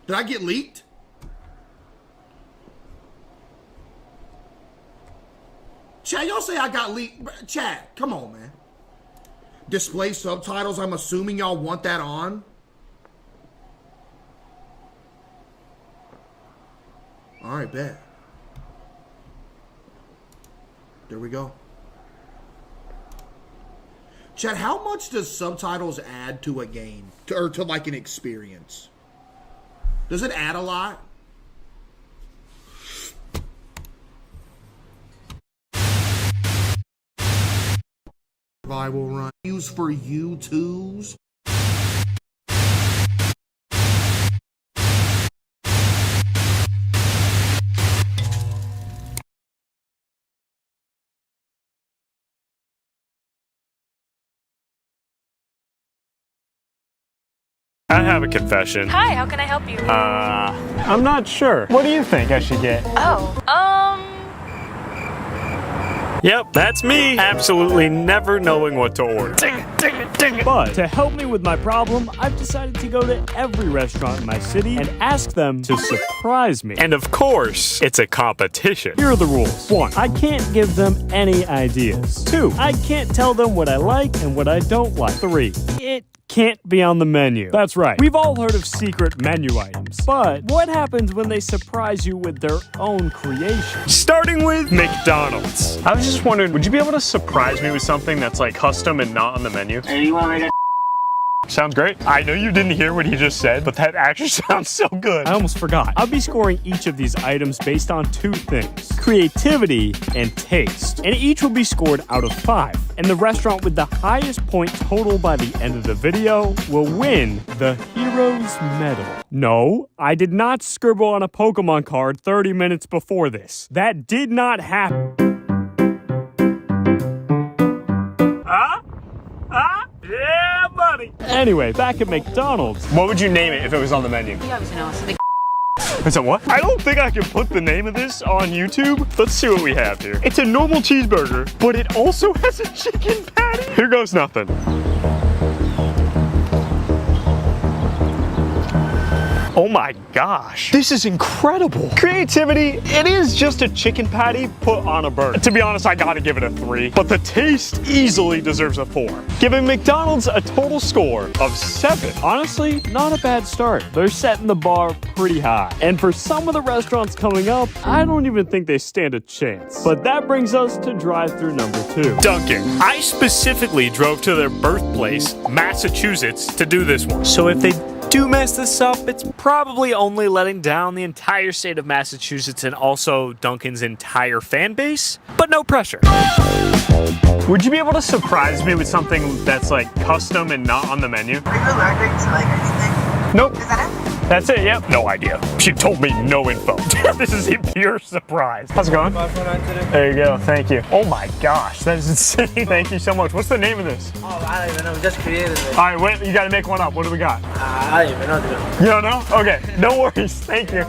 Did I get leaked? Chad, y'all say I got leaked. Chad, come on, man. Display subtitles. I'm assuming y'all want that on. All right, bet. There we go. Chad, how much does subtitles add to a game? Or to like an experience? Does it add a lot? Survival run. Use for U2s. I have a confession. Hi, how can I help you? I'm not sure. What do you think I should get? Yep, that's me. Absolutely never knowing what to order. But to help me with my problem, I've decided to go to every restaurant in my city and ask them to surprise me. And of course, it's a competition. Here are the rules. 1. I can't give them any ideas. 2. I can't tell them what I like and what I don't like. 3. It can't be on the menu. That's right. We've all heard of secret menu items. But what happens when they surprise you with their own creation? Starting with McDonald's. I was just wondering, would you be able to surprise me with something that's like custom and not on the menu? Hey, you want to make a Sounds great. I know you didn't hear what he just said, but that actually sounds so good. I almost forgot. I'll be scoring each of these items based on 2 things: creativity and taste. And each will be scored out of 5. And the restaurant with the highest point total by the end of the video will win the Hero's Medal. No, I did not scribble on a Pokemon card 30 minutes before this. That did not happen. Yeah, buddy. Anyway, back at McDonald's. What would you name it if it was on the menu? It's a what? I don't think I can put the name of this on YouTube. Let's see what we have here. It's a normal cheeseburger, but it also has a chicken patty. Here goes nothing. Oh my gosh, this is incredible. Creativity, it is just a chicken patty put on a burger. To be honest, I gotta give it a 3, but the taste easily deserves a 4. Giving McDonald's a total score of 7. Honestly, not a bad start. They're setting the bar pretty high. And for some of the restaurants coming up, I don't even think they stand a chance. But that brings us to drive-through number 2. Dunkin'. I specifically drove to their birthplace, Massachusetts, to do this one. So if they do mess this up, it's probably only letting down the entire state of Massachusetts and also Dunkin's entire fan base, but no pressure. Would you be able to surprise me with something that's like custom and not on the menu? Are you allergic to like anything? Nope. Is that it? That's it, yep. No idea. She told me no info. This is a pure surprise. How's it going? There you go, thank you. Oh my gosh, that is insane. Thank you so much. What's the name of this? Oh, I don't even know. We just created it. All right, wait, you gotta make one up. What do we got? I don't even know, dude. You don't know? Okay, no worries, thank you.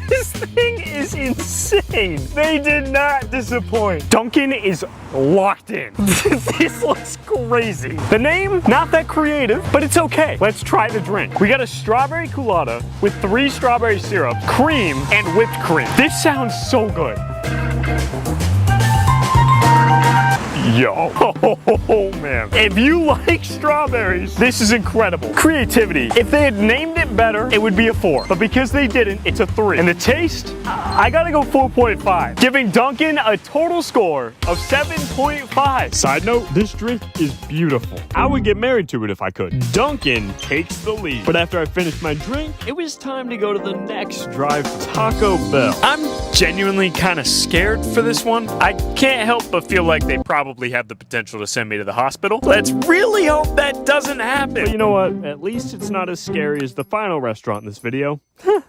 This thing is insane. They did not disappoint. Dunkin' is locked in. This looks crazy. The name, not that creative, but it's okay. Let's try the drink. We got a strawberry culotta with 3 strawberry syrup, cream, and whipped cream. This sounds so good. Yo, oh man. If you like strawberries, this is incredible. Creativity. If they had named it better, it would be a 4. But because they didn't, it's a 3. And the taste, I gotta go 4.5. Giving Dunkin' a total score of 7.5. Side note, this drink is beautiful. I would get married to it if I could. Dunkin' takes the lead. But after I finished my drink, it was time to go to the next drive-thru, Taco Bell. I'm genuinely kind of scared for this one. I can't help but feel like they probably have the potential to send me to the hospital. Let's really hope that doesn't happen. But you know what? At least it's not as scary as the final restaurant in this video.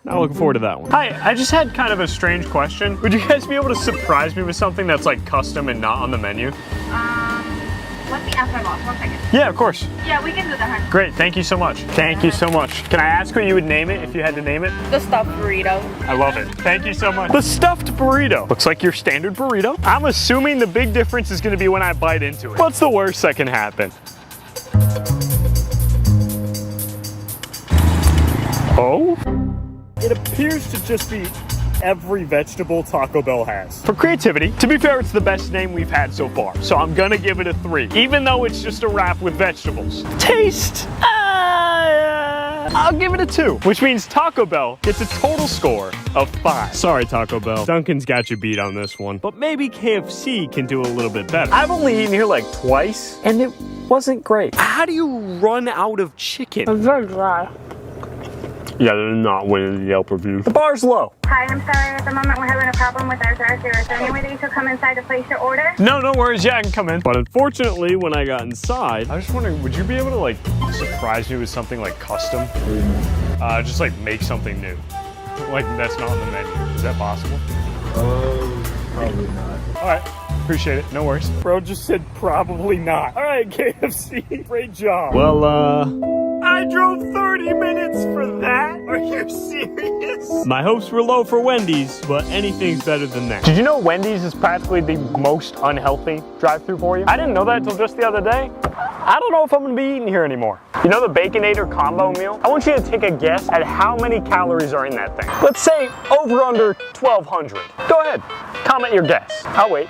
Not looking forward to that one. Hi, I just had kind of a strange question. Would you guys be able to surprise me with something that's like custom and not on the menu? Let me ask my boss, 1 second. Yeah, of course. Yeah, we can do that. Great, thank you so much. Thank you so much. Can I ask what you would name it if you had to name it? The stuffed burrito. I love it. Thank you so much. The stuffed burrito. Looks like your standard burrito. I'm assuming the big difference is gonna be when I bite into it. What's the worst that can happen? Oh? it appears to just be every vegetable Taco Bell has. For creativity, to be fair, it's the best name we've had so far, so I'm gonna give it a 3, even though it's just a wrap with vegetables. Taste, I'll give it a 2, which means Taco Bell gets a total score of 5. Sorry, Taco Bell. Duncan's got you beat on this one, but maybe KFC can do a little bit better. I've only eaten here like twice, and it wasn't great. How do you run out of chicken? very dry. Yeah, they're not winning the Yelp review. The bar's low. Hi, I'm sorry. At the moment, we're having a problem with our drive-thru. Is there any way that you could come inside to place your order? No worries, yeah, I can come in. But unfortunately, when I got inside, I was just wondering, would you be able to like surprise me with something like custom? Just like make something new. Like that's not on the menu. Is that possible? Probably not. All right, appreciate it. No worries. Bro just said probably not. All right, KFC, great job. well, I drove 30 minutes for that? Are you serious? my hopes were low for Wendy's, but anything's better than that. Did you know Wendy's is practically the most unhealthy drive-thru for you? I didn't know that until just the other day. I don't know if I'm gonna be eating here anymore. You know the Baconator combo meal? I want you to take a guess at how many calories are in that thing. Let's say over under 1,200. Go ahead, comment your guess. I'll wait.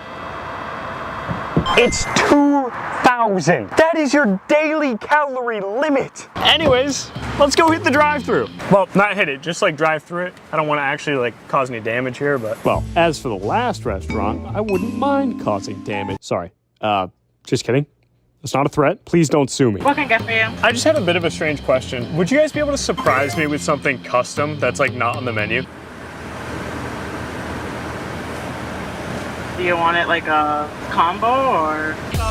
It's 2,000. That is your daily calorie limit. Anyways, let's go hit the drive-thru. Well, not hit it, just like drive through it. I don't want to actually like cause any damage here, but Well, as for the last restaurant, I wouldn't mind causing damage. Sorry, just kidding. It's not a threat. Please don't sue me. What can I get for you? I just had a bit of a strange question. Would you guys be able to surprise me with something custom that's like not on the menu? Do you want it like a combo or? So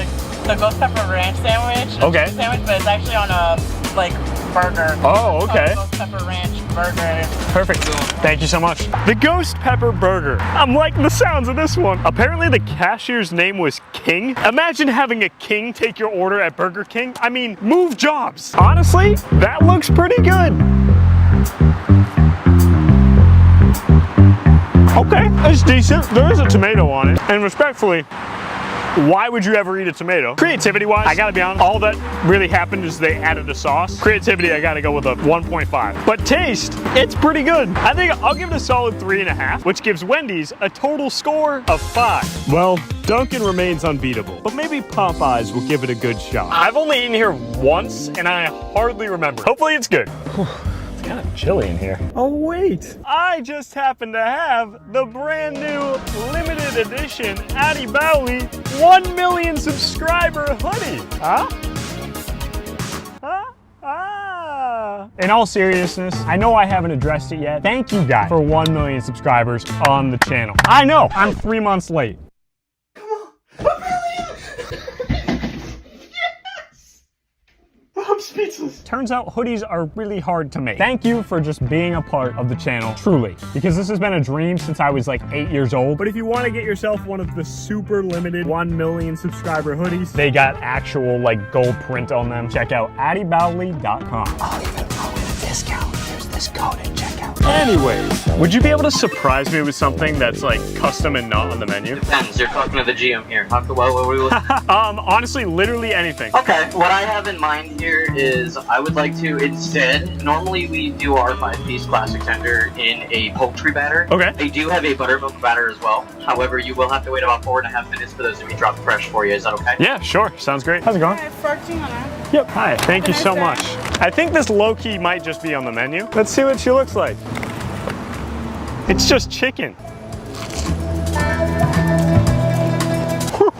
it's the ghost pepper ranch sandwich. Okay. Sandwich, but it's actually on a like burger. Oh, okay. Ghost pepper ranch burger. Perfect. Thank you so much. The Ghost Pepper Burger. I'm liking the sounds of this one. Apparently the cashier's name was King. Imagine having a king take your order at Burger King. I mean, move jobs. Honestly, that looks pretty good. Okay, it's decent. There is a tomato on it. And respectfully, why would you ever eat a tomato? Creativity-wise, I gotta be honest, all that really happened is they added a sauce. Creativity, I gotta go with a 1.5. But taste, it's pretty good. I think I'll give it a solid 3.5, which gives Wendy's a total score of 5. Well, Duncan remains unbeatable, but maybe Popeyes will give it a good shot. I've only eaten here once, and I hardly remember. Hopefully it's good. It's kind of chilly in here. Oh, wait. I just happen to have the brand new limited edition Addy Bowley 1 million subscriber hoodie. Huh? In all seriousness, I know I haven't addressed it yet. Thank you guys for 1 million subscribers on the channel. I know, I'm 3 months late. I'm speechless. Turns out hoodies are really hard to make. Thank you for just being a part of the channel, truly. Because this has been a dream since I was like 8 years old. But if you want to get yourself one of the super limited 1 million subscriber hoodies, they got actual like gold print on them. Check out addybowley.com. I'll even throw in a discount. Use this code at checkout. Anyways, would you be able to surprise me with something that's like custom and not on the menu? Depends, you're talking to the GM here. What were we Honestly, literally anything. Okay, what I have in mind here is I would like to instead, normally we do our 5-piece classic tender in a poultry batter. Okay. They do have a buttermilk batter as well. However, you will have to wait about 4.5 minutes for those to be dropped fresh for you. Is that okay? Yeah, sure. Sounds great. How's it going? Yep. Hi. Thank you so much. I think this low-key might just be on the menu. Let's see what she looks like. It's just chicken. Whew.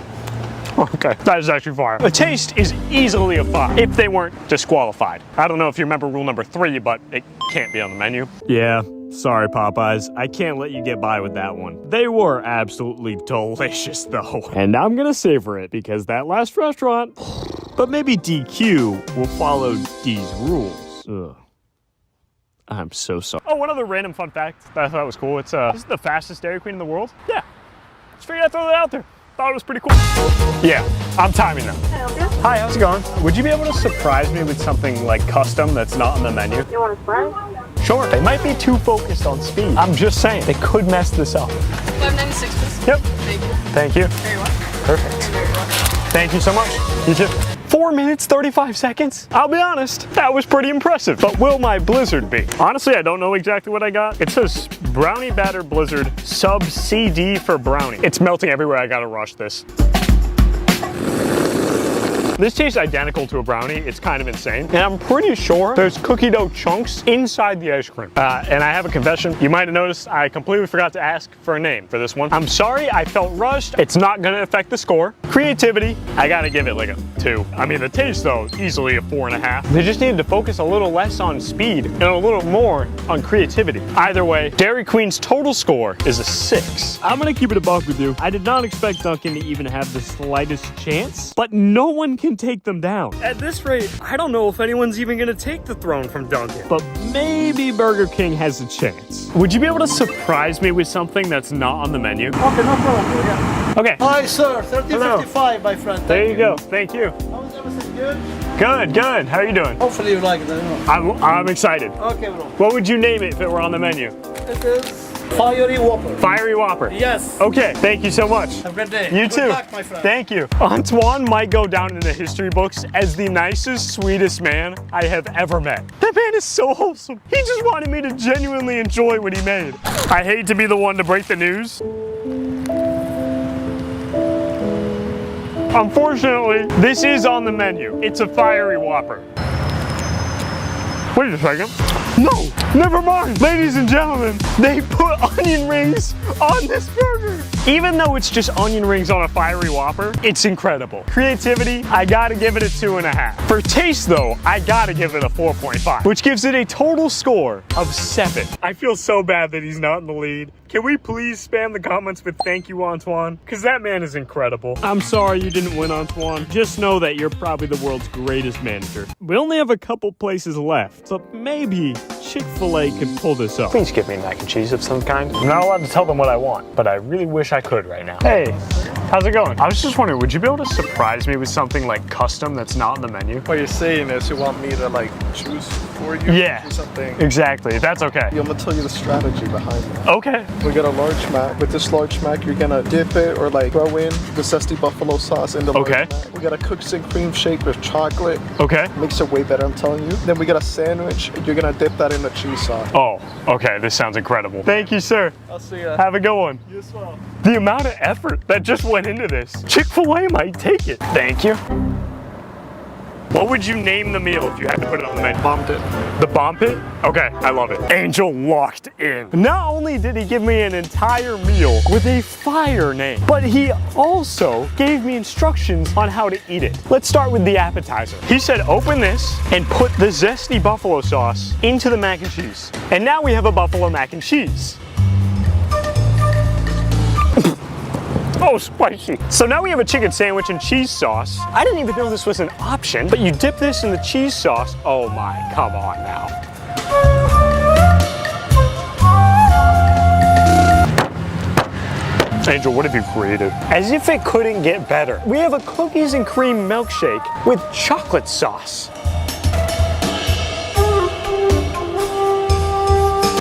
Okay, that is actually fire. The taste is easily a 5 if they weren't disqualified. I don't know if you remember rule number 3, but it can't be on the menu. Yeah, sorry Popeyes, I can't let you get by with that one. They were absolutely delicious though. And I'm gonna savor it because that last restaurant, but maybe DQ will follow D's rules. Ugh. I'm so sorry. Oh, one other random fun fact that I thought was cool. It's this is the fastest Dairy Queen in the world. Yeah, just figured I'd throw that out there. Thought it was pretty cool. Yeah, I'm timing them. Hi, how's it going? Would you be able to surprise me with something like custom that's not on the menu? You want a fry? Sure. They might be too focused on speed. I'm just saying, they could mess this up. 596 please. Yep. Thank you. Thank you. Very well. Perfect. Very well. Thank you so much. You too. 4 minutes, 35 seconds. I'll be honest, that was pretty impressive. But will my blizzard be? Honestly, I don't know exactly what I got. It says brownie batter blizzard sub CD for brownie. It's melting everywhere. I gotta rush this. This tastes identical to a brownie. It's kind of insane. And I'm pretty sure there's cookie dough chunks inside the ice cream. And I have a confession. You might have noticed I completely forgot to ask for a name for this one. I'm sorry, I felt rushed. It's not gonna affect the score. Creativity, I gotta give it like a 2. I mean, the taste though, easily a 4.5. They just needed to focus a little less on speed and a little more on creativity. Either way, Dairy Queen's total score is a 6. I'm gonna keep it a buck with you. I did not expect Dunkin' to even have the slightest chance, but no one can take them down. At this rate, I don't know if anyone's even gonna take the throne from Dunkin'. But maybe Burger King has a chance. Would you be able to surprise me with something that's not on the menu? Okay, no problem. Yeah. Okay. Hi, sir. 1355, my friend. There Thank you go. Thank you. How is everything good? Good, good. How are you doing? Hopefully you like it. I don't know. I'm excited. Okay, bro. What would you name it if it were on the menu? It is Fiery Whopper. Fiery Whopper. Yes. Okay, thank you so much. Have a great day. You Good too. luck, my friend. Thank you. Antoine might go down in the history books as the nicest, sweetest man I have ever met. That man is so wholesome. He just wanted me to genuinely enjoy what he made. I hate to be the one to break the news. Unfortunately, this is on the menu. It's a Fiery Whopper. Wait a second. No, never mind. Ladies and gentlemen, they put onion rings on this burger. Even though it's just onion rings on a Fiery Whopper, it's incredible. Creativity, I gotta give it a 2.5. For taste though, I gotta give it a 4.5, which gives it a total score of 7. I feel so bad that he's not in the lead. Can we please spam the comments with thank you, Antoine? Because that man is incredible. I'm sorry you didn't win, Antoine. Just know that you're probably the world's greatest manager. We only have a couple places left, so maybe Chick-fil-A could pull this up. Please give me mac and cheese of some kind. I'm not allowed to tell them what I want, but I really wish I could right now. Hey, how's it going? I was just wondering, would you be able to surprise me with something like custom that's not on the menu? What you're saying is you want me to like choose for you? Yeah, Or something. Exactly. That's okay. I'm gonna tell you the strategy behind it. Okay. We got a large mac. With this large mac, you're gonna dip it or like throw in the zesty buffalo sauce in the large Okay. mac. We got a cookies and cream shake with chocolate. Okay. Makes it way better, I'm telling you. Then we got a sandwich. You're gonna dip that in the cheese sauce. Oh, okay. This sounds incredible. Thank you, sir. I'll see ya. Have a good one. You as well. The amount of effort that just went into this. Chick-fil-A might take it. Thank you. What would you name the meal if you had to put it on the menu? Bombed it. The bomb pit? Okay, I love it. Angel locked in. Not only did he give me an entire meal with a fire name, but he also gave me instructions on how to eat it. Let's start with the appetizer. He said, open this and put the zesty buffalo sauce into the mac and cheese. And now we have a buffalo mac and cheese. Oh, spicy. So now we have a chicken sandwich and cheese sauce. I didn't even know this was an option, but you dip this in the cheese sauce. Oh my, come on now. Angel, what have you created? As if it couldn't get better. We have a cookies and cream milkshake with chocolate sauce.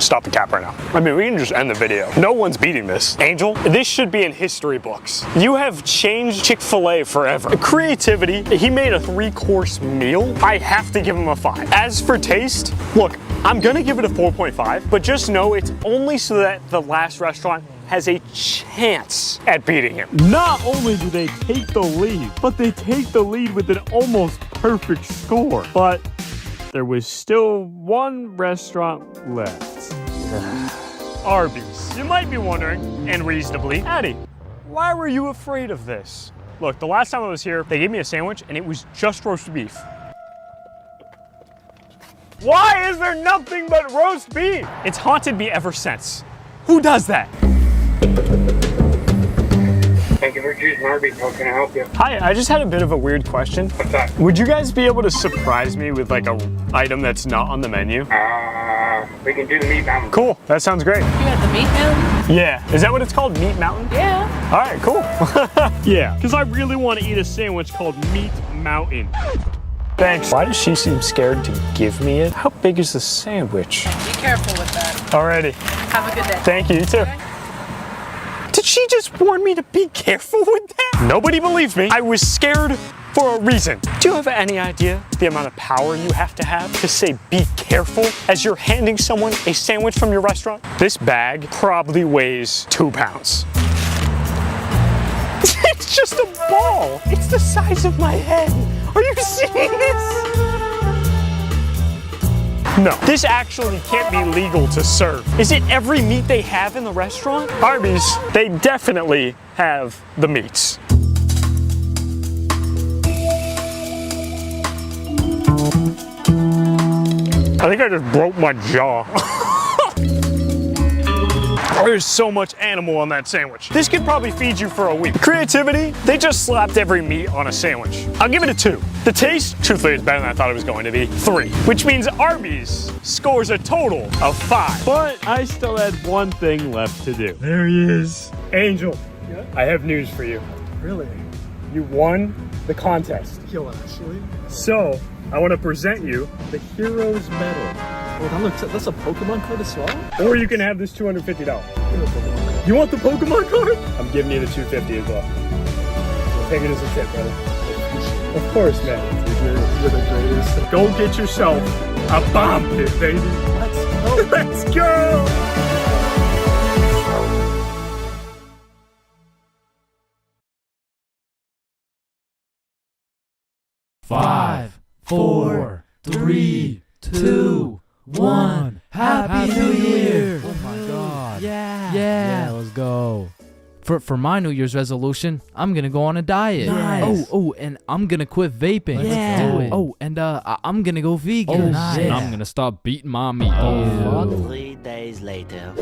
Stop the cap right now. I mean, we can just end the video. No one's beating this. Angel, this should be in history books. You have changed Chick-fil-A forever. Creativity, he made a 3-course meal. I have to give him a 5. As for taste, look, I'm gonna give it a 4.5, but just know it's only so that the last restaurant has a chance at beating him. Not only do they take the lead, but they take the lead with an almost perfect score. But there was still one restaurant left. Arby's. You might be wondering, and reasonably, Addie, why were you afraid of this? Look, the last time I was here, they gave me a sandwich and it was just roast beef. Why is there nothing but roast beef? It's haunted me ever since. Who does that? Thank you for choosing Arby's. How can I help you? Hi, I just had a bit of a weird question. What's that? Would you guys be able to surprise me with like a item that's not on the menu? We can do the meat mountain. Cool, that sounds great. You got the meat mountain? Yeah, is that what it's called? Meat Mountain? Yeah. All right, cool. Yeah, because I really want to eat a sandwich called Meat Mountain. Thanks. Why does she seem scared to give me it? How big is the sandwich? Be careful with that. Alrighty. Have a good day. Thank you, you too. Did she just warn me to be careful with that? Nobody believed me. I was scared for a reason. Do you have any idea the amount of power you have to say be careful as you're handing someone a sandwich from your restaurant? This bag probably weighs 2 pounds. It's just a ball. It's the size of my head. Are you seeing this? No, this actually can't be legal to serve. Is it every meat they have in the restaurant? Arby's, they definitely have the meats. I think I just broke my jaw. There's so much animal on that sandwich. This could probably feed you for a week. Creativity, they just slapped every meat on a sandwich. I'll give it a 2. The taste, truthfully, is better than I thought it was going to be. 3, which means Arby's scores a total of 5. But I still had one thing left to do. There he is. Angel, I have news for you. Really? You won the contest. Yo, actually? So, I want to present you the Heroes Medal. Oh, that's a Pokemon card as well? Or you can have this $250. You want the Pokemon card? I'm giving you the $250 as well. Take it as a tip, brother. Of course, man. You're the greatest. Go get yourself a bomb pit, baby. Let's go. Let's go! Five, 4, 3, 2, 1. Happy New Year! Oh my god. Yeah, let's go. For my New Year's resolution, I'm gonna go on a diet. Nice. Oh, and I'm gonna quit vaping. Let's do it. Oh, and I'm gonna go vegan. nice. And I'm gonna stop beating mommy. 3 days later.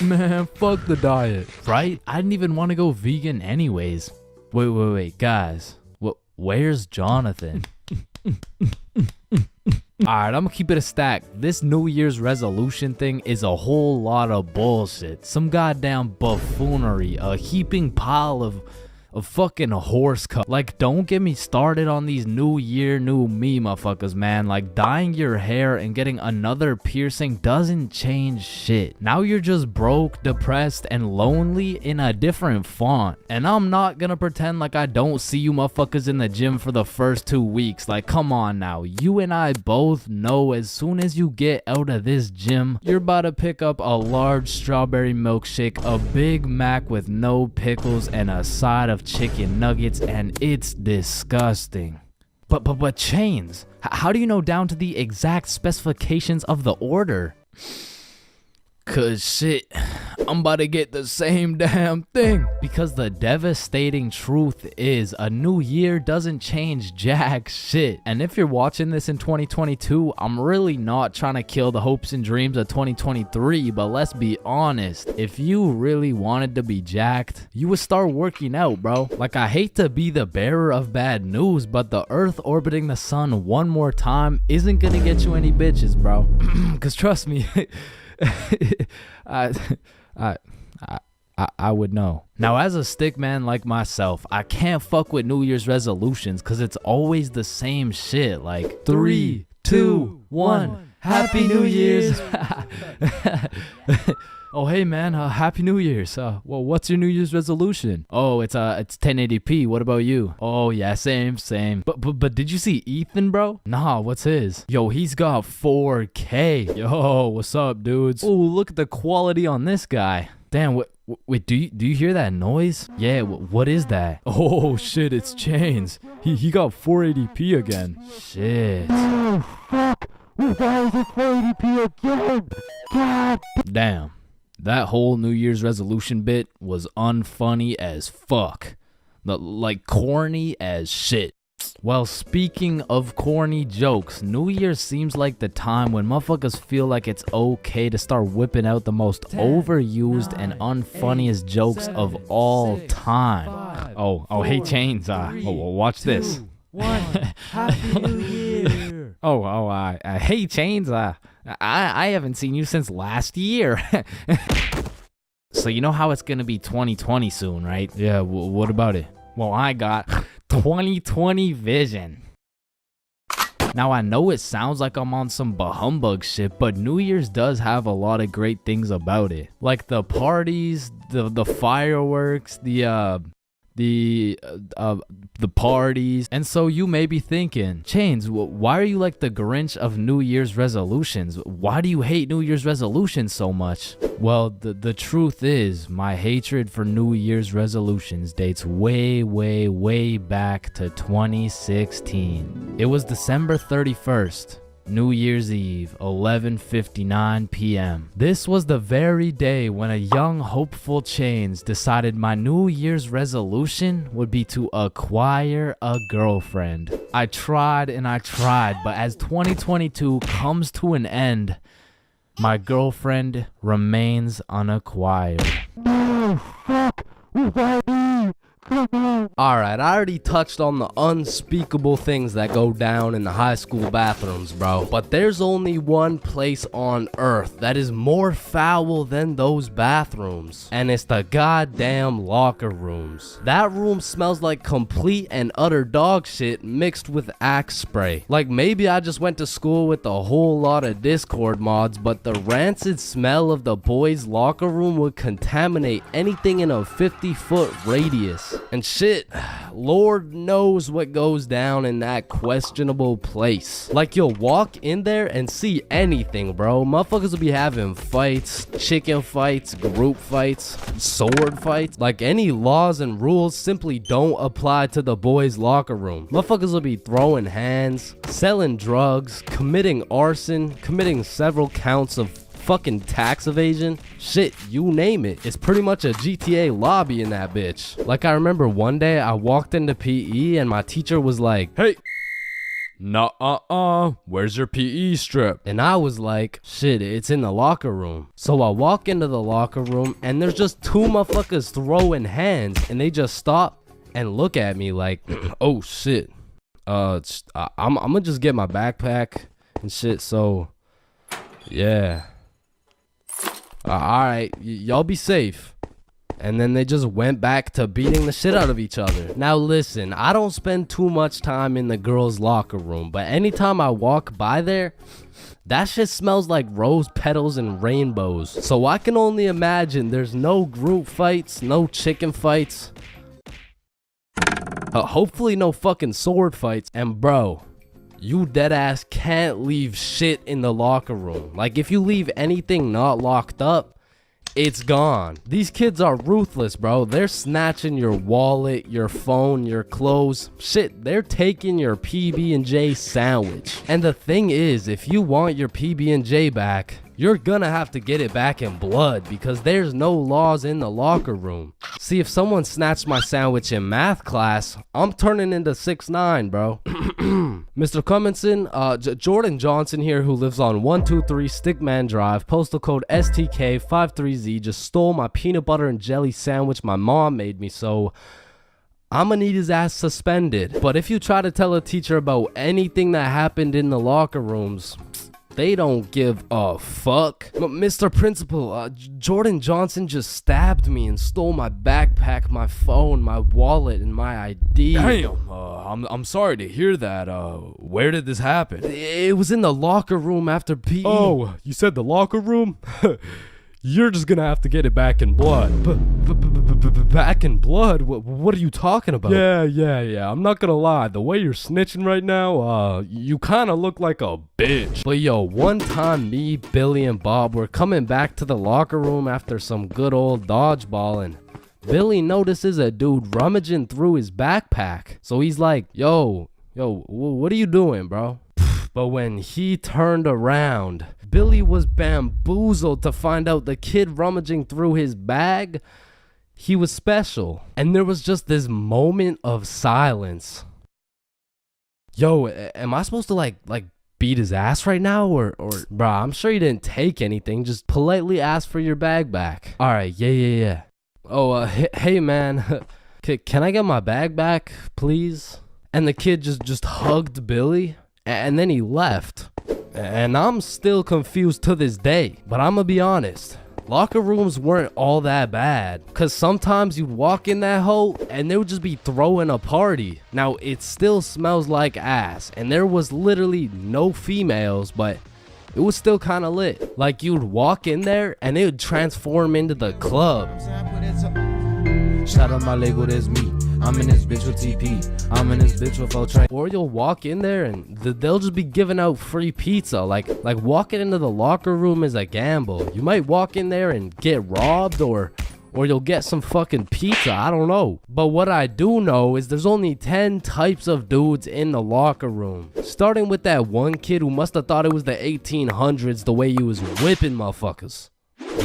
Man, fuck the diet. Right? I didn't even want to go vegan anyways. Wait, guys. Where's Jonathan? Alright, I'm gonna keep it a stack. This New Year's resolution thing is a whole lot of bullshit. Some goddamn buffoonery. A heaping pile of fucking horse cut. Like, don't get me started on these New Year, new me motherfuckers, man. Like, dyeing your hair and getting another piercing doesn't change shit. Now you're just broke, depressed, and lonely in a different font. And I'm not gonna pretend like I don't see you motherfuckers in the gym for the first 2 weeks. Like, come on now. You and I both know as soon as you get out of this gym, you're about to pick up a large strawberry milkshake, a Big Mac with no pickles, and a side of chicken nuggets, and it's disgusting. But Chains, how do you know down to the exact specifications of the order? Cause shit, I'm about to get the same damn thing. Because the devastating truth is a new year doesn't change jack shit. And if you're watching this in 2022, I'm really not trying to kill the hopes and dreams of 2023, but let's be honest, if you really wanted to be jacked, you would start working out, bro. Like, I hate to be the bearer of bad news, but the earth orbiting the sun one more time isn't gonna get you any bitches, bro. Cause trust me, I would know. Now, as a stick man like myself, I can't fuck with New Year's resolutions because it's always the same shit. Like 3, 2, 1, Happy New Year's. Oh, hey man, Happy New Year's. Well, what's your New Year's resolution? Oh, it's 1080p. What about you? Oh yeah, same. But did you see Ethan, bro? Nah, what's his? Yo, he's got 4K. Yo, what's up, dudes? Oh, look at the quality on this guy. Damn, wait, do you hear that noise? Yeah, what is that? Oh shit, it's Chains. He got 480p again. Shit. Oh fuck, we got 480p again. God damn. That whole New Year's resolution bit was unfunny as fuck. Like corny as shit. Well, speaking of corny jokes, New Year seems like the time when motherfuckers feel like it's okay to start whipping out the most overused and unfunniest jokes of all time. Oh, hey Chains, watch this. 1, Happy New Year. Hey Chains, I haven't seen you since last year. So you know how it's gonna be 2020 soon, right? Yeah, what about it? Well, I got 2020 vision. Now, I know it sounds like I'm on some bahumbug shit, but New Year's does have a lot of great things about it. Like the parties, the fireworks, the the parties. And so you may be thinking, Chains, why are you like the Grinch of New Year's resolutions? Why do you hate New Year's resolutions so much? Well, the truth is, my hatred for New Year's resolutions dates way back to 2016. It was December 31st. New Year's Eve, 11:59 p.m. This was the very day when a young hopeful Chains decided my New Year's resolution would be to acquire a girlfriend. I tried and I tried, but as 2022 comes to an end, my girlfriend remains unacquired. Alright, I already touched on the unspeakable things that go down in the high school bathrooms, bro. But there's only one place on earth that is more foul than those bathrooms. And it's the goddamn locker rooms. That room smells like complete and utter dog shit mixed with Axe spray. Like maybe I just went to school with a whole lot of Discord mods, but the rancid smell of the boys' locker room would contaminate anything in a 50-foot radius. And shit, Lord knows what goes down in that questionable place. Like you'll walk in there and see anything, bro. Motherfuckers will be having fights, chicken fights, group fights, sword fights. Like any laws and rules simply don't apply to the boys' locker room. Motherfuckers will be throwing hands, selling drugs, committing arson, committing several counts of fucking tax evasion, shit, you name it. It's pretty much a GTA lobby in that bitch. Like I remember one day I walked into PE and my teacher was like, "Hey, where's your PE strip?" And I was like, shit, it's in the locker room. So I walk into the locker room and there's just two motherfuckers throwing hands and they just stop and look at me like, oh shit, I'm gonna just get my backpack and shit, so yeah. Alright, y'all be safe. And then they just went back to beating the shit out of each other. Now listen, I don't spend too much time in the girls' locker room, but anytime I walk by there, that shit smells like rose petals and rainbows. So I can only imagine there's no group fights, no chicken fights. Hopefully no fucking sword fights. And bro, you deadass can't leave shit in the locker room. Like if you leave anything not locked up, it's gone. These kids are ruthless, bro. They're snatching your wallet, your phone, your clothes. Shit, they're taking your PB&J sandwich. And the thing is, if you want your PB&J back, you're gonna have to get it back in blood because there's no laws in the locker room. See, if someone snatched my sandwich in math class, I'm turning into 6'9", bro. Mr. Cumminson, Jordan Johnson here, who lives on 123 Stickman Drive, postal code STK53Z, just stole my peanut butter and jelly sandwich my mom made me, so I'm gonna need his ass suspended. But if you try to tell a teacher about anything that happened in the locker rooms, they don't give a fuck. Mr. Principal, Jordan Johnson just stabbed me and stole my backpack, my phone, my wallet, and my ID. Damn, I'm sorry to hear that. Where did this happen? It was in the locker room after PE. Oh, you said the locker room? You're just gonna have to get it back in blood. Back in blood? What are you talking about? Yeah. I'm not gonna lie. The way you're snitching right now, you kind of look like a bitch. But yo, one time me, Billy, and Bob were coming back to the locker room after some good old dodgeball, and Billy notices a dude rummaging through his backpack. So he's like, yo, what are you doing, bro? But when he turned around, Billy was bamboozled to find out the kid rummaging through his bag, he was special. And there was just this moment of silence. Yo, am I supposed to like beat his ass right now? Or bro, I'm sure you didn't take anything. Just politely ask for your bag back. All right, yeah. Oh, hey man, can I get my bag back, please? And the kid just hugged Billy, and then he left. And I'm still confused to this day, but I'm gonna be honest, locker rooms weren't all that bad, cause sometimes you'd walk in that hole and they would just be throwing a party. Now it still smells like ass, and there was literally no females, but it was still kind of lit. Like you'd walk in there and it would transform into the club. Shout out my Lego, that's me. I'm in this bitch with TP. I'm in this bitch with Ultra. Or you'll walk in there and they'll just be giving out free pizza. Like walking into the locker room is a gamble. You might walk in there and get robbed, or you'll get some fucking pizza. I don't know. But what I do know is there's only 10 types of dudes in the locker room. Starting with that one kid who must have thought it was the 1800s the way he was whipping motherfuckers.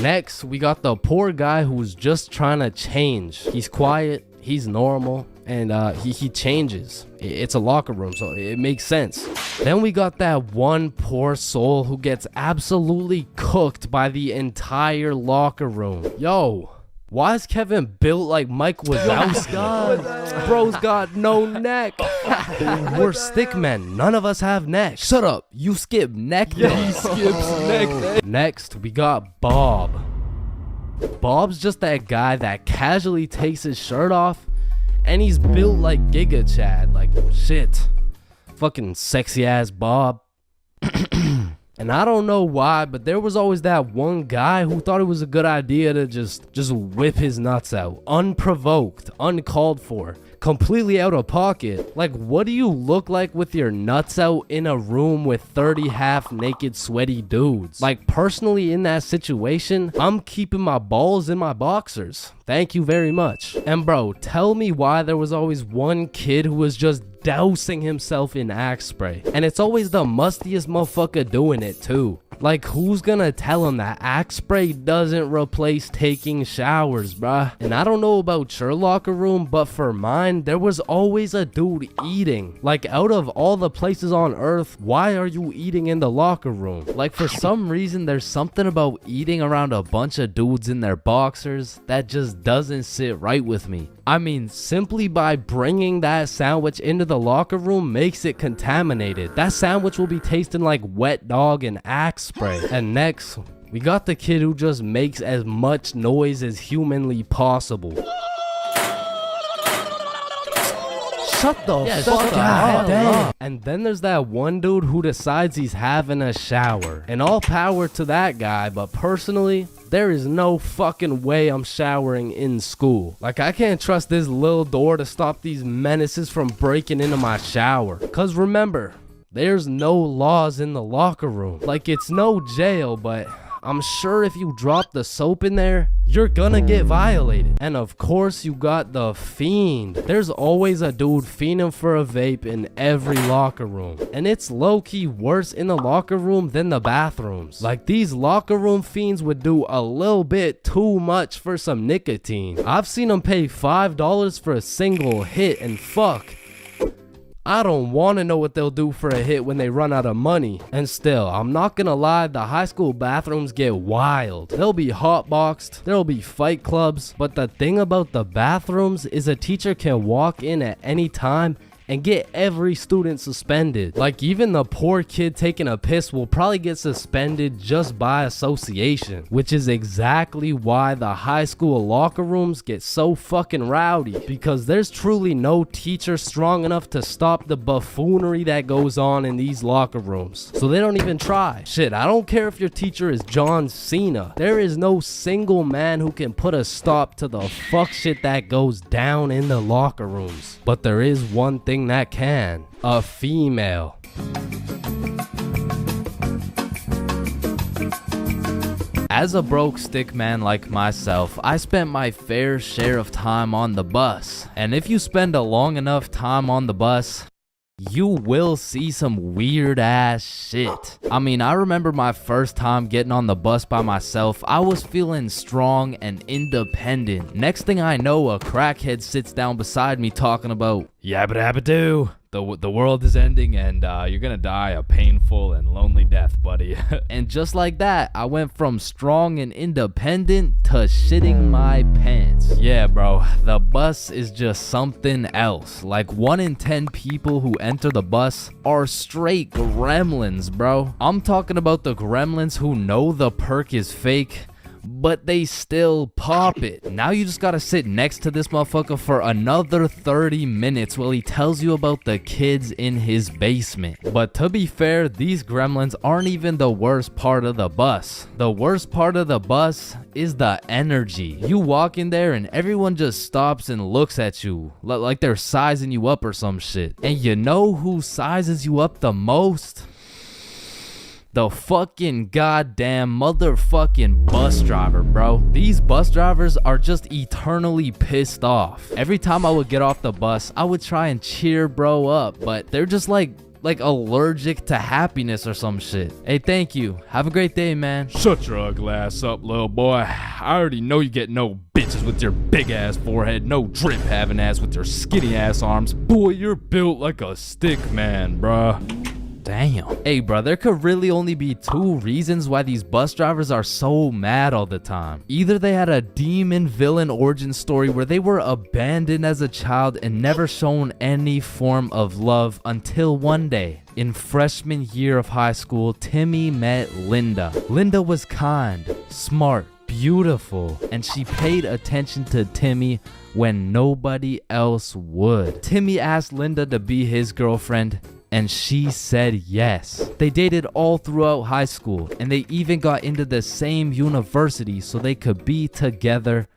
Next, we got the poor guy who's just trying to change. He's quiet, he's normal, and he changes. It's a locker room, so it makes sense. Then we got that one poor soul who gets absolutely cooked by the entire locker room. Yo, why is Kevin built like Mike Wazowski? Bro's got no neck. We're stick men. None of us have neck. Shut up. You skip neck day. He skips neck day. Next, we got Bob. Bob's just that guy that casually takes his shirt off, and he's built like Giga Chad. Like, shit. Fucking sexy ass Bob. And I don't know why, but there was always that one guy who thought it was a good idea to just whip his nuts out. Unprovoked, uncalled for, completely out of pocket. Like, what do you look like with your nuts out in a room with 30 half-naked sweaty dudes? Like, personally in that situation, I'm keeping my balls in my boxers. Thank you very much. And bro, tell me why there was always one kid who was just dousing himself in Axe spray. And it's always the mustiest motherfucker doing it too. Like, who's gonna tell him that Axe spray doesn't replace taking showers, bruh? And I don't know about your locker room, but for mine, there was always a dude eating. Like, out of all the places on earth, why are you eating in the locker room? Like, for some reason, there's something about eating around a bunch of dudes in their boxers that just doesn't sit right with me. I mean, simply by bringing that sandwich into the locker room makes it contaminated. That sandwich will be tasting like wet dog and Axe spray. And next, we got the kid who just makes as much noise as humanly possible. Shut the fuck up. And then there's that one dude who decides he's having a shower. And all power to that guy, but personally, there is no fucking way I'm showering in school. Like, I can't trust this little door to stop these menaces from breaking into my shower. Cause remember, there's no laws in the locker room. Like, it's no jail, but I'm sure if you drop the soap in there, you're gonna get violated. And of course, you got the fiend. There's always a dude fiending for a vape in every locker room. And it's low-key worse in the locker room than the bathrooms. Like, these locker room fiends would do a little bit too much for some nicotine. I've seen them pay $5 for a single hit, and fuck, I don't want to know what they'll do for a hit when they run out of money. And still, I'm not gonna lie, the high school bathrooms get wild. They'll be hotboxed, there'll be fight clubs, but the thing about the bathrooms is a teacher can walk in at any time and get every student suspended. Like, even the poor kid taking a piss will probably get suspended just by association, which is exactly why the high school locker rooms get so fucking rowdy, because there's truly no teacher strong enough to stop the buffoonery that goes on in these locker rooms. So they don't even try. Shit, I don't care if your teacher is John Cena. There is no single man who can put a stop to the fuck shit that goes down in the locker rooms. But there is one thing that can: a female. As a broke stick man like myself, I spent my fair share of time on the bus. And if you spend a long enough time on the bus, you will see some weird ass shit. I mean, I remember my first time getting on the bus by myself. I was feeling strong and independent. Next thing I know, a crackhead sits down beside me talking about, yabba dabba doo, the world is ending and you're gonna die a painful and lonely death, buddy. And just like that, I went from strong and independent to shitting my pants. Yeah, bro, the bus is just something else. Like, 1 in 10 people who enter the bus are straight gremlins, bro. I'm talking about the gremlins who know the perk is fake, but they still pop it. Now you just gotta sit next to this motherfucker for another 30 minutes while he tells you about the kids in his basement. But to be fair, these gremlins aren't even the worst part of the bus. The worst part of the bus is the energy. You walk in there and everyone just stops and looks at you like they're sizing you up or some shit. And you know who sizes you up the most? The fucking goddamn motherfucking bus driver, bro. These bus drivers are just eternally pissed off. Every time I would get off the bus, I would try and cheer bro up, but they're just like allergic to happiness or some shit. Hey, thank you. Have a great day, man. Shut your ugly ass up, little boy. I already know you get no bitches with your big ass forehead, no drip having ass with your skinny ass arms. Boy, you're built like a stick man, bruh. Damn. Hey, bro, there could really only be two reasons why these bus drivers are so mad all the time. Either they had a demon villain origin story where they were abandoned as a child and never shown any form of love until one day. In freshman year of high school, Timmy met Linda. Linda was kind, smart, beautiful, and she paid attention to Timmy when nobody else would. Timmy asked Linda to be his girlfriend, and she said yes. They dated all throughout high school, and they even got into the same university so they could be together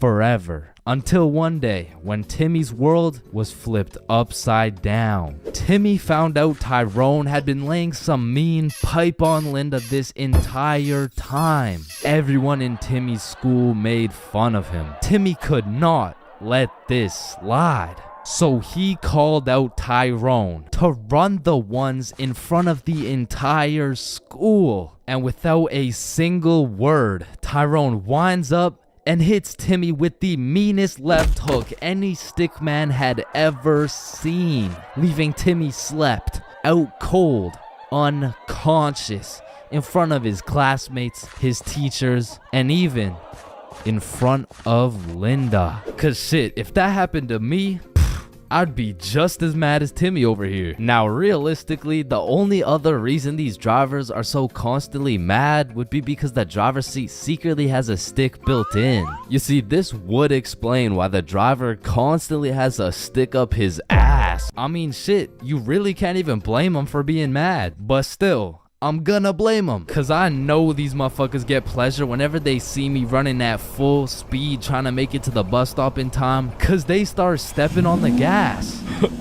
forever. Until one day, when Timmy's world was flipped upside down. Timmy found out Tyrone had been laying some mean pipe on Linda this entire time. Everyone in Timmy's school made fun of him. Timmy could not let this slide. So he called out Tyrone to run the ones in front of the entire school. And without a single word, Tyrone winds up and hits Timmy with the meanest left hook any stickman had ever seen, leaving Timmy slept, out cold, unconscious, in front of his classmates, his teachers, and even in front of Linda. Cause shit, if that happened to me, I'd be just as mad as Timmy over here. Now, realistically, the only other reason these drivers are so constantly mad would be because the driver's seat secretly has a stick built in. You see, this would explain why the driver constantly has a stick up his ass. I mean, shit, you really can't even blame him for being mad. But still, I'm gonna blame them, cause I know these motherfuckers get pleasure whenever they see me running at full speed trying to make it to the bus stop in time, cause they start stepping on the gas.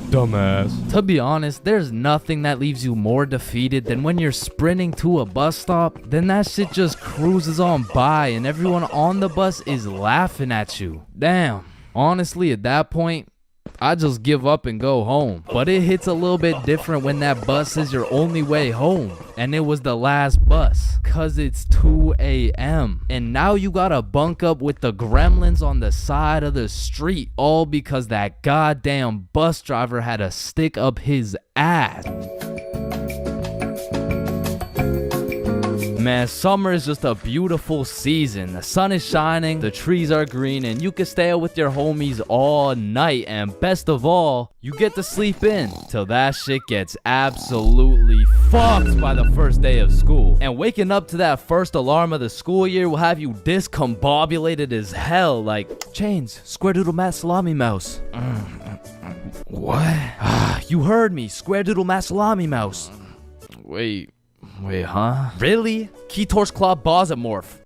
Dumbass. To be honest, there's nothing that leaves you more defeated than when you're sprinting to a bus stop, then that shit just cruises on by and everyone on the bus is laughing at you. Damn. Honestly, at that point, I just give up and go home. But it hits a little bit different when that bus is your only way home. And it was the last bus. Cause it's 2 a.m. And now you gotta bunk up with the gremlins on the side of the street. All because that goddamn bus driver had a stick up his ass. Man, summer is just a beautiful season. The sun is shining, the trees are green, and you can stay out with your homies all night. And best of all, you get to sleep in till that shit gets absolutely fucked by the first day of school. And waking up to that first alarm of the school year will have you discombobulated as hell. Like, Chains, Square Doodle Mat Salami Mouse. What? You heard me, Square Doodle Mat Salami Mouse. Wait, huh? Really? Keytorch Claw Bosomorph.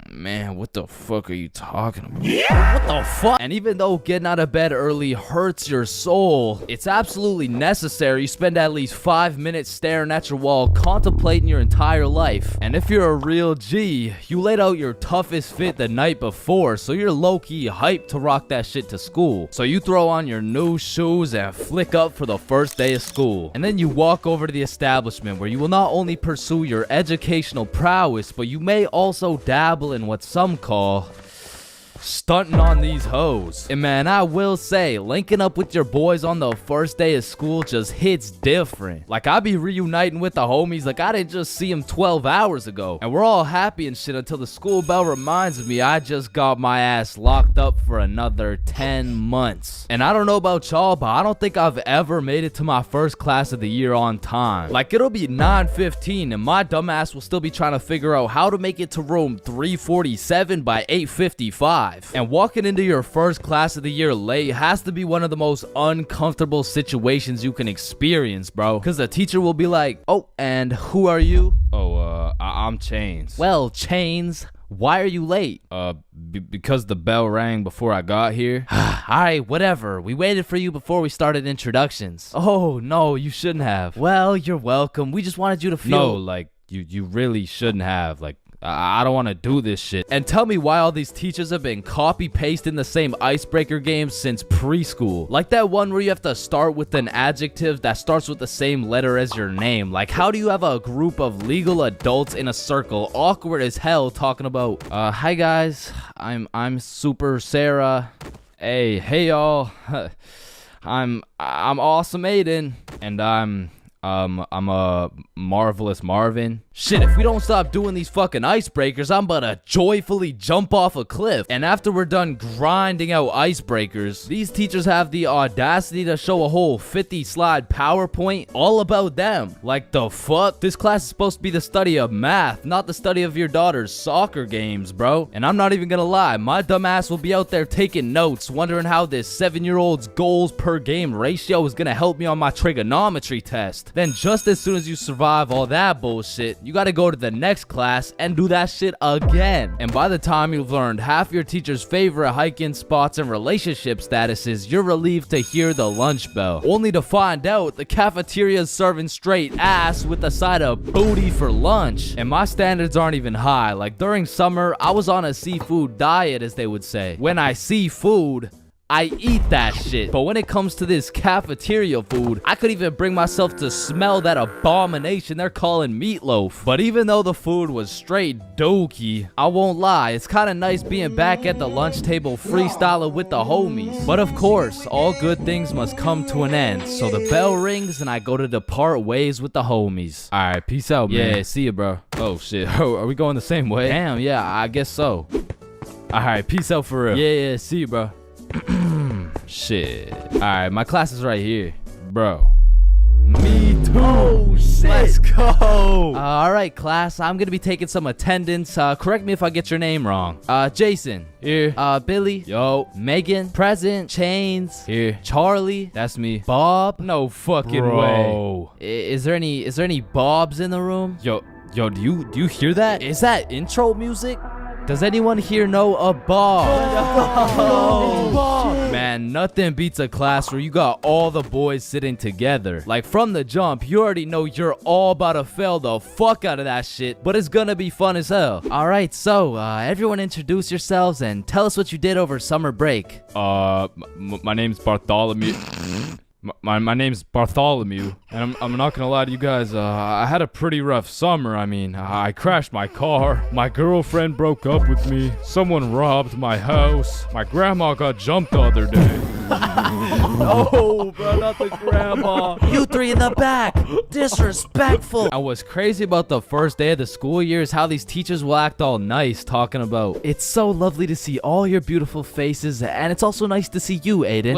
Man, what the fuck are you talking about? What the fuck? And even though getting out of bed early hurts your soul, it's absolutely necessary you spend at least 5 minutes staring at your wall, contemplating your entire life. And if you're a real G, you laid out your toughest fit the night before, so you're low-key hyped to rock that shit to school. So you throw on your new shoes and flick up for the first day of school. And then you walk over to the establishment where you will not only pursue your educational prowess, but you may also dabble in what some call stunting on these hoes. And man, I will say, linking up with your boys on the first day of school just hits different. Like, I be reuniting with the homies like I didn't just see them 12 hours ago. And we're all happy and shit until the school bell reminds me I just got my ass locked up for another 10 months. And I don't know about y'all, but I don't think I've ever made it to my first class of the year on time. Like, it'll be 9:15 and my dumbass will still be trying to figure out how to make it to room 347 by 8:55. And walking into your first class of the year late has to be one of the most uncomfortable situations you can experience, bro. Because the teacher will be like, oh, and who are you? Oh, I'm Chains. Well, Chains, why are you late? Because the bell rang before I got here. Alright, whatever. We waited for you before we started introductions. Oh, no, you shouldn't have. Well, you're welcome. We just wanted you to feel... No, like, you really shouldn't have. Like, I don't want to do this shit. And tell me why all these teachers have been copy-pasting the same icebreaker games since preschool. Like that one where you have to start with an adjective that starts with the same letter as your name. Like, how do you have a group of legal adults in a circle, awkward as hell, talking about, hi guys, I'm Super Sarah. Hey y'all. I'm Awesome Aiden. And I'm a Marvelous Marvin. Shit, if we don't stop doing these fucking icebreakers, I'm about to joyfully jump off a cliff. And after we're done grinding out icebreakers, these teachers have the audacity to show a whole 50-slide PowerPoint all about them. Like, the fuck? This class is supposed to be the study of math, not the study of your daughter's soccer games, bro. And I'm not even gonna lie, my dumb ass will be out there taking notes, wondering how this 7-year-old's goals per game ratio is gonna help me on my trigonometry test. Then just as soon as you survive all that bullshit, you gotta go to the next class and do that shit again. And by the time you've learned half your teacher's favorite hiking spots and relationship statuses, you're relieved to hear the lunch bell. Only to find out the cafeteria's serving straight ass with a side of booty for lunch. And my standards aren't even high. Like, during summer, I was on a seafood diet, as they would say. When I see food, I eat that shit. But when it comes to this cafeteria food, I could even bring myself to smell that abomination they're calling meatloaf. But even though the food was straight dookie, I won't lie, it's kind of nice being back at the lunch table freestyling with the homies. But of course, all good things must come to an end. So the bell rings and I go to depart ways with the homies. Alright, peace out, man. Yeah, see ya, bro. Oh shit, are we going the same way? Damn, yeah, I guess so. Alright, peace out for real. Yeah, see ya, bro. Shit. Alright, my class is right here. Bro. Me too. Oh, shit. Let's go. Alright, class. I'm gonna be taking some attendance. Correct me if I get your name wrong. Jason. Here. Billy. Yo. Megan. Present. Chains. Here. Charlie. That's me. Bob. No fucking Bro. way. Is there any Bobs in the room? Yo, do you hear that? Is that intro music? Does anyone here know a Bob? Oh, man, nothing beats a class where you got all the boys sitting together. Like, from the jump, you already know you're all about to fail the fuck out of that shit, but it's gonna be fun as hell. Alright, so, everyone introduce yourselves and tell us what you did over summer break. My name's Bartholomew. My name's Bartholomew, and I'm not gonna lie to you guys, I had a pretty rough summer. I mean, I crashed my car, my girlfriend broke up with me, someone robbed my house, my grandma got jumped the other day. No, bro, not the grandma. You three in the back. Disrespectful. And what's crazy about the first day of the school year is how these teachers will act all nice, talking about, it's so lovely to see all your beautiful faces, and it's also nice to see you, Aiden.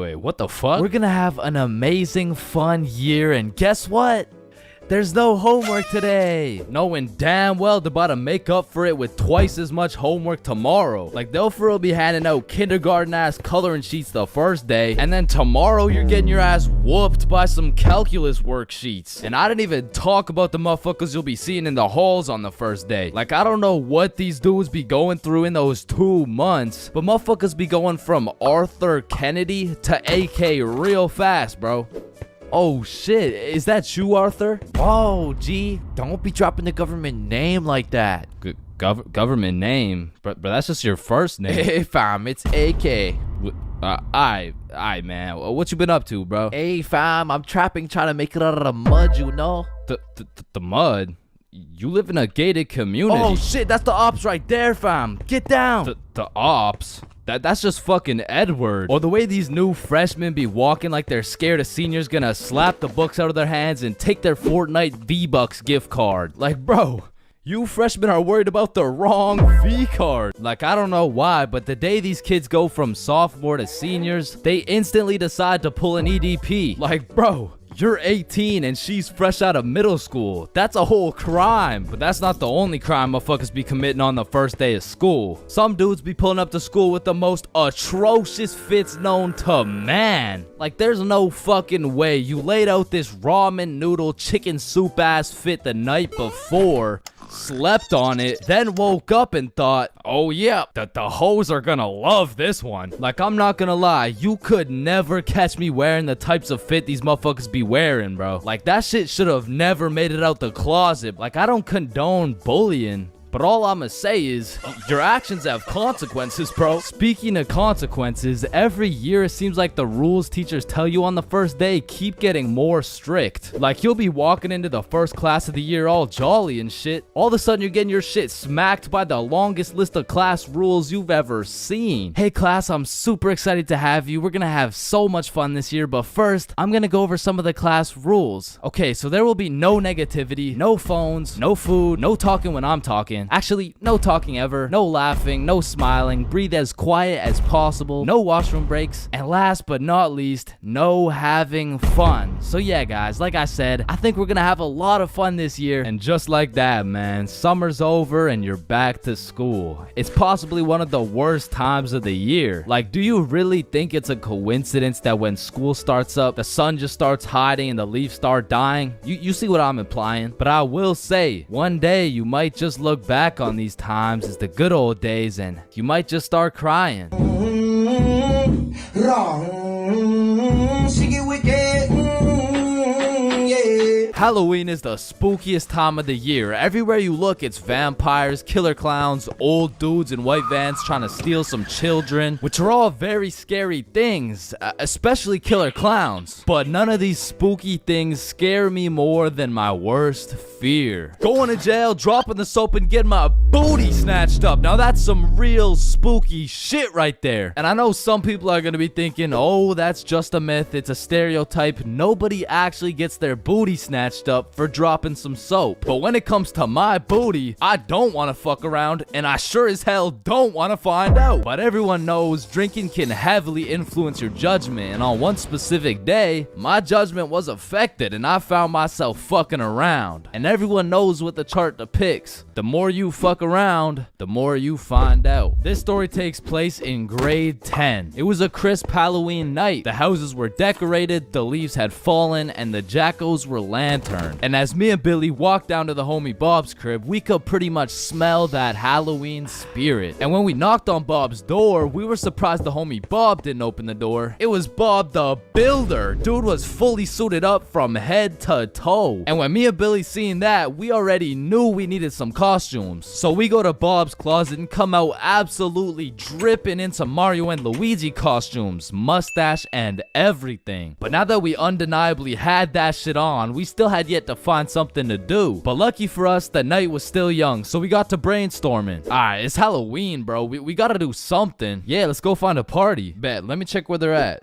Wait, what the fuck? We're gonna have an amazing, fun year, and guess what? There's no homework today. Knowing damn well they're about to make up for it with twice as much homework tomorrow. Like, they'll for real be handing out kindergarten-ass coloring sheets the first day, and then tomorrow you're getting your ass whooped by some calculus worksheets. And I didn't even talk about the motherfuckers you'll be seeing in the halls on the first day. Like, I don't know what these dudes be going through in those 2 months, but motherfuckers be going from Arthur Kennedy to AK real fast, bro. Oh shit, is that you, Arthur? Whoa, G, don't be dropping the government name like that. Government name? But that's just your first name. Hey fam, it's AK. Aye, man, what you been up to, bro? Hey fam, I'm trapping, trying to make it out of the mud, you know? The mud? you live in a gated community. Oh shit, that's the ops right there, fam. Get down. The ops? That's just fucking Edward. Or the way these new freshmen be walking like they're scared a senior's gonna slap the books out of their hands and take their Fortnite V-Bucks gift card. Like, bro, you freshmen are worried about the wrong V-card. Like, I don't know why, but the day these kids go from sophomore to seniors, they instantly decide to pull an EDP. Like, bro, you're 18 and she's fresh out of middle school. That's a whole crime. But that's not the only crime motherfuckers be committing on the first day of school. Some dudes be pulling up to school with the most atrocious fits known to man. Like, there's no fucking way you laid out this ramen noodle chicken soup ass fit the night before, slept on it, then woke up and thought, oh yeah, the hoes are gonna love this one. Like, I'm not gonna lie, you could never catch me wearing the types of fit these motherfuckers be wearing, bro. Like, that shit should have never made it out the closet. Like, I don't condone bullying, but all I'ma say is, your actions have consequences, bro. Speaking of consequences, every year it seems like the rules teachers tell you on the first day keep getting more strict. Like, you'll be walking into the first class of the year all jolly and shit. All of a sudden, you're getting your shit smacked by the longest list of class rules you've ever seen. Hey class, I'm super excited to have you. We're gonna have so much fun this year, but first, I'm gonna go over some of the class rules. Okay, so there will be no negativity, no phones, no food, no talking when I'm talking. Actually, no talking ever, no laughing, no smiling, breathe as quiet as possible, no washroom breaks, and last but not least, no having fun. So yeah, guys, like I said, I think we're gonna have a lot of fun this year. And just like that, man, summer's over and you're back to school. It's possibly one of the worst times of the year. Like, do you really think it's a coincidence that when school starts up, the sun just starts hiding and the leaves start dying? You see what I'm implying? But I will say, one day you might just look back on these times as the good old days and you might just start crying. Halloween is the spookiest time of the year. Everywhere you look, it's vampires, killer clowns, old dudes in white vans trying to steal some children, which are all very scary things, especially killer clowns. But none of these spooky things scare me more than my worst fear. Going to jail, dropping the soap, and getting my booty snatched up. Now that's some real spooky shit right there. And I know some people are gonna be thinking, oh, that's just a myth, it's a stereotype. Nobody actually gets their booty snatched up for dropping some soap. But when it comes to my booty, I don't want to fuck around, and I sure as hell don't want to find out. But everyone knows drinking can heavily influence your judgment, and on one specific day, my judgment was affected and I found myself fucking around. And everyone knows what the chart depicts. The more you fuck around, the more you find out. This story takes place in grade 10. It was a crisp Halloween night. The houses were decorated, the leaves had fallen, and the jackos were lanterned. And as me and Billy walked down to the homie Bob's crib, we could pretty much smell that Halloween spirit. And when we knocked on Bob's door, we were surprised the homie Bob didn't open the door. It was Bob the Builder. Dude was fully suited up from head to toe. And when me and Billy seen that, we already knew we needed some costumes. So we go to Bob's closet and come out absolutely dripping in some Mario and Luigi costumes, mustache and everything. But now that we undeniably had that shit on, we still had yet to find something to do. But lucky for us, the night was still young, so we got to brainstorming. Alright, it's Halloween, bro. We gotta do something. Yeah, let's go find a party. Bet, let me check where they're at.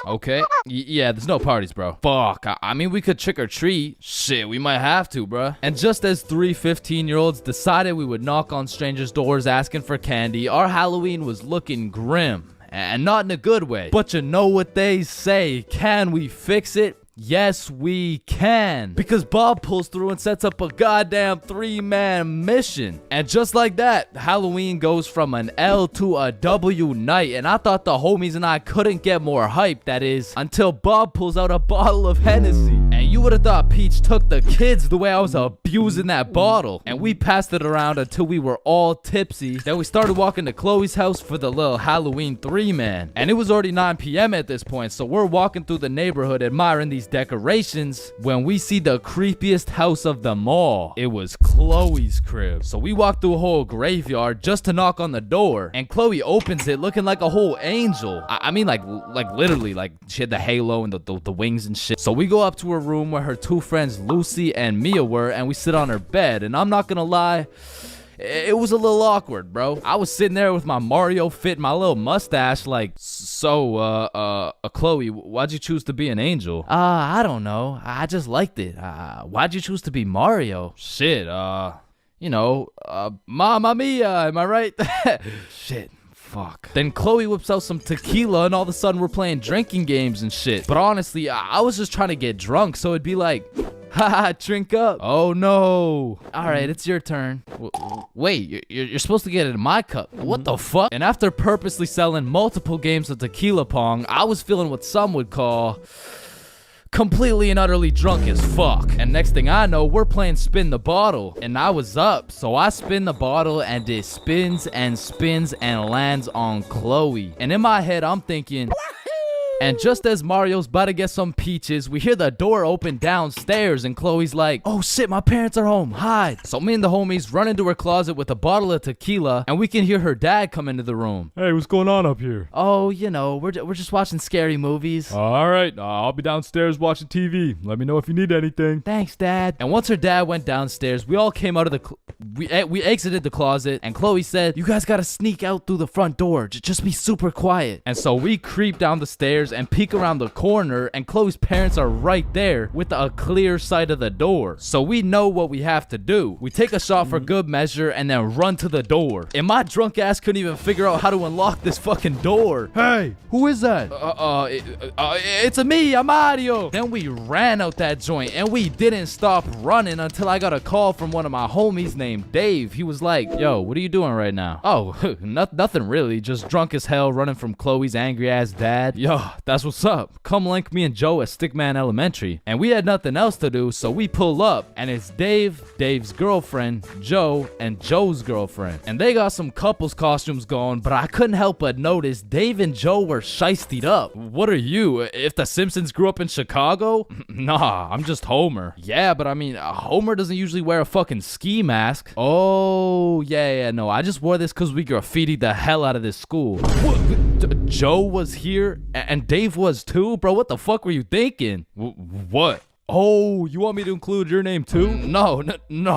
Okay. Yeah, there's no parties, bro. Fuck. I mean, we could trick or treat. Shit, we might have to, bro. And just as 3 15-year-olds decided we would knock on strangers' doors asking for candy, our Halloween was looking grim. And not in a good way. But you know what they say. Can we fix it? Yes, we can. Because Bob pulls through and sets up a goddamn 3-man mission. And just like that, Halloween goes from an L to a W night. And I thought the homies and I couldn't get more hype, that is, until Bob pulls out a bottle of Hennessy. And you would have thought Peach took the kids the way I was abusing that bottle. And we passed it around until we were all tipsy. Then we started walking to Chloe's house for the little Halloween 3-man. And it was already 9 p.m. at this point, so we're walking through the neighborhood admiring these decorations when we see the creepiest house of them all. It was Chloe's crib. So we walked through a whole graveyard just to knock on the door, and Chloe opens it looking like a whole angel. I mean, like literally, like she had the halo and the wings and shit. So we go up to her room where her two friends Lucy and Mia were, and we sit on her bed. And I'm not gonna lie, it was a little awkward, bro. I was sitting there with my Mario fit, my little mustache, like, so, Chloe, why'd you choose to be an angel? I don't know. I just liked it. Why'd you choose to be Mario? Shit, you know, Mamma Mia, am I right? Shit. Fuck. Then Chloe whips out some tequila and all of a sudden we're playing drinking games and shit. But honestly, I was just trying to get drunk, so it'd be like, haha, drink up. Oh no. Alright, it's your turn. Wait, you're supposed to get it in my cup. What the fuck? And after purposely selling multiple games of tequila pong, I was feeling what some would call completely and utterly drunk as fuck. And next thing I know, we're playing spin the bottle. And I was up, so I spin the bottle and it spins and spins and lands on Chloe. And in my head, I'm thinking, and just as Mario's about to get some peaches, we hear the door open downstairs and Chloe's like, oh shit, my parents are home, hide. So me and the homies run into her closet with a bottle of tequila and we can hear her dad come into the room. Hey, what's going on up here? Oh, you know, we're just watching scary movies. All right, I'll be downstairs watching TV. Let me know if you need anything. Thanks, Dad. And once her dad went downstairs, we all came out of the we exited the closet and Chloe said, you guys gotta sneak out through the front door. Just be super quiet. And so we creep down the stairs and peek around the corner, and Chloe's parents are right there with a clear sight of the door. So we know what we have to do. We take a shot for good measure and then run to the door. And my drunk ass couldn't even figure out how to unlock this fucking door. Hey, who is that? It's a me, I'm Mario. Then we ran out that joint and we didn't stop running until I got a call from one of my homies named Dave. He was like, yo, what are you doing right now? Oh, nothing really, just drunk as hell running from Chloe's angry ass dad. Yo, that's what's up. Come link me and Joe at Stickman Elementary. And we had nothing else to do, so we pull up and it's Dave, Dave's girlfriend, Joe, and Joe's girlfriend. And they got some couples costumes going, but I couldn't help but notice Dave and Joe were shiestied up. What are you? If the Simpsons grew up in Chicago? Nah, I'm just Homer. Yeah, but I mean, Homer doesn't usually wear a fucking ski mask. Oh, yeah, no, I just wore this because we graffitied the hell out of this school. Joe was here and Dave was too? Bro, what the fuck were you thinking? What? Oh, you want me to include your name too? No,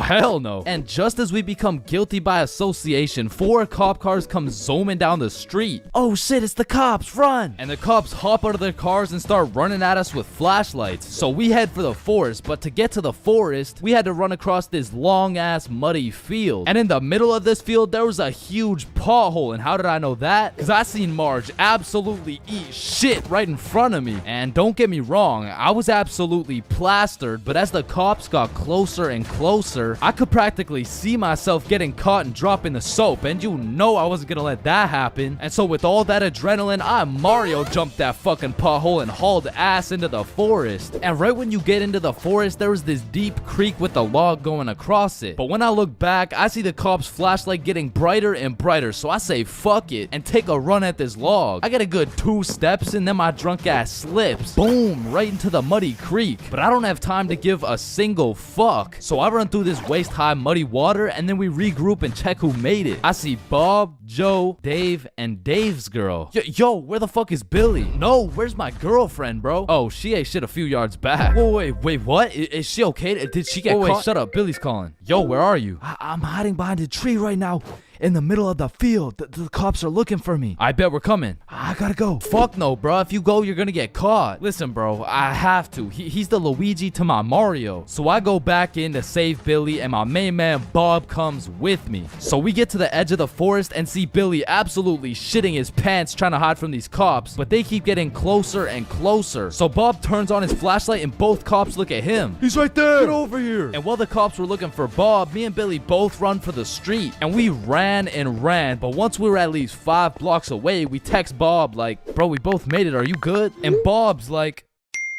hell no. And just as we become guilty by association, 4 cop cars come zooming down the street. Oh shit, it's the cops, run! And the cops hop out of their cars and start running at us with flashlights. So we head for the forest, but to get to the forest, we had to run across this long ass muddy field. And in the middle of this field, there was a huge pothole. And how did I know that? Because I seen Marge absolutely eat shit right in front of me. And don't get me wrong, I was absolutely plastered, but as the cops got closer and closer, I could practically see myself getting caught and dropping the soap, and you know I wasn't gonna let that happen. And so with all that adrenaline, I Mario jumped that fucking pothole and hauled ass into the forest. And right when you get into the forest, there was this deep creek with a log going across it. But when I look back, I see the cops' flashlight getting brighter and brighter, so I say fuck it and take a run at this log. I get a good 2 steps and then my drunk ass slips. Boom, right into the muddy creek. But I don't have time to give a single fuck. So I run through this waist-high muddy water and then we regroup and check who made it. I see Bob, Joe, Dave, and Dave's girl. Yo, where the fuck is Billy? No, where's my girlfriend, bro? Oh, she ate shit a few yards back. Wait, what? Is she okay? Did she get caught? Wait, shut up. Billy's calling. Yo, where are you? I'm hiding behind a tree right now. In the middle of the field. The cops are looking for me. I bet we're coming. I gotta go. Fuck no, bro. If you go, you're gonna get caught. Listen, bro, I have to. He's the Luigi to my Mario. So I go back in to save Billy, and my main man Bob comes with me. So we get to the edge of the forest and see Billy absolutely shitting his pants trying to hide from these cops, but they keep getting closer and closer. So Bob turns on his flashlight and both cops look at him. He's right there. Get over here. And while the cops were looking for Bob, me and Billy both run for the street, and we ran, but once we were at least 5 blocks away, we text Bob like, bro, we both made it, are you good? And Bob's like,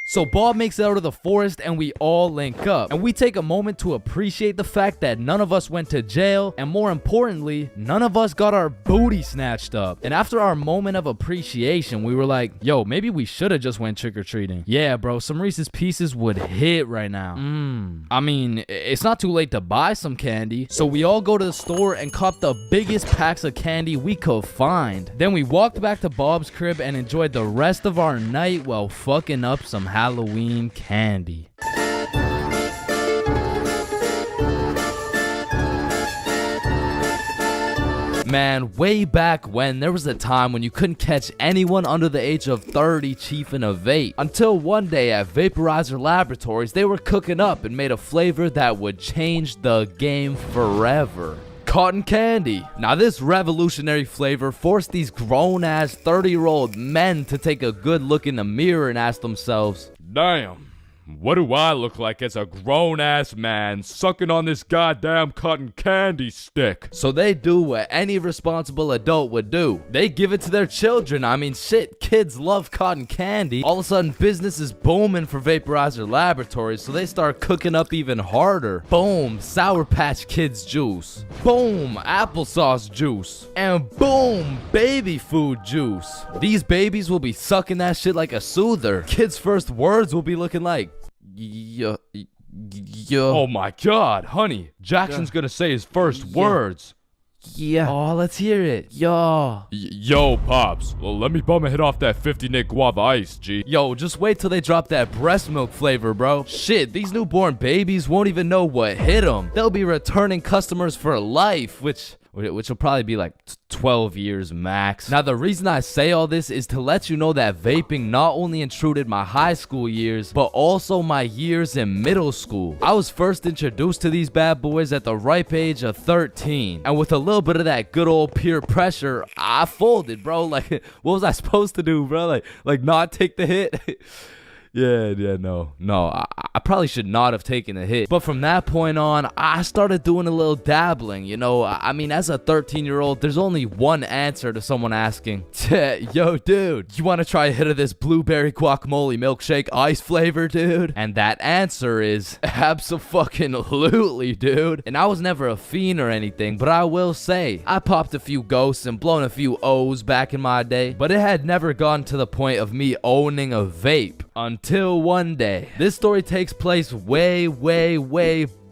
so Bob makes it out of the forest and we all link up. And we take a moment to appreciate the fact that none of us went to jail, and more importantly, none of us got our booty snatched up. And after our moment of appreciation, we were like, yo, maybe we should have just went trick-or-treating. Yeah, bro, some Reese's Pieces would hit right now. I mean, it's not too late to buy some candy. So we all go to the store and cop the biggest packs of candy we could find. Then we walked back to Bob's crib and enjoyed the rest of our night while fucking up some house Halloween candy. Man, way back when, there was a time when you couldn't catch anyone under the age of 30 chiefing a vape. Until one day at Vaporizer Laboratories, they were cooking up and made a flavor that would change the game forever. Cotton candy. Now this revolutionary flavor forced these grown-ass 30-year-old men to take a good look in the mirror and ask themselves, Damn, what do I look like as a grown-ass man sucking on this goddamn cotton candy stick? so they do what any responsible adult would do. They give it to their children. I mean, shit, kids love cotton candy. All of a sudden, business is booming for Vaporizer Laboratories, so they start cooking up even harder. Boom, Sour Patch Kids juice. Boom, applesauce juice. And boom, baby food juice. These babies will be sucking that shit like a soother. Kids' first words will be looking like, yo. Oh my god, honey, Jackson's gonna say his first words. Yeah. Oh, let's hear it. Yo. Yo, Pops, well, let me bum a hit off that 50 Nick Guava Ice, G. Yo, just wait till they drop that breast milk flavor, bro. Shit, these newborn babies won't even know what hit them. They'll be returning customers for life, which will probably be like 12 years max. Now, the reason I say all this is to let you know that vaping not only intruded my high school years, but also my years in middle school. I was first introduced to these bad boys at the ripe age of 13. And with a little bit of that good old peer pressure, I folded, bro. Like, what was I supposed to do, bro? Like not take the hit? No, I probably should not have taken the hit. But from that point on, I started doing a little dabbling, you know. I mean, as a 13-year-old, there's only one answer to someone asking, yo, dude, you want to try a hit of this blueberry guacamole milkshake ice flavor, dude? And that answer is abso-fucking-lutely, dude. And I was never a fiend or anything, but I will say, I popped a few ghosts and blown a few O's back in my day, but it had never gotten to the point of me owning a vape. Until one day. This story takes place way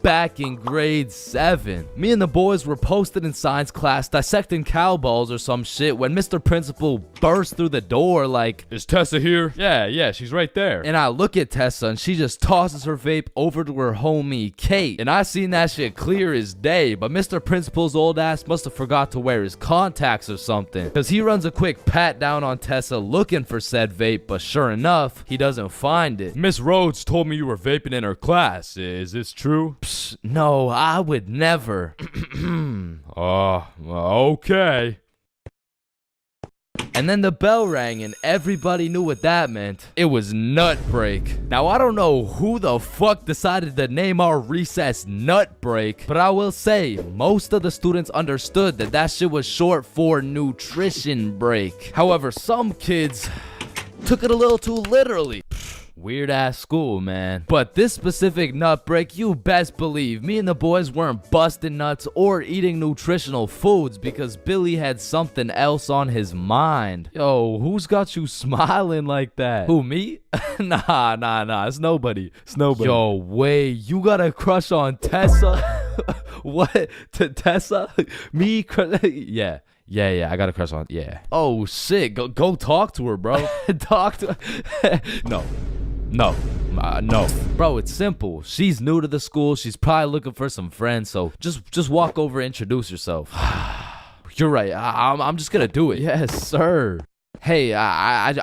back in grade 7. Me and the boys were posted in science class dissecting cow balls or some shit when Mr. Principal burst through the door like, Is Tessa here? Yeah, she's right there. and I look at Tessa and she just tosses her vape over to her homie Kate. And I seen that shit clear as day, but Mr. Principal's old ass must have forgot to wear his contacts or something, because he runs a quick pat down on Tessa looking for said vape, but sure enough, he doesn't find it. Miss Rhodes told me you were vaping in her class. Is this true? No, I would never. Okay. And then the bell rang and everybody knew what that meant. It was nut break. Now, I don't know who the fuck decided to name our recess nut break, but I will say most of the students understood that that shit was short for nutrition break. However, some kids took it a little too literally. Weird ass school, man. But this specific nut break, you best believe me and the boys weren't busting nuts or eating nutritional foods because Billy had something else on his mind. Yo, who's got you smiling like that? Who, me? Nah, it's nobody. Yo, wait, you got a crush on Tessa? What? Tessa? Me? Yeah, I got a crush on. Yeah. Oh shit, go talk to her, bro. Talk to her. No, bro, it's simple. She's new to the school. She's probably looking for some friends. So just walk over and introduce yourself. You're right. I'm just gonna do it. Yes, sir. Hey, did I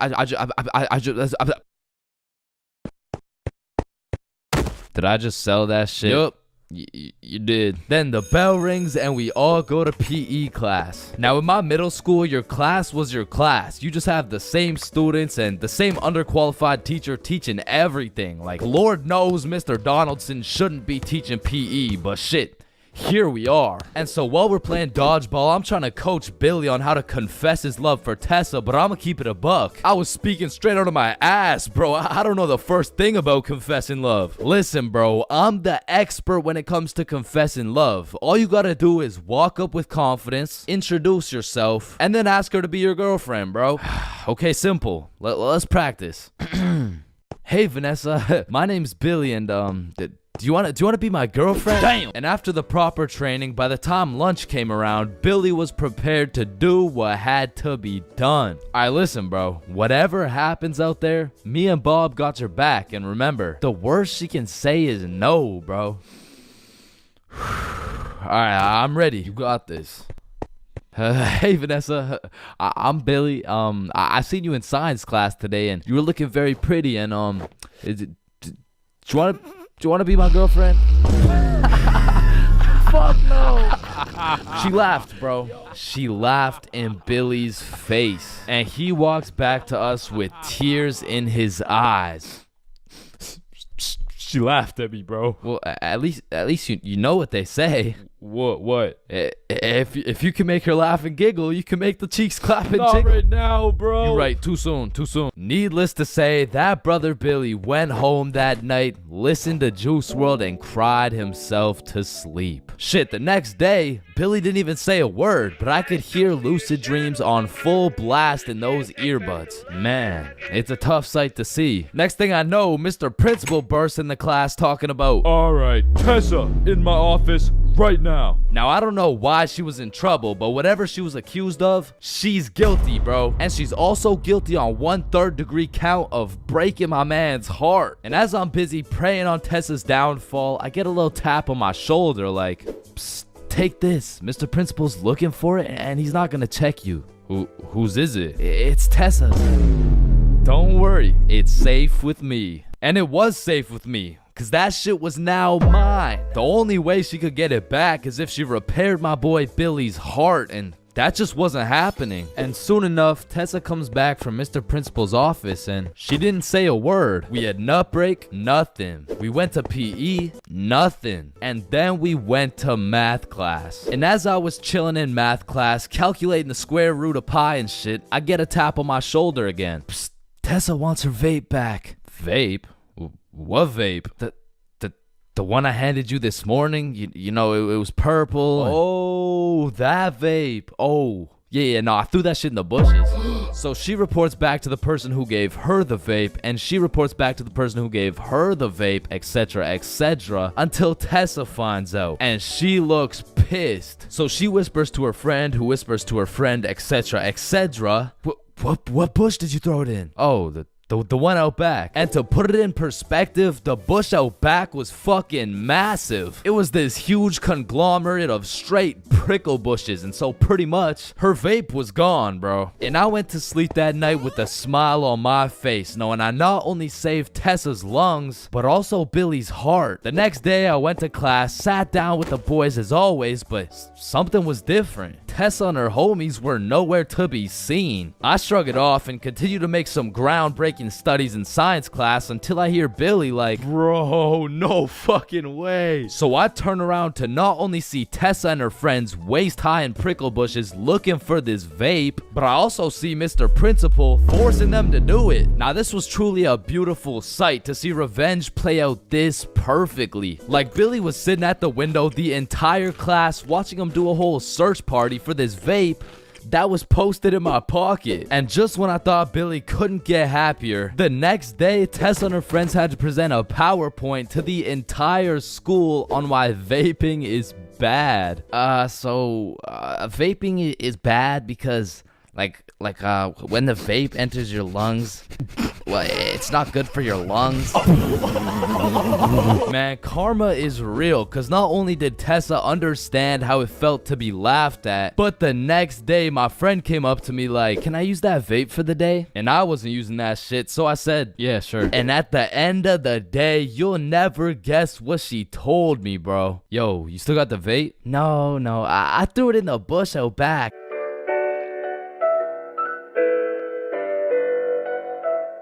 just sell that shit? Yup. You did. Then the bell rings and we all go to PE class. Now in my middle school, your class was your class. You just have the same students and the same underqualified teacher teaching everything. Like, Lord knows Mr. Donaldson shouldn't be teaching PE, but shit, here we are. And so while we're playing dodgeball, I'm trying to coach Billy on how to confess his love for Tessa, but I'm gonna keep it a buck. I was speaking straight out of my ass, bro. I don't know the first thing about confessing love. Listen, bro, I'm the expert when it comes to confessing love. All you gotta do is walk up with confidence, introduce yourself, and then ask her to be your girlfriend, bro. Okay, simple. Let's practice. Hey, Vanessa. My name's Billy, and Do you want to be my girlfriend? Damn. And after the proper training, by the time lunch came around, Billy was prepared to do what had to be done. Alright, listen, bro. Whatever happens out there, me and Bob got your back. And remember, the worst she can say is no, bro. Alright, I'm ready. You got this. Hey Vanessa, I'm Billy. I seen you in science class today, and you were looking very pretty. And do you want to be my girlfriend? Fuck no. She laughed, bro. She laughed in Billy's face, and he walks back to us with tears in his eyes. She laughed at me, bro. Well, at least you know what they say. What? If you can make her laugh and giggle, you can make the cheeks clap and Not jiggle. right now, bro. You're right. Too soon. Needless to say, that brother Billy went home that night, listened to Juice WRLD, and cried himself to sleep. Shit, the next day, Billy didn't even say a word, but I could hear Lucid Dreams on full blast in those earbuds. Man, it's a tough sight to see. Next thing I know, Mr. Principal bursts in the class talking about, All right, Tessa, in my office right now. Now, I don't know why she was in trouble, but whatever she was accused of, she's guilty, bro. And she's also guilty on 1/3 degree count of breaking my man's heart. And as I'm busy praying on Tessa's downfall, I get a little tap on my shoulder like, psst, take this. Mr. Principal's looking for it, and he's not gonna check you. Whose is it? It's Tessa's. Don't worry, it's safe with me. And it was safe with me, cause that shit was now mine. The only way she could get it back is if she repaired my boy Billy's heart, and that just wasn't happening. And soon enough, Tessa comes back from Mr. Principal's office, and she didn't say a word. We had nut break, nothing. We went to PE, nothing. And then we went to math class. And as I was chilling in math class, calculating the square root of pi and shit, I get a tap on my shoulder again. Psst, Tessa wants her vape back. Vape? What vape? The one I handed you this morning? You know, it was purple. Oh, that vape. Oh, yeah, no, I threw that shit in the bushes. So she reports back to the person who gave her the vape, and she reports back to the person who gave her the vape, etc., until Tessa finds out, and she looks pissed. So she whispers to her friend, who whispers to her friend, etc. What bush did you throw it in? Oh, the one out back. And to put it in perspective, the bush out back was fucking massive. It was this huge conglomerate of straight prickle bushes, and so pretty much her vape was gone, bro. And I went to sleep that night with a smile on my face, knowing I not only saved Tessa's lungs, but also Billy's heart. The next day I went to class, sat down with the boys as always, but something was different. Tessa and her homies were nowhere to be seen. I shrug it off and continue to make some groundbreaking studies in science class until I hear Billy like, bro, no fucking way. So I turn around to not only see Tessa and her friends waist high in prickle bushes looking for this vape, but I also see Mr. Principal forcing them to do it. Now this was truly a beautiful sight to see revenge play out this perfectly. Like Billy was sitting at the window the entire class watching him do a whole search party for this vape that was posted in my pocket. And just when I thought Billy couldn't get happier, the next day Tessa and her friends had to present a PowerPoint to the entire school on why vaping is bad. Vaping is bad because like when the vape enters your lungs, well, it's not good for your lungs. Man, karma is real, because not only did Tessa understand how it felt to be laughed at, but the next day my friend came up to me like, can I use that vape for the day? And I wasn't using that shit, so I said, yeah, sure. And at the end of the day, you'll never guess what she told me, bro. Yo, you still got the vape? No, I threw it in the bush out back.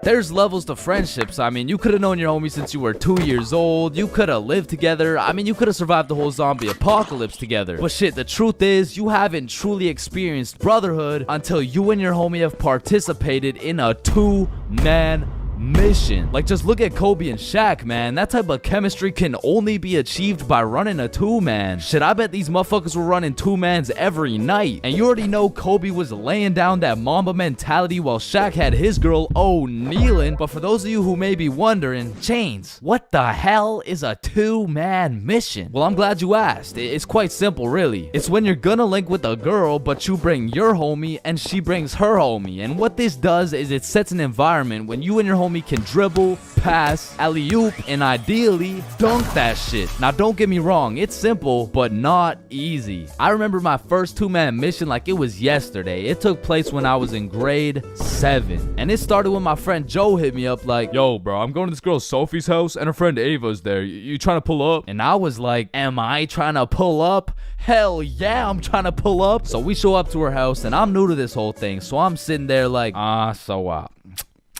There's levels to friendships. I mean, you could have known your homie since you were 2 years old. You could have lived together. I mean, you could have survived the whole zombie apocalypse together. But shit, the truth is, you haven't truly experienced brotherhood until you and your homie have participated in a 2-man mission. Like, just look at Kobe and Shaq, man. That type of chemistry can only be achieved by running a two-man. Shit, I bet these motherfuckers were running two-mans every night. And you already know Kobe was laying down that Mamba mentality while Shaq had his girl, kneeling. But for those of you who may be wondering, Chains, what the hell is a two-man mission? Well, I'm glad you asked. It's quite simple, really. It's when you're gonna link with a girl, but you bring your homie and she brings her homie. And what this does is it sets an environment when you and your homie can dribble, pass, alley-oop, and ideally dunk that shit. Now, don't get me wrong, it's simple, but not easy. I remember my first two-man mission like it was yesterday. It took place when I was in grade 7. And it started when my friend Joe hit me up like, yo, bro, I'm going to this girl Sophie's house and her friend Ava's there. You trying to pull up? And I was like, am I trying to pull up? Hell yeah, I'm trying to pull up. So we show up to her house and I'm new to this whole thing. So I'm sitting there like,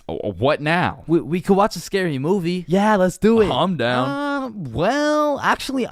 what now? We could watch a scary movie. Yeah, let's do it. I'm down. Well, actually,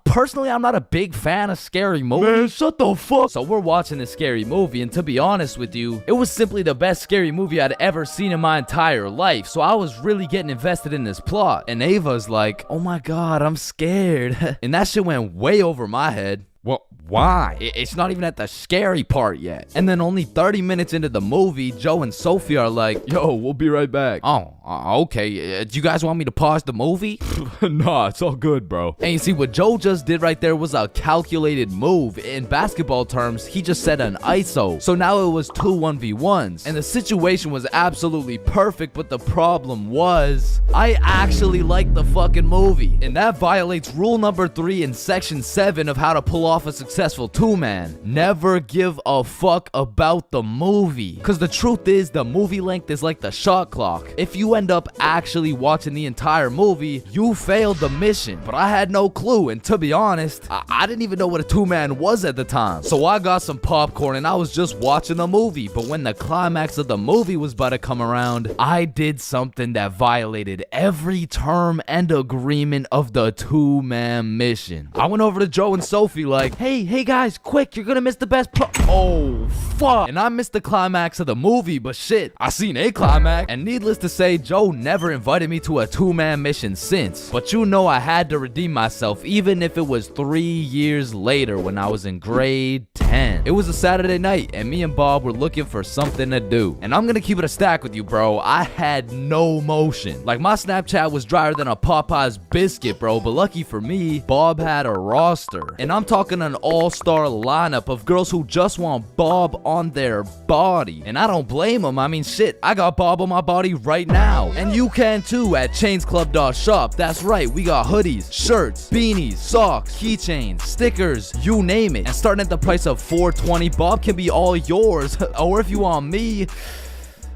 personally, I'm not a big fan of scary movies. Man, shut the fuck. So we're watching this scary movie, and to be honest with you, it was simply the best scary movie I'd ever seen in my entire life. So I was really getting invested in this plot. And Ava's like, oh my god, I'm scared. And that shit went way over my head. What? Why? It's not even at the scary part yet. And then only 30 minutes into the movie, Joe and Sophie are like, yo, we'll be right back. Oh, okay. Do you guys want me to pause the movie? Nah, it's all good, bro. And you see, what Joe just did right there was a calculated move. In basketball terms, he just set an ISO. So now it was 2 1v1s. And the situation was absolutely perfect, but the problem was, I actually liked the fucking movie. And that violates rule number 3 in section 7 of how to pull off a successful two-man. Never give a fuck about the movie. Because the truth is, the movie length is like the shot clock. If you end up actually watching the entire movie, you failed the mission. But I had no clue, and to be honest, I didn't even know what a two-man was at the time. So I got some popcorn and I was just watching the movie. But when the climax of the movie was about to come around, I did something that violated every term and agreement of the two-man mission. I went over to Joe and Sophie like, hey guys, quick, you're gonna miss the best part. Oh, fuck. And I missed the climax of the movie, but shit, I seen a climax. And needless to say, Joe never invited me to a two-man mission since. But you know I had to redeem myself, even if it was 3 years later when I was in grade 10. It was a Saturday night, and me and Bob were looking for something to do. And I'm gonna keep it a stack with you, bro. I had no motion. Like, my Snapchat was drier than a Popeye's biscuit, bro. But lucky for me, Bob had a roster. And I'm talking an all-star lineup of girls who just want Bob on their body. And I don't blame them. I mean, shit, I got Bob on my body right now. And you can too at chainsclub.shop. That's right, we got hoodies, shirts, beanies, socks, keychains, stickers, you name it. And starting at the price of $4.20, Bob can be all yours. Or if you want me,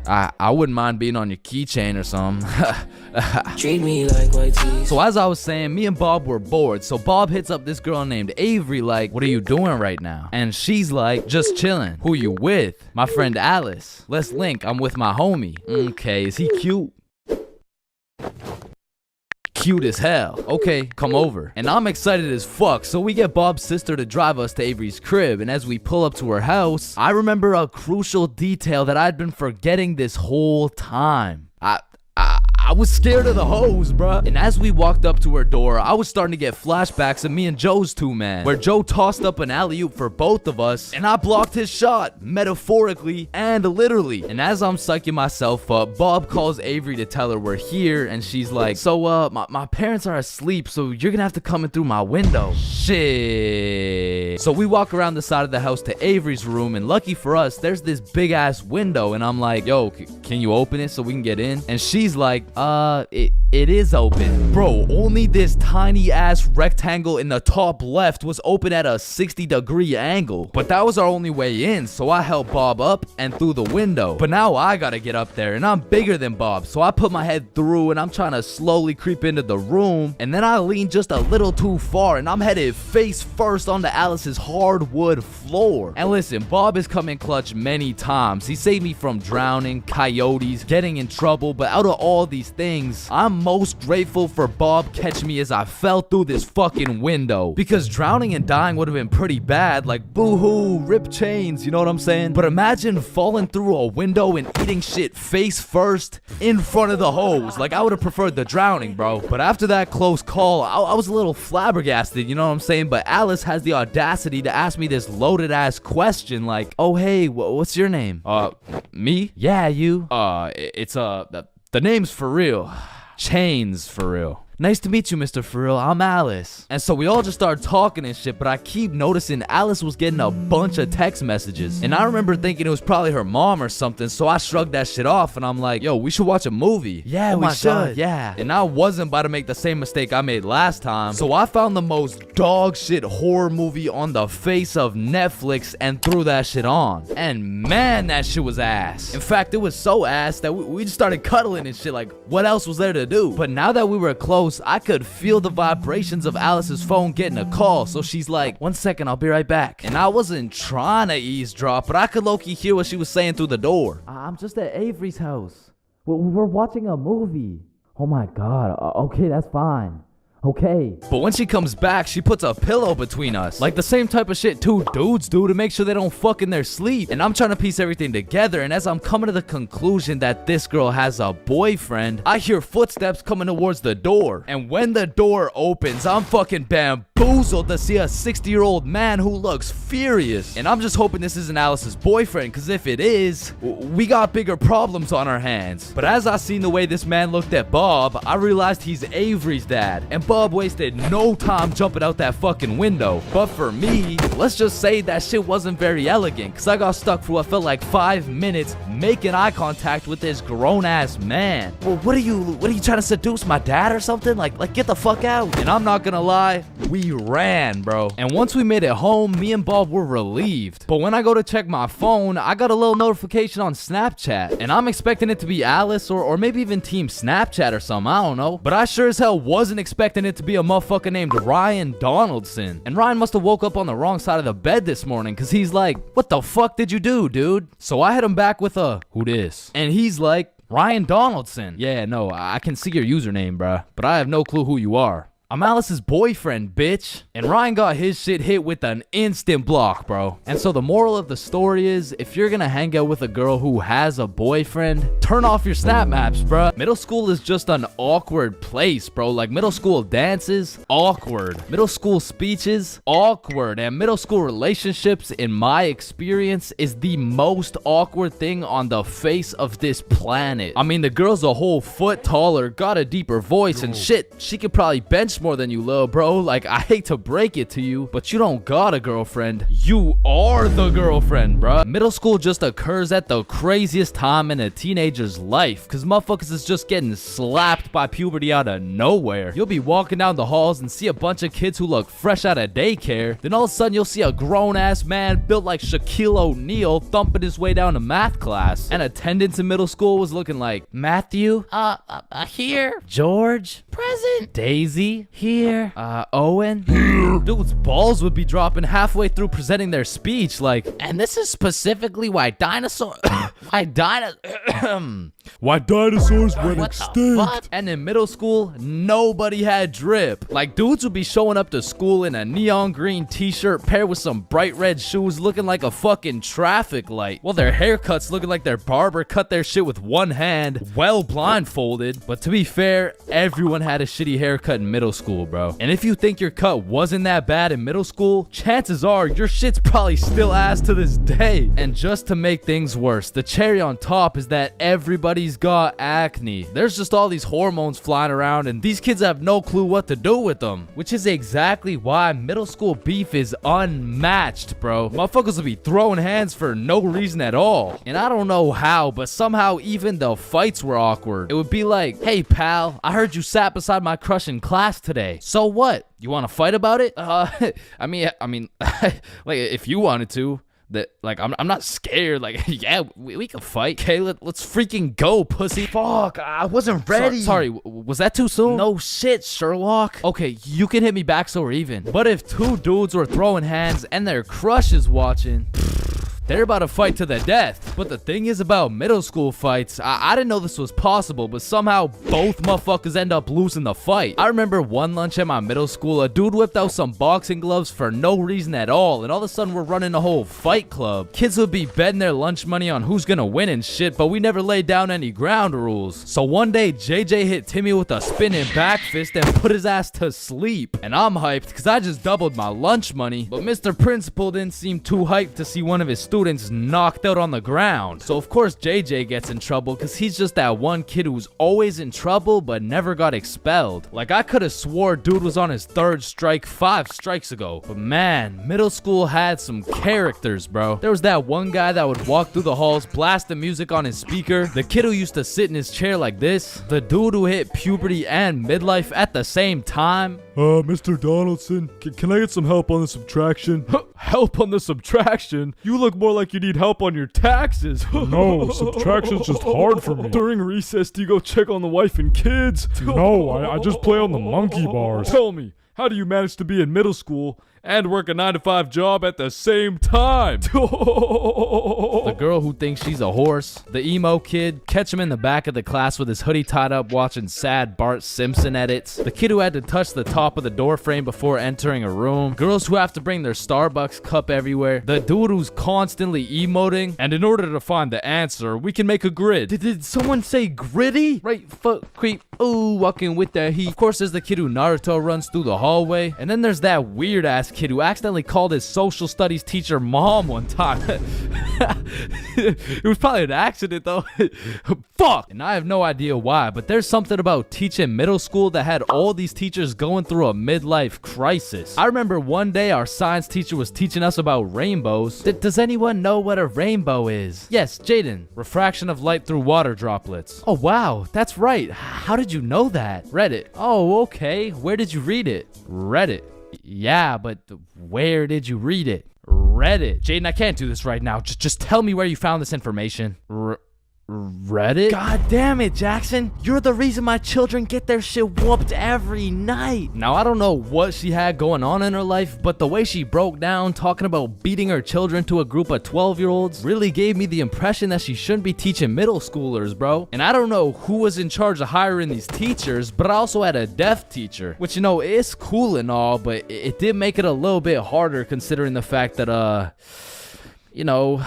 I wouldn't mind being on your keychain or something. Treat me like white teeth. So as I was saying, me and Bob were bored. So Bob hits up this girl named Avery like, what are you doing right now? And she's like, just chilling. Who you with? My friend Alice. Let's link. I'm with my homie. Okay, is he cute? Cute as hell. Okay, come over. And I'm excited as fuck. So we get Bob's sister to drive us to Avery's crib. And as we pull up to her house, I remember a crucial detail that I'd been forgetting this whole time. I was scared of the hoes, bruh. And as we walked up to her door, I was starting to get flashbacks of me and Joe's two-man, where Joe tossed up an alley-oop for both of us, and I blocked his shot, metaphorically and literally. And as I'm psyching myself up, Bob calls Avery to tell her we're here, and she's like, so, my parents are asleep, so you're gonna have to come in through my window. Shit. So we walk around the side of the house to Avery's room, and lucky for us, there's this big-ass window, and I'm like, yo, can you open it so we can get in? And she's like, it is open. Bro, only this tiny ass rectangle in the top left was open at a 60-degree angle. But that was our only way in, so I helped Bob up and through the window. But now I gotta get up there, and I'm bigger than Bob, so I put my head through and I'm trying to slowly creep into the room. And then I lean just a little too far, and I'm headed face first onto Alice's Alice's hardwood floor. And listen, Bob has come in clutch many times. He saved me from drowning, coyotes, getting in trouble, but out of all these things, I'm most grateful for Bob catching me as I fell through this fucking window. Because drowning and dying would have been pretty bad, like boo-hoo, rip chains, you know what I'm saying? But imagine falling through a window and eating shit face first in front of the hose. Like, I would have preferred the drowning, bro. But after that close call, I was a little flabbergasted, you know what I'm saying? But Alice has the audacity to ask me this loaded ass question like, oh hey, what's your name? Me? Yeah, you. It's the name's for real. Chains for real. Nice to meet you, Mr. Farrell. I'm Alice. And so we all just started talking and shit, but I keep noticing Alice was getting a bunch of text messages. And I remember thinking it was probably her mom or something, so I shrugged that shit off and I'm like, yo, we should watch a movie. Yeah, we should. God, yeah. And I wasn't about to make the same mistake I made last time. So I found the most dog shit horror movie on the face of Netflix and threw that shit on. And man, that shit was ass. In fact, it was so ass that we just started cuddling and shit. Like, what else was there to do? But now that we were close, I could feel the vibrations of Alice's phone getting a call, so she's like, 1 second, I'll be right back. And I wasn't trying to eavesdrop, but I could low-key hear what she was saying through the door. I'm just at Avery's house. We're watching a movie. Oh my god, okay, that's fine. Okay. But when she comes back, she puts a pillow between us. Like the same type of shit two dudes do to make sure they don't fuck in their sleep. And I'm trying to piece everything together. And as I'm coming to the conclusion that this girl has a boyfriend, I hear footsteps coming towards the door. And when the door opens, I'm fucking bamboozled to see a 60-year-old man who looks furious. And I'm just hoping this isn't Alice's boyfriend, because if it is, we got bigger problems on our hands. But as I seen the way this man looked at Bob, I realized he's Avery's dad. And Bob wasted no time jumping out that fucking window. But for me, let's just say that shit wasn't very elegant, because I got stuck for what felt like 5 minutes making eye contact with this grown-ass man. Well, what are you trying to seduce my dad or something? Like get the fuck out. And I'm not gonna lie, we ran, bro. And once we made it home, me and Bob were relieved. But when I go to check my phone, I got a little notification on Snapchat. And I'm expecting it to be Alice or maybe even Team Snapchat or something, I don't know. But I sure as hell wasn't expecting it to be a motherfucker named Ryan Donaldson. And Ryan must have woke up on the wrong side of the bed this morning, because he's like, what the fuck did you do, dude? So I hit him back with a, who dis? And he's like, Ryan Donaldson. Yeah, no, I can see your username, bruh, but I have no clue who you are. I'm Alice's boyfriend, bitch. And Ryan got his shit hit with an instant block, bro. And so the moral of the story is, if you're gonna hang out with a girl who has a boyfriend, turn off your snap maps, bro. Middle school is just an awkward place, bro. Like, middle school dances, awkward. Middle school speeches, awkward. And middle school relationships, in my experience, is the most awkward thing on the face of this planet. I mean, the girl's a whole foot taller, got a deeper voice, and shit, she could probably bench more than you, little bro. Like, I hate to break it to you, but you don't got a girlfriend. You are the girlfriend, bruh. Middle school just occurs at the craziest time in a teenager's life, because motherfuckers is just getting slapped by puberty out of nowhere. You'll be walking down the halls and see a bunch of kids who look fresh out of daycare. Then all of a sudden, you'll see a grown-ass man built like Shaquille O'Neal thumping his way down to math class. And attendance in middle school was looking like, Matthew? Here. George? Present. Daisy? Here. Owen? Here. Dude's balls would be dropping halfway through presenting their speech, like, and this is specifically why dinosaurs went extinct. And in middle school, nobody had drip. Like, dudes would be showing up to school in a neon green t-shirt paired with some bright red shoes looking like a fucking traffic light, while their haircuts looking like their barber cut their shit with one hand, well blindfolded. But to be fair, everyone had a shitty haircut in middle school, bro. And if you think your cut wasn't that bad in middle school, chances are your shit's probably still ass to this day. And just to make things worse, the cherry on top is that everybody's got acne. There's just all these hormones flying around, and these kids have no clue what to do with them, which is exactly why middle school beef is unmatched, bro. Motherfuckers will be throwing hands for no reason at all. And I don't know how, but somehow even the fights were awkward. It would be like, hey pal, I heard you sat beside my crush in class today. So what? You want to fight about it? I mean, like, if you wanted to. That like I'm not scared. Like yeah, we can fight. Okay, let's freaking go, pussy. Fuck, I wasn't ready. Sorry, was that too soon? No shit, Sherlock. Okay, you can hit me back so we're even. But if two dudes were throwing hands and their crush is watching, they're about to fight to the death. But the thing is about middle school fights, I didn't know this was possible, but somehow both motherfuckers end up losing the fight. I remember one lunch at my middle school, a dude whipped out some boxing gloves for no reason at all, and all of a sudden we're running a whole fight club. Kids would be betting their lunch money on who's gonna win and shit, but we never laid down any ground rules. So one day, JJ hit Timmy with a spinning back fist and put his ass to sleep. And I'm hyped, cause I just doubled my lunch money, but Mr. Principal didn't seem too hyped to see one of his students knocked out on the ground. So of course JJ gets in trouble because he's just that one kid who's always in trouble but never got expelled. Like I could have swore dude was on his third strike 5 strikes ago. But man, middle school had some characters, bro. There was that one guy that would walk through the halls, blast the music on his speaker, the kid who used to sit in his chair like this, the dude who hit puberty and midlife at the same time. Mr. Donaldson, can I get some help on the subtraction? Help on the subtraction? You look more like you need help on your taxes. No, subtraction's just hard for me. During recess, do you go check on the wife and kids? No, I just play on the monkey bars. Tell me, how do you manage to be in middle school and work a 9-to-5 job at the same time? The girl who thinks she's a horse, the emo kid, catch him in the back of the class with his hoodie tied up watching sad Bart Simpson edits, the kid who had to touch the top of the door frame before entering a room, girls who have to bring their Starbucks cup everywhere, the dude who's constantly emoting, and in order to find the answer, we can make a grid. Did someone say gritty? Right foot creep, ooh, walking with the heat. Of course, there's the kid who Naruto runs through the hallway, and then there's that weird ass kid who accidentally called his social studies teacher mom one time. It was probably an accident though. Fuck! And I have no idea why, but there's something about teaching middle school that had all these teachers going through a midlife crisis. I remember one day our science teacher was teaching us about rainbows. Does anyone know what a rainbow is? Yes, Jaden. Refraction of light through water droplets. Oh wow, that's right. How did you know that? Reddit. Oh, okay. Where did you read it? Reddit. Yeah, but where did you read it? Reddit. Jaden, I can't do this right now. Just tell me where you found this information. Reddit? God damn it, Jackson. You're the reason my children get their shit whooped every night. Now, I don't know what she had going on in her life, but the way she broke down talking about beating her children to a group of 12-year-olds really gave me the impression that she shouldn't be teaching middle schoolers, bro. And I don't know who was in charge of hiring these teachers, but I also had a deaf teacher, which, you know, it's cool and all, but it did make it a little bit harder considering the fact that, you know,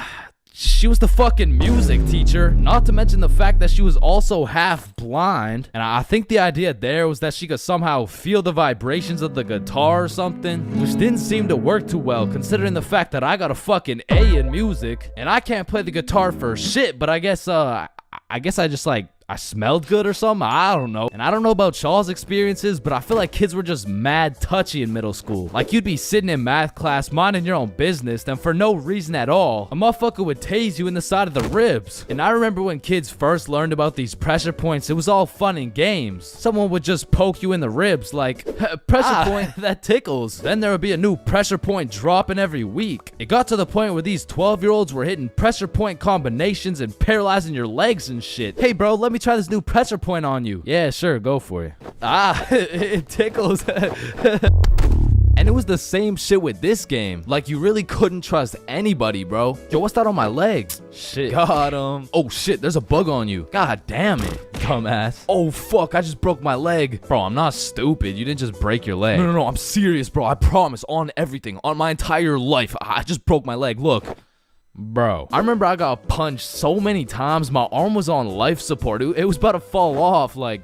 she was the fucking music teacher, not to mention the fact that she was also half blind. And I think the idea there was that she could somehow feel the vibrations of the guitar or something, which didn't seem to work too well considering the fact that I got a fucking A in music and I can't play the guitar for shit, but I guess I just like I smelled good or something. I don't know. And I don't know about y'all's experiences, but I feel like kids were just mad touchy in middle school. Like you'd be sitting in math class minding your own business, then for no reason at all, a motherfucker would tase you in the side of the ribs. And I remember when kids first learned about these pressure points, it was all fun and games. Someone would just poke you in the ribs like, pressure point, that tickles. Then there would be a new pressure point dropping every week. It got to the point where these 12-year-olds were hitting pressure point combinations and paralyzing your legs and shit. Hey bro, let me try this new pressure point on you. Yeah, sure, go for it. It tickles. And it was the same shit with this game. Like, you really couldn't trust anybody, bro. Yo, what's that on my leg? Shit. Got him. Oh, shit, there's a bug on you. God damn it, dumbass. Oh, fuck, I just broke my leg. Bro, I'm not stupid. You didn't just break your leg. No, I'm serious, bro. I promise, on everything. On my entire life. I just broke my leg. Look. Bro, I remember I got punched so many times, my arm was on life support. It was about to fall off, like,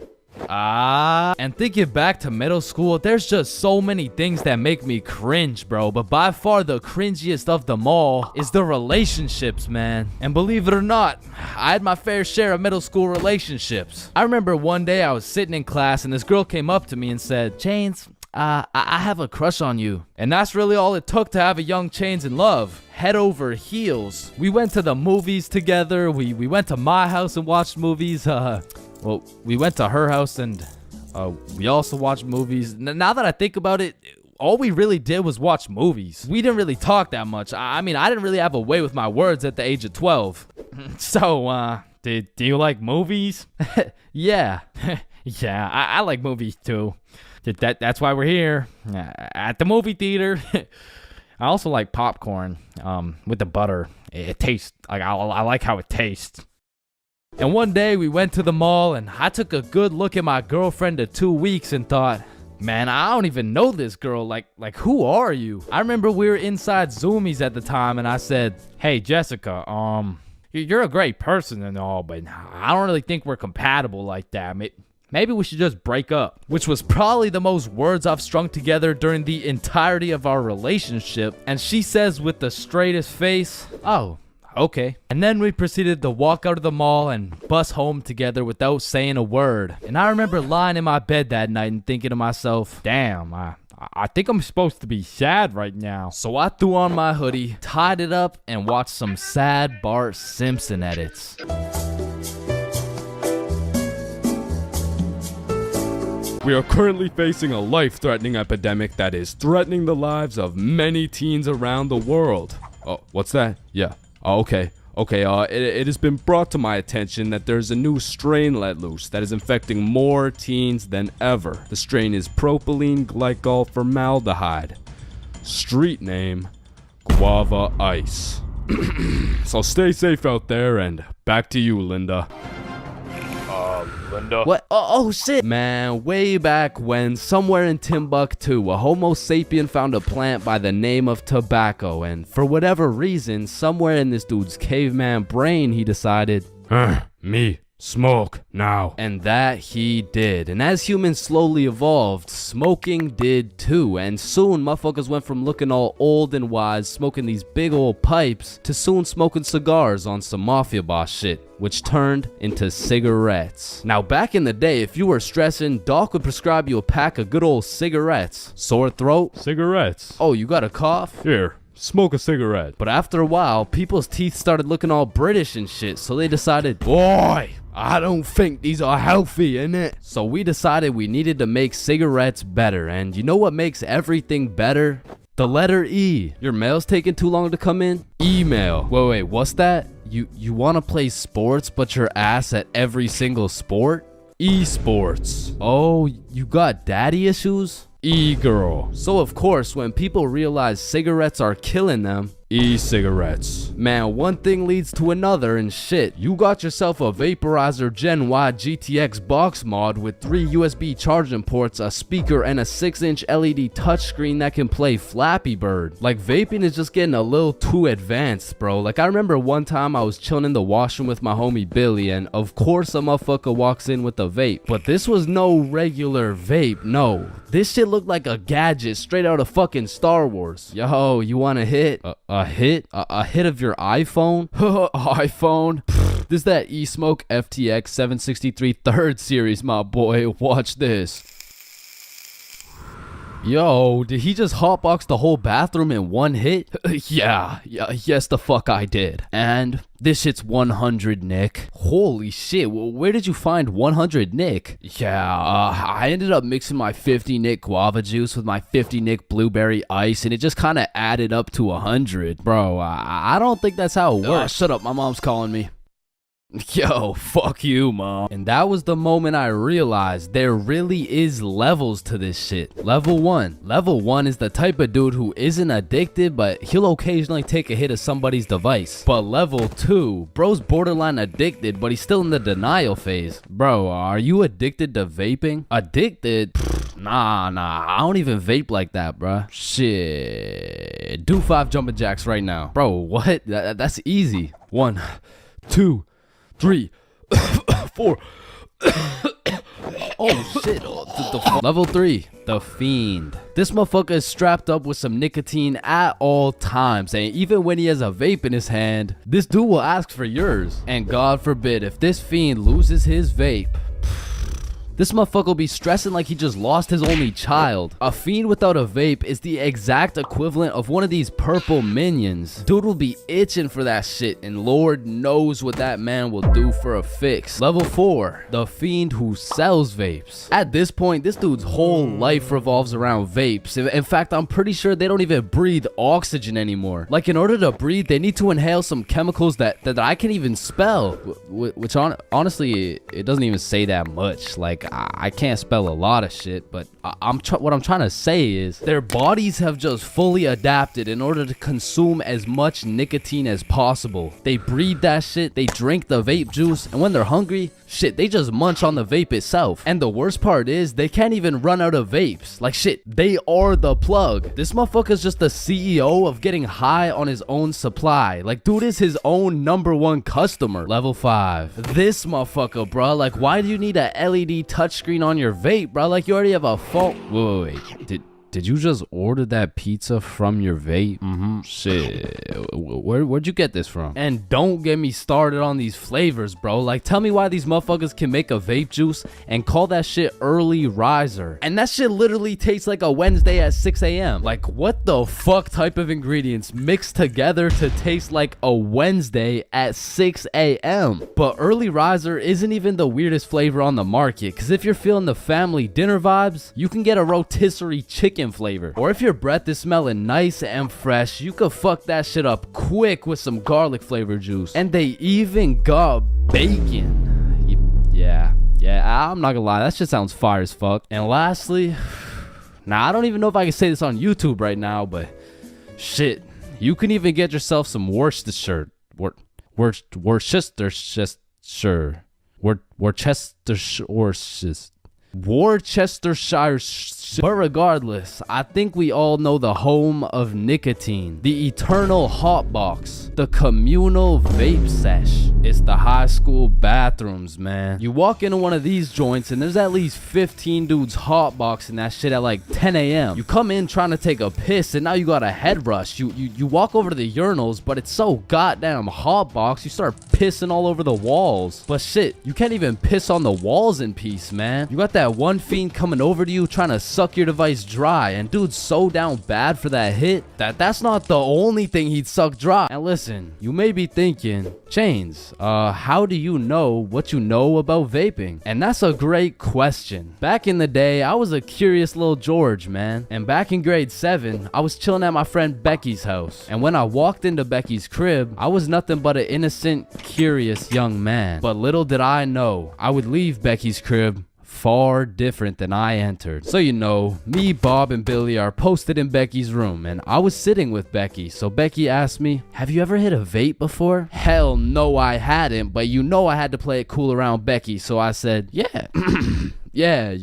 And thinking back to middle school, there's just so many things that make me cringe, bro. But by far the cringiest of them all is the relationships, man. And believe it or not, I had my fair share of middle school relationships. I remember one day I was sitting in class and this girl came up to me and said, Chains, I have a crush on you. And that's really all it took to have a young Chains in love. Head over heels. We went to the movies together. We went to my house and watched movies. Well, we went to her house and we also watched movies. Now that I think about it, all we really did was watch movies. We didn't really talk that much. I mean, I didn't really have a way with my words at the age of 12. So, do you like movies? Yeah. Yeah, I like movies too. That's why we're here at the movie theater. I also like popcorn with the butter. It tastes like I like how it tastes. And one day we went to the mall and I took a good look at my girlfriend of 2 weeks and thought, man, I don't even know this girl. Like who are you? I remember we were inside Zoomies at the time and I said, hey, Jessica, you're a great person and all, but I don't really think we're compatible like that. Maybe we should just break up. Which was probably the most words I've strung together during the entirety of our relationship. And she says with the straightest face, oh, okay. And then we proceeded to walk out of the mall and bus home together without saying a word. And I remember lying in my bed that night and thinking to myself, damn, I think I'm supposed to be sad right now. So I threw on my hoodie, tied it up, and watched some sad Bart Simpson edits. We are currently facing a life-threatening epidemic that is threatening the lives of many teens around the world. Oh, what's that? Yeah. Oh, okay. Okay, it has been brought to my attention that there's a new strain let loose that is infecting more teens than ever. The strain is propylene glycol formaldehyde. Street name, Guava Ice. So stay safe out there, and back to you, Linda. Linda? What? Oh shit. Man, way back when, somewhere in Timbuktu, a Homo sapien found a plant by the name of tobacco, and for whatever reason, somewhere in this dude's caveman brain, he decided, me. Smoke now. And that he did. And as humans slowly evolved, smoking did too. And soon motherfuckers went from looking all old and wise, smoking these big old pipes, to soon smoking cigars on some mafia boss shit, which turned into cigarettes. Now back in the day, if you were stressing, Doc would prescribe you a pack of good old cigarettes. Sore throat? Cigarettes. Oh, you got a cough? Here. Smoke a cigarette. But after a while, people's teeth started looking all British and shit, so they decided, boy, I don't think these are healthy, innit? So we decided we needed to make cigarettes better, and you know what makes everything better? The letter E. Your mail's taking too long to come in? Email. Wait, what's that? You wanna play sports, but you're ass at every single sport? Esports. Oh, you got daddy issues? E-girl. So of course, when people realize cigarettes are killing them, e-cigarettes. Man, one thing leads to another and shit. You got yourself a Vaporizer Gen Y GTX box mod with 3 USB charging ports, a speaker, and a 6-inch LED touchscreen that can play Flappy Bird. Like, vaping is just getting a little too advanced, bro. Like, I remember one time I was chilling in the washroom with my homie Billy, and of course a motherfucker walks in with a vape. But this was no regular vape, no. This shit looked like a gadget straight out of fucking Star Wars. Yo, you want a hit? A hit? A hit of your iPhone? iPhone? This is that eSmoke FTX 763 3rd series, my boy. Watch this. Yo, did he just hotbox the whole bathroom in one hit? Yes the fuck I did. And this shit's 100 Nick. Holy shit, where did you find 100 Nick? I ended up mixing my 50 Nick guava juice with my 50 Nick blueberry ice, and it just kind of added up to 100. Bro, I don't think that's how it works. Shut up, my mom's calling me. Yo, fuck you, mom. And that was the moment I realized there really is levels to this shit. Level 1. Level 1 is the type of dude who isn't addicted, but he'll occasionally take a hit of somebody's device. But level 2, bro's borderline addicted, but he's still in the denial phase. Bro, are you addicted to vaping? Addicted? Nah, I don't even vape like that, bruh. Shit. Do 5 jumping jacks right now. Bro, what? That's easy. 1, 2, 3, 4. Oh shit. Level 3, the Fiend. This motherfucker is strapped up with some nicotine at all times, and even when he has a vape in his hand, this dude will ask for yours. And God forbid, if this Fiend loses his vape, This motherfucker will be stressing like he just lost his only child. A fiend without a vape is the exact equivalent of one of these purple minions. Dude will be itching for that shit, and Lord knows what that man will do for a fix. Level 4, the fiend who sells vapes. At this point, this dude's whole life revolves around vapes. In fact, I'm pretty sure they don't even breathe oxygen anymore. Like, in order to breathe, they need to inhale some chemicals that I can't even spell. Which honestly, it doesn't even say that much. Like, I can't spell a lot of shit, but what I'm trying to say is their bodies have just fully adapted in order to consume as much nicotine as possible. They breathe that shit, they drink the vape juice, and when they're hungry, shit, they just munch on the vape itself. And the worst part is they can't even run out of vapes. Like, shit, they are the plug. This motherfucker's just the CEO of getting high on his own supply. Like, dude is his own #1 customer. Level 5, this motherfucker, bro. Like, why do you need a LED touchscreen on your vape, bro? Like, you already have a phone. Wait. Did you just order that pizza from your vape? Shit. Where'd you get this from? And don't get me started on these flavors, bro. Like, tell me why these motherfuckers can make a vape juice and call that shit early riser. And that shit literally tastes like a Wednesday at 6 a.m. Like, what the fuck type of ingredients mixed together to taste like a Wednesday at 6 a.m.? But early riser isn't even the weirdest flavor on the market, because if you're feeling the family dinner vibes, you can get a rotisserie chicken flavor. Or if your breath is smelling nice and fresh, you could fuck that shit up quick with some garlic flavor juice. And they even got bacon. Yeah, I'm not gonna lie, that shit sounds fire as fuck. And lastly, now I don't even know if I can say this on YouTube right now, but shit, you can even get yourself some Worcestershire. Worcestershire. But regardless, I think we all know the home of nicotine, the eternal hot box, the communal vape sesh. It's the high school bathrooms, man. You walk into one of these joints and there's at least 15 dudes hot boxing that shit at like 10 a.m. You come in trying to take a piss and now you got a head rush. You walk over to the urinals, but it's so goddamn hot box, you start pissing all over the walls. But shit, you can't even piss on the walls in peace, man. You got that one fiend coming over to you trying to suck your device dry, and dude's so down bad for that hit that's not the only thing he'd suck dry. And listen, you may be thinking, Chains, how do you know what you know about vaping? And that's a great question. Back in the day, I was a curious little George, man. And back in grade 7, I was chilling at my friend Becky's house. And when I walked into Becky's crib, I was nothing but an innocent, curious young man. But little did I know, I would leave Becky's crib far different than I entered. So you know, me, Bob, and Billy are posted in Becky's room, and I was sitting with Becky. So Becky asked me, have you ever hit a vape before? Hell no, I hadn't, but you know I had to play it cool around Becky, so I said, yeah. Yeah,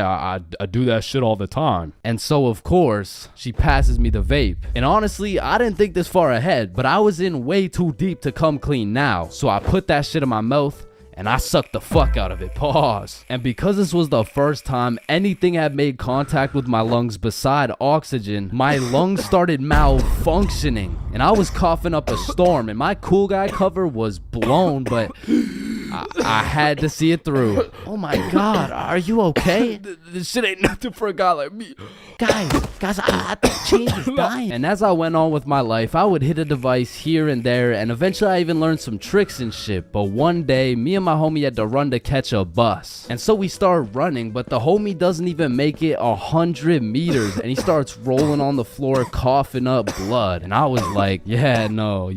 I do that shit all the time. And so, of course, she passes me the vape. And honestly, I didn't think this far ahead, but I was in way too deep to come clean now. So I put that shit in my mouth, and I sucked the fuck out of it. Pause. And because this was the first time anything had made contact with my lungs beside oxygen, my lungs started malfunctioning. And I was coughing up a storm, and my cool guy cover was blown, but I had to see it through. Oh my god, are you okay? This shit ain't nothing for a guy like me. Guys, I think Chains is dying. And as I went on with my life, I would hit a device here and there, and eventually I even learned some tricks and shit. But one day, me and my homie had to run to catch a bus. And so we started running, but the homie doesn't even make it 100 meters, and he starts rolling on the floor, coughing up blood. And I was like, no,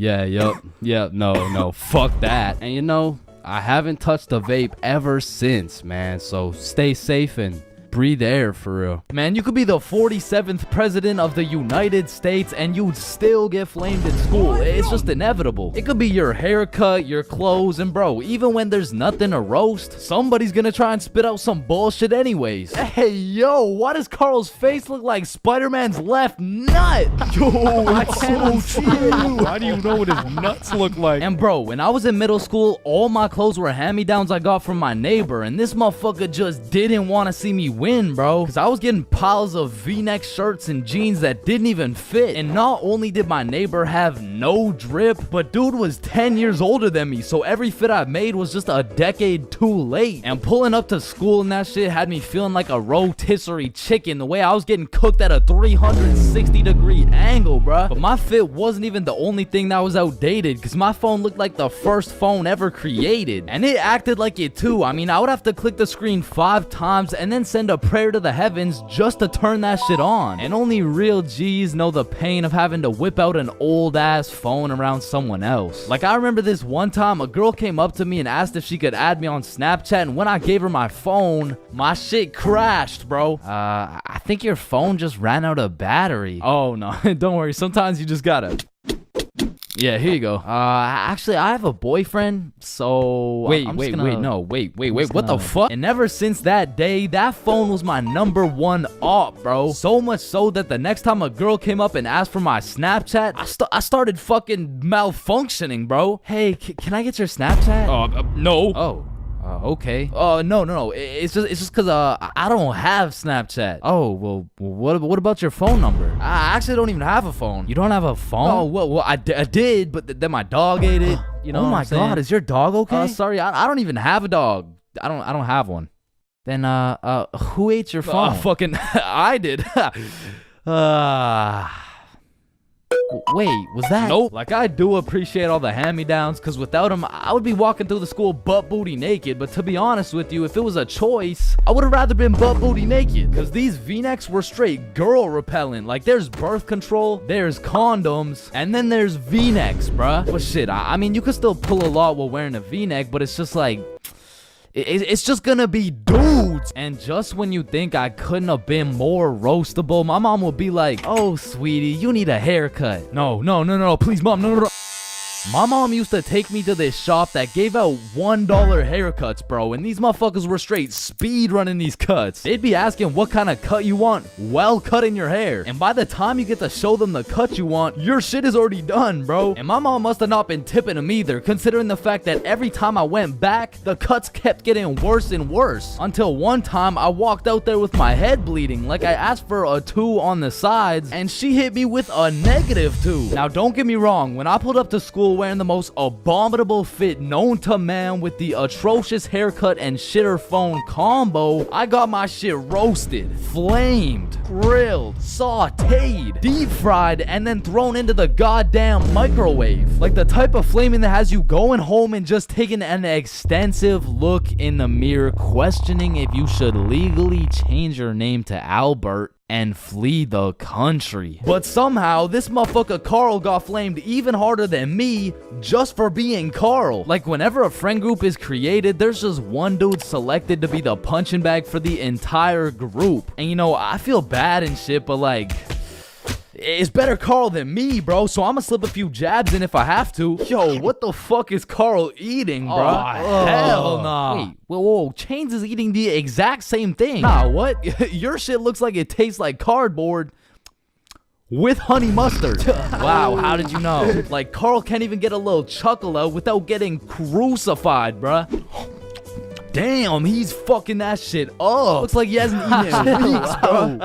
fuck that. And you know, I haven't touched a vape ever since, man. So stay safe and breathe air for real. Man, you could be the 47th president of the United States and you'd still get flamed in school. It's just inevitable. It could be your haircut, your clothes, and bro, even when there's nothing to roast, somebody's gonna try and spit out some bullshit anyways. Hey, yo, why does Carl's face look like Spider-Man's left nut? Yo, I can't see it. Why do you know what his nuts look like? And bro, when I was in middle school, all my clothes were hand-me-downs I got from my neighbor, and this motherfucker just didn't want to see me win, bro. Because I was getting piles of V-neck shirts and jeans that didn't even fit. And not only did my neighbor have no drip, but dude was 10 years older than me. So every fit I made was just a decade too late. And pulling up to school and that shit had me feeling like a rotisserie chicken. The way I was getting cooked at a 360-degree angle, bruh. But my fit wasn't even the only thing that was outdated, because my phone looked like the first phone ever created. And it acted like it too. I mean, I would have to click the screen 5 times and then send a prayer to the heavens just to turn that shit on. And only real G's know the pain of having to whip out an old ass phone around someone else. Like, I remember this one time a girl came up to me and asked if she could add me on Snapchat, and when I gave her my phone, my shit crashed, bro. I think your phone just ran out of battery. Oh no, don't worry, sometimes you just gotta... Yeah, here you go. Actually, I have a boyfriend, so... Wait, what the fuck? And ever since that day, that phone was my #1 op, bro. So much so that the next time a girl came up and asked for my Snapchat, I started fucking malfunctioning, bro. Hey, can I get your Snapchat? No. Oh. Okay. No. It's just because I don't have Snapchat. Oh, well, what about your phone number? I actually don't even have a phone. You don't have a phone? Oh, well, I did, but then my dog ate it. You know? Oh my God, is your dog okay? Sorry, I don't even have a dog. I don't have one. Then who ate your phone? Fucking I did. Wait, was that? Nope. Like, I do appreciate all the hand-me-downs, because without them, I would be walking through the school butt-booty naked. But to be honest with you, if it was a choice, I would have rather been butt-booty naked. Because these V-necks were straight girl-repellent. Like, there's birth control, there's condoms, and then there's V-necks, bruh. But shit, I mean, you could still pull a lot while wearing a V-neck, but it's just like... It's just gonna be dudes. And just when you think I couldn't have been more roastable, my mom would be like, oh, sweetie, you need a haircut. No, please, mom, no. My mom used to take me to this shop that gave out $1 haircuts, bro, and these motherfuckers were straight speed running these cuts. They'd be asking what kind of cut you want while cutting your hair, and by the time you get to show them the cut you want, your shit is already done, bro. And my mom must have not been tipping them either, considering the fact that every time I went back, the cuts kept getting worse and worse, until one time I walked out there with my head bleeding, like I asked for a 2 on the sides, and she hit me with a -2. Now, don't get me wrong, when I pulled up to school wearing the most abominable fit known to man with the atrocious haircut and shitter phone combo, I got my shit roasted, flamed, grilled, sauteed, deep fried, and then thrown into the goddamn microwave. Like the type of flaming that has you going home and just taking an extensive look in the mirror, questioning if you should legally change your name to Albert and flee the country. But somehow, this motherfucker Carl got flamed even harder than me just for being Carl. Like, whenever a friend group is created, there's just one dude selected to be the punching bag for the entire group. And you know, I feel bad and shit, but like... it's better Carl than me, bro, so I'ma slip a few jabs in if I have to. Yo, what the fuck is Carl eating, bro? Oh, hell nah. Wait, whoa, Chains is eating the exact same thing. Nah, what? Your shit looks like it tastes like cardboard with honey mustard. Wow, how did you know? Like, Carl can't even get a little chuckle out without getting crucified, bruh. Damn, he's fucking that shit up. Looks like he hasn't eaten in weeks, bro.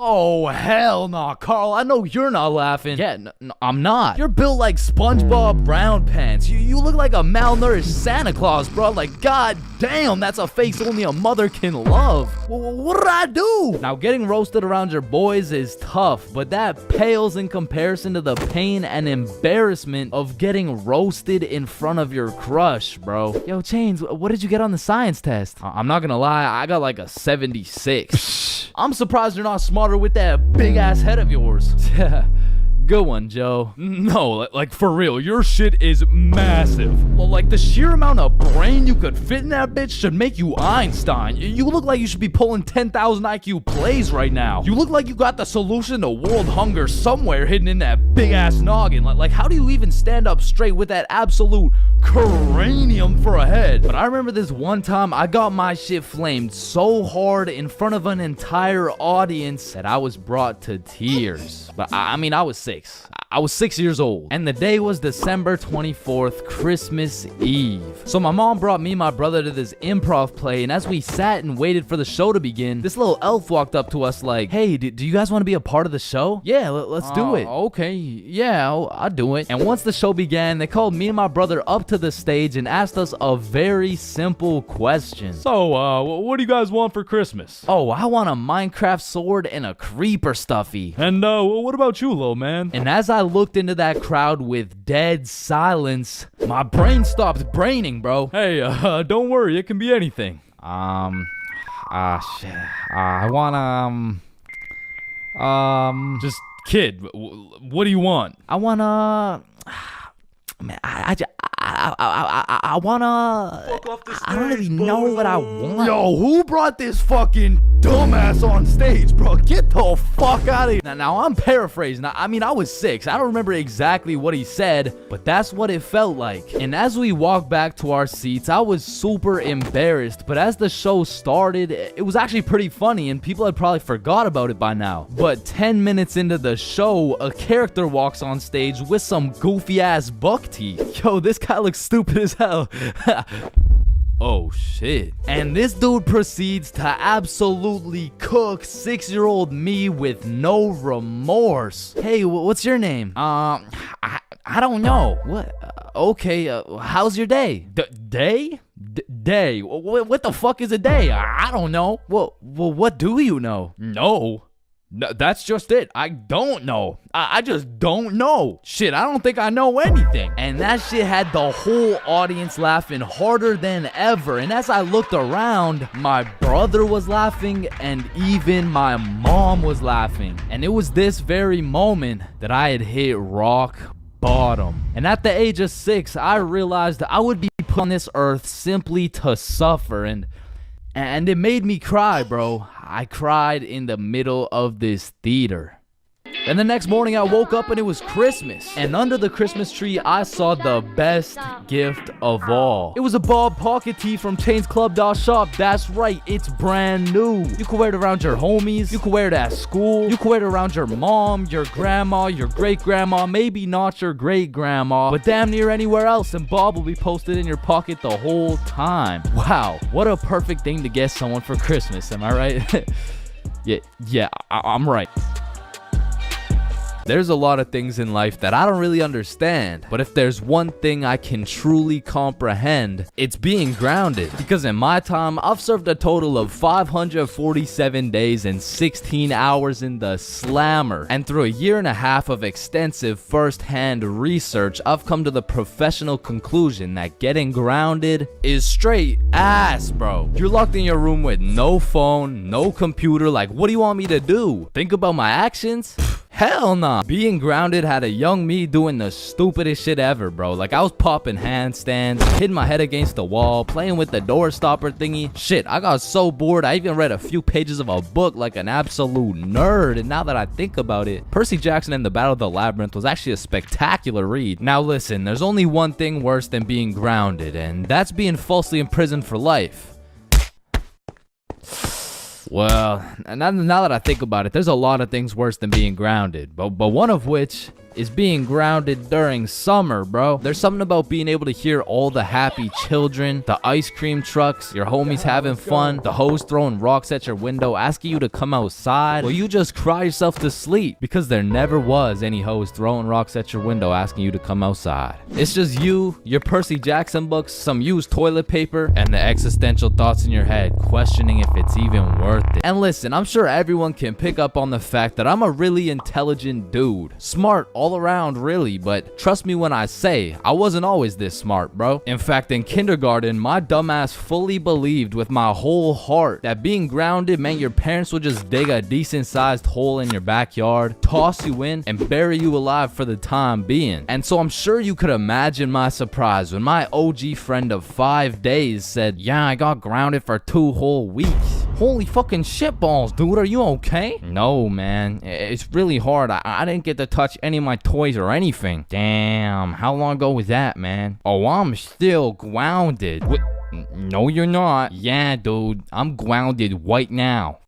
Oh, hell nah, Carl. I know you're not laughing. Yeah, no, I'm not. You're built like SpongeBob Brown Pants. You look like a malnourished Santa Claus, bro. Like, god damn, that's a face only a mother can love. What did I do? Now, getting roasted around your boys is tough, but that pales in comparison to the pain and embarrassment of getting roasted in front of your crush, bro. Yo, Chains, what did you get on the science test? I'm not gonna lie, I got like a 76. I'm surprised you're not smarter with that big ass head of yours. Good one, Joe. No, like for real, your shit is massive. Well, like the sheer amount of brain you could fit in that bitch should make you Einstein. You look like you should be pulling 10,000 IQ plays right now. You look like you got the solution to world hunger somewhere hidden in that big ass noggin. Like how do you even stand up straight with that absolute cranium for a head? But I remember this one time I got my shit flamed so hard in front of an entire audience that I was brought to tears. But I mean, I was 6. I was 6 years old, and the day was December 24th, Christmas Eve. So my mom brought me and my brother to this improv play, and as we sat and waited for the show to begin, this little elf walked up to us like, hey, do you guys want to be a part of the show? Yeah, let's do it. Okay, yeah, I'll do it. And once the show began, they called me and my brother up to the stage and asked us a very simple question. So, what do you guys want for Christmas? Oh, I want a Minecraft sword and a creeper stuffy. And, what about you, little man? And as I looked into that crowd with dead silence, my brain stopped braining, bro. Hey, don't worry, it can be anything. Shit. I want, Just, kid, what do you want? I wanna... Man, I wanna... I don't really know what I want. Yo, who brought this fucking dumbass on stage, bro? Get the fuck out of here. Now I'm paraphrasing. I mean, I was 6. I don't remember exactly what he said, but that's what it felt like. And as we walked back to our seats, I was super embarrassed. But as the show started, it was actually pretty funny, and people had probably forgot about it by now. But 10 minutes into the show, a character walks on stage with some goofy-ass buck teeth. Yo, this guy looks stupid as hell. Oh shit. And this dude proceeds to absolutely cook 6-year-old me with no remorse. Hey, what's your name? I don't know. What? Okay, how's your day? Day? Day? What the fuck is a day? I don't know. Well, what do you know? No. That's just it. I don't know. I just don't know. Shit, I don't think I know anything. And that shit had the whole audience laughing harder than ever. And as I looked around, my brother was laughing and even my mom was laughing. And it was this very moment that I had hit rock bottom. And at the age of 6, I realized I would be put on this earth simply to suffer. And it made me cry, bro. I cried in the middle of this theater. Then the next morning I woke up and it was Christmas. And under the Christmas tree I saw the best gift of all. It was a Bob pocket tee from Chains Club Shop. That's right, it's brand new. You can wear it around your homies. You can wear it at school. You can wear it around your mom, your grandma, your great-grandma, maybe not your great-grandma, but damn near anywhere else, and Bob will be posted in your pocket the whole time. Wow, what a perfect thing to get someone for Christmas, am I right? yeah, I'm right. There's a lot of things in life that I don't really understand, but if there's one thing I can truly comprehend, it's being grounded. Because in my time, I've served a total of 547 days and 16 hours in the slammer. And through a year and a half of extensive first-hand research, I've come to the professional conclusion that getting grounded is straight ass, bro. You're locked in your room with no phone, no computer. Like, what do you want me to do? Think about my actions? Hell nah. Being grounded had a young me doing the stupidest shit ever, bro. Like, I was popping handstands, hitting my head against the wall, playing with the door stopper thingy. Shit, I got so bored, I even read a few pages of a book like an absolute nerd. And now that I think about it, Percy Jackson and the Battle of the Labyrinth was actually a spectacular read. Now listen, there's only one thing worse than being grounded, and that's being falsely imprisoned for life. Well, now that I think about it, there's a lot of things worse than being grounded, but one of which is being grounded during summer, bro. There's something about being able to hear all the happy children, the ice cream trucks, your homies having fun, the hoes throwing rocks at your window, asking you to come outside. Well, you just cry yourself to sleep because there never was any hoes throwing rocks at your window asking you to come outside. It's just you, your Percy Jackson books, some used toilet paper, and the existential thoughts in your head questioning if it's even worth it. And listen, I'm sure everyone can pick up on the fact that I'm a really intelligent dude. Smart all around, really, but trust me when I say I wasn't always this smart, bro. In fact, in kindergarten, my dumbass fully believed with my whole heart that being grounded meant your parents would just dig a decent sized hole in your backyard, toss you in, and bury you alive for the time being. And so I'm sure you could imagine my surprise when my OG friend of 5 days said, yeah, I got grounded for 2 whole weeks. Holy fucking shitballs, dude, are you okay? No, man, it's really hard. I didn't get to touch any of my toys or anything. Damn, how long ago was that, man? Oh, I'm still grounded. What? No, you're not. Yeah, dude, I'm grounded right now.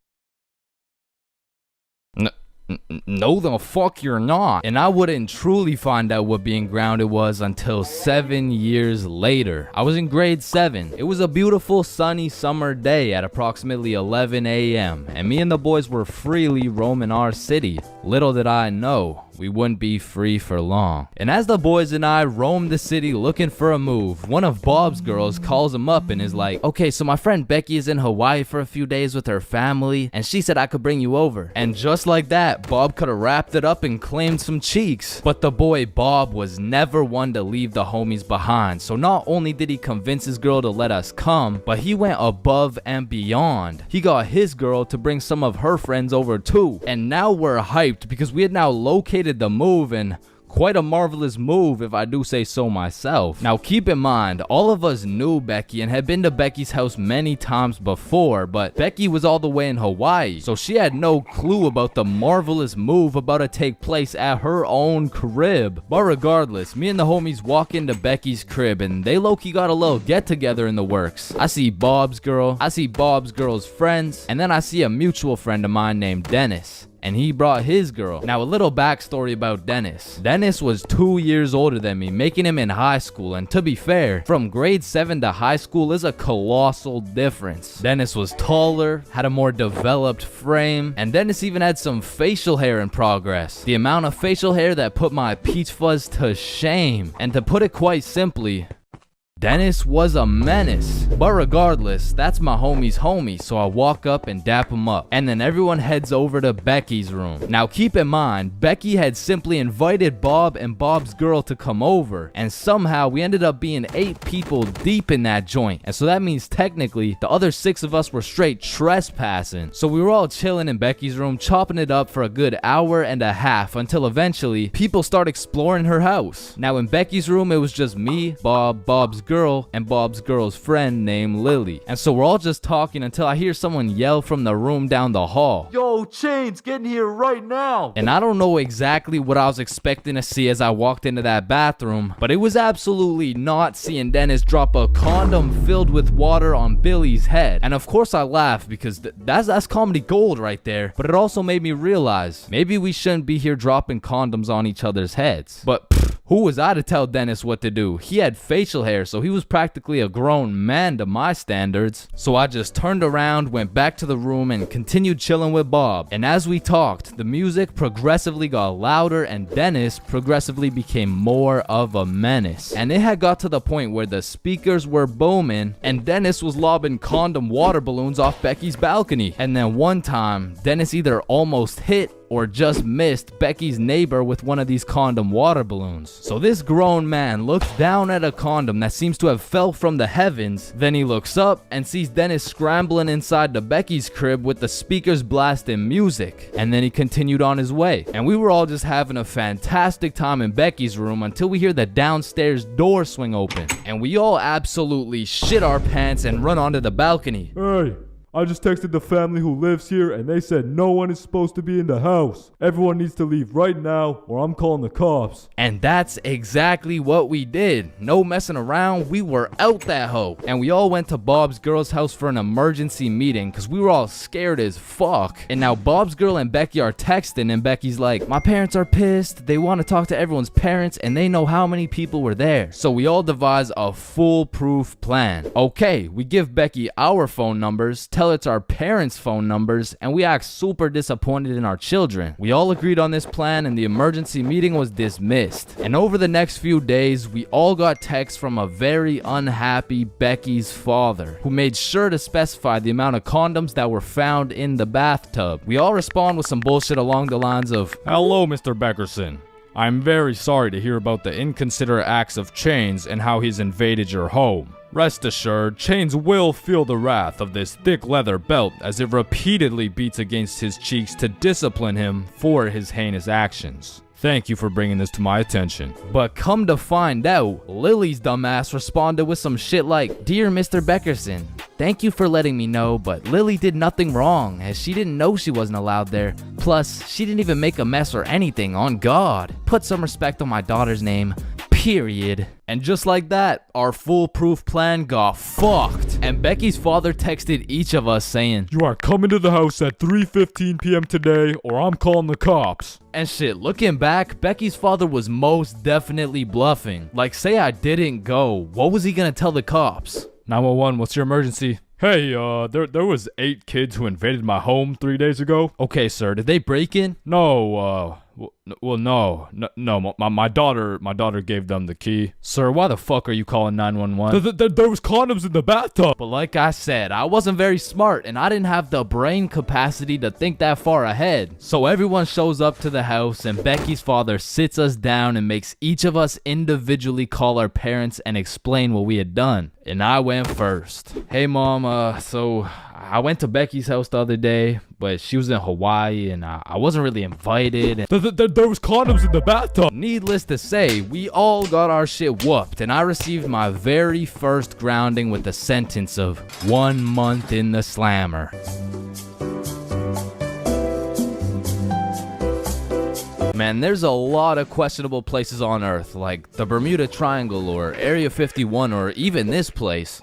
No, the fuck you're not. And I wouldn't truly find out what being grounded was until 7 years later. I was in grade 7. It was a beautiful sunny summer day at approximately 11 a.m. and me and the boys were freely roaming our city. Little did I know, we wouldn't be free for long. And as the boys and I roamed the city looking for a move, one of Bob's girls calls him up and is like, okay, so my friend Becky is in Hawaii for a few days with her family, and she said I could bring you over. And just like that, Bob could have wrapped it up and claimed some cheeks. But the boy Bob was never one to leave the homies behind. So not only did he convince his girl to let us come, but he went above and beyond. He got his girl to bring some of her friends over too. And now we're hyped because we had now located the move, and quite a marvelous move if I do say so myself. Now keep in mind, all of us knew Becky and had been to Becky's house many times before, but Becky was all the way in Hawaii, so she had no clue about the marvelous move about to take place at her own crib. But regardless, me and the homies walk into Becky's crib and they low-key got a little get together in the works. I see Bob's girl, I see Bob's girl's friends, and then I see a mutual friend of mine named Dennis. And he brought his girl. Now a little backstory about Dennis. Dennis was 2 years older than me, making him in high school, and to be fair, from grade 7 to high school is a colossal difference. Dennis was taller, had a more developed frame, and Dennis even had some facial hair in progress. The amount of facial hair that put my peach fuzz to shame. And to put it quite simply, Dennis was a menace. But regardless, that's my homie's homie, so I walk up and dap him up. And then everyone heads over to Becky's room. Now keep in mind, Becky had simply invited Bob and Bob's girl to come over, and somehow we ended up being 8 people deep in that joint. And so that means technically the other 6 of us were straight trespassing. So we were all chilling in Becky's room, chopping it up for a good hour and a half until eventually people start exploring her house. Now in Becky's room it was just me, Bob, Bob's girl, and Bob's girl's friend named Lily. And so we're all just talking until I hear someone yell from the room down the hall, "Yo, Chains, get in here right now!" And I don't know exactly what I was expecting to see as I walked into that bathroom, but it was absolutely not seeing Dennis drop a condom filled with water on Billy's head. And of course I laughed because that's comedy gold right there, but it also made me realize maybe we shouldn't be here dropping condoms on each other's heads. But who was I to tell Dennis what to do? He had facial hair, so he was practically a grown man to my standards. So I just turned around, went back to the room, and continued chilling with Bob. And as we talked, the music progressively got louder and Dennis progressively became more of a menace. And it had got to the point where the speakers were booming and Dennis was lobbing condom water balloons off Becky's balcony. And then one time, Dennis either almost hit or just missed Becky's neighbor with one of these condom water balloons. So this grown man looks down at a condom that seems to have fell from the heavens, then he looks up and sees Dennis scrambling inside the Becky's crib with the speakers blasting music, and then he continued on his way. And we were all just having a fantastic time in Becky's room until we hear the downstairs door swing open, and we all absolutely shit our pants and run onto the balcony. Hey, I just texted the family who lives here and they said no one is supposed to be in the house. Everyone needs to leave right now or I'm calling the cops. And that's exactly what we did. No messing around, we were out that hoe. And we all went to Bob's girl's house for an emergency meeting because we were all scared as fuck. And now Bob's girl and Becky are texting and Becky's like, my parents are pissed. They want to talk to everyone's parents and they know how many people were there. So we all devise a foolproof plan. Okay, we give Becky our phone numbers, tell it's our parents' phone numbers, and we act super disappointed in our children. We all agreed on this plan and the emergency meeting was dismissed. And over the next few days, we all got texts from a very unhappy Becky's father, who made sure to specify the amount of condoms that were found in the bathtub. We all respond with some bullshit along the lines of, "Hello, Mr. Beckerson. I'm very sorry to hear about the inconsiderate acts of Chains and how he's invaded your home. Rest assured, Chains will feel the wrath of this thick leather belt as it repeatedly beats against his cheeks to discipline him for his heinous actions. Thank you for bringing this to my attention." But come to find out, Lily's dumbass responded with some shit like, "Dear Mr. Beckerson, thank you for letting me know, but Lily did nothing wrong as she didn't know she wasn't allowed there. Plus, she didn't even make a mess or anything, on God. Put some respect on my daughter's name. Period." And just like that, our foolproof plan got fucked. And Becky's father texted each of us saying, "You are coming to the house at 3:15 p.m. today, or I'm calling the cops." And shit, looking back, Becky's father was most definitely bluffing. Like, say I didn't go, what was he gonna tell the cops? 911, what's your emergency? Hey, there was 8 kids who invaded my home 3 days ago. Okay, sir, did they break in? No, no. My daughter gave them the key. Sir, why the fuck are you calling 911? There was condoms in the bathtub. But like I said, I wasn't very smart and I didn't have the brain capacity to think that far ahead. So everyone shows up to the house and Becky's father sits us down and makes each of us individually call our parents and explain what we had done. And I went first. Hey mom, so I went to Becky's house the other day, but she was in Hawaii and I wasn't really invited. And there was condoms in the bathtub. Needless to say, we all got our shit whooped and I received my very first grounding with the sentence of 1 month in the slammer. Man, there's a lot of questionable places on Earth, like the Bermuda Triangle or Area 51 or even this place.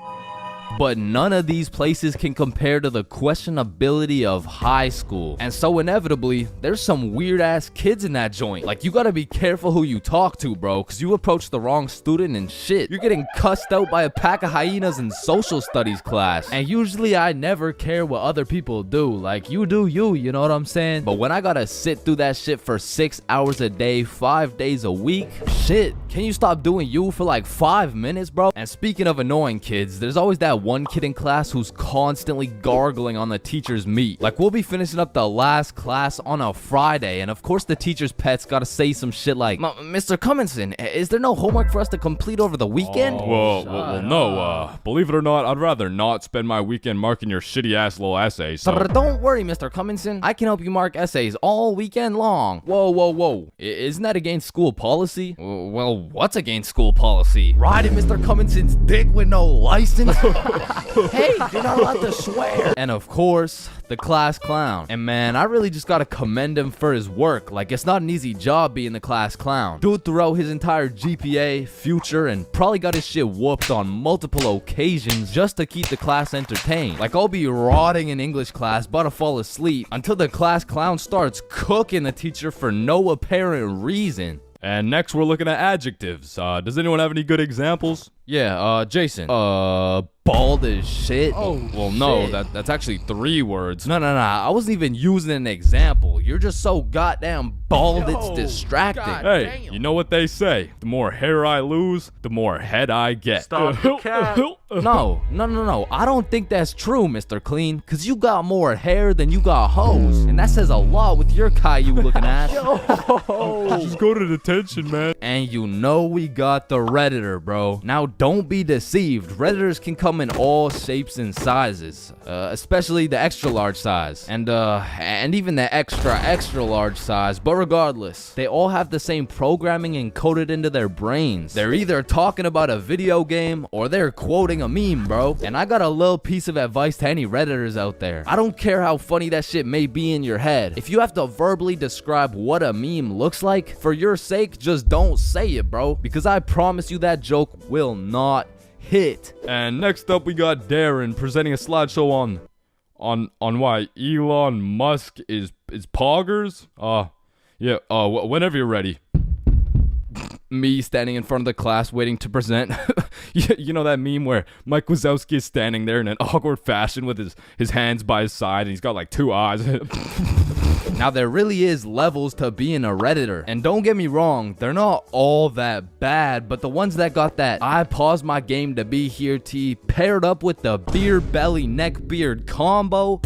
But none of these places can compare to the questionability of high school. And so inevitably, there's some weird ass kids in that joint. Like, you gotta be careful who you talk to, bro, cause you approach the wrong student and shit, you're getting cussed out by a pack of hyenas in social studies class. And usually I never care what other people do. Like, you do you know what I'm saying? But when I gotta sit through that shit for 6 hours a day, 5 days a week, shit, can you stop doing you for like 5 minutes, bro? And speaking of annoying kids, there's always that one kid in class who's constantly gargling on the teacher's meat. Like, we'll be finishing up the last class on a Friday, and of course the teacher's pet's gotta say some shit like, "Mr. Cumminson, is there no homework for us to complete over the weekend?" Well, no, believe it or not, I'd rather not spend my weekend marking your shitty ass little essay, so... Don't worry, Mr. Cumminson, I can help you mark essays all weekend long. Whoa. Isn't that against school policy? Well, what's against school policy? Riding Mr. Cumminson's dick with no license? Hey, you're not allowed to swear. And of course, the class clown. And man, I really just gotta commend him for his work. Like, it's not an easy job being the class clown. Dude threw out his entire GPA, future, and probably got his shit whooped on multiple occasions just to keep the class entertained. Like, I'll be rotting in English class, about to fall asleep, until the class clown starts cooking the teacher for no apparent reason. And next we're looking at adjectives. Does anyone have any good examples? Yeah, Jason. Bald as shit. Oh, well, no, that's actually 3 words. No, I wasn't even using an example. You're just so goddamn bald, it's distracting. Hey, you know what they say? The more hair I lose, the more head I get. Stop the cat. No. I don't think that's true, Mr. Clean, because you got more hair than you got hoes. And that says a lot with your Caillou looking ass. Just go to detention, man. And you know we got the Redditor, bro. Now, don't be deceived. Redditors can come in all shapes and sizes, especially the extra large size, and even the extra large size. But regardless, they all have the same programming encoded into their brains. They're either talking about a video game or they're quoting a meme, bro. And I got a little piece of advice to any Redditors out there. I don't care how funny that shit may be in your head. If you have to verbally describe what a meme looks like, for your sake, just don't say it, bro, because I promise you that joke will not hit. And next up we got Darren presenting a slideshow on why Elon Musk is poggers. Whenever you're ready. Me standing in front of the class waiting to present. You know that meme where Mike Wazowski is standing there in an awkward fashion with his hands by his side and he's got like 2 eyes. Now, there really is levels to being a Redditor. And don't get me wrong, they're not all that bad, but the ones that got that I paused my game to be here tea paired up with the beer belly neck beard combo,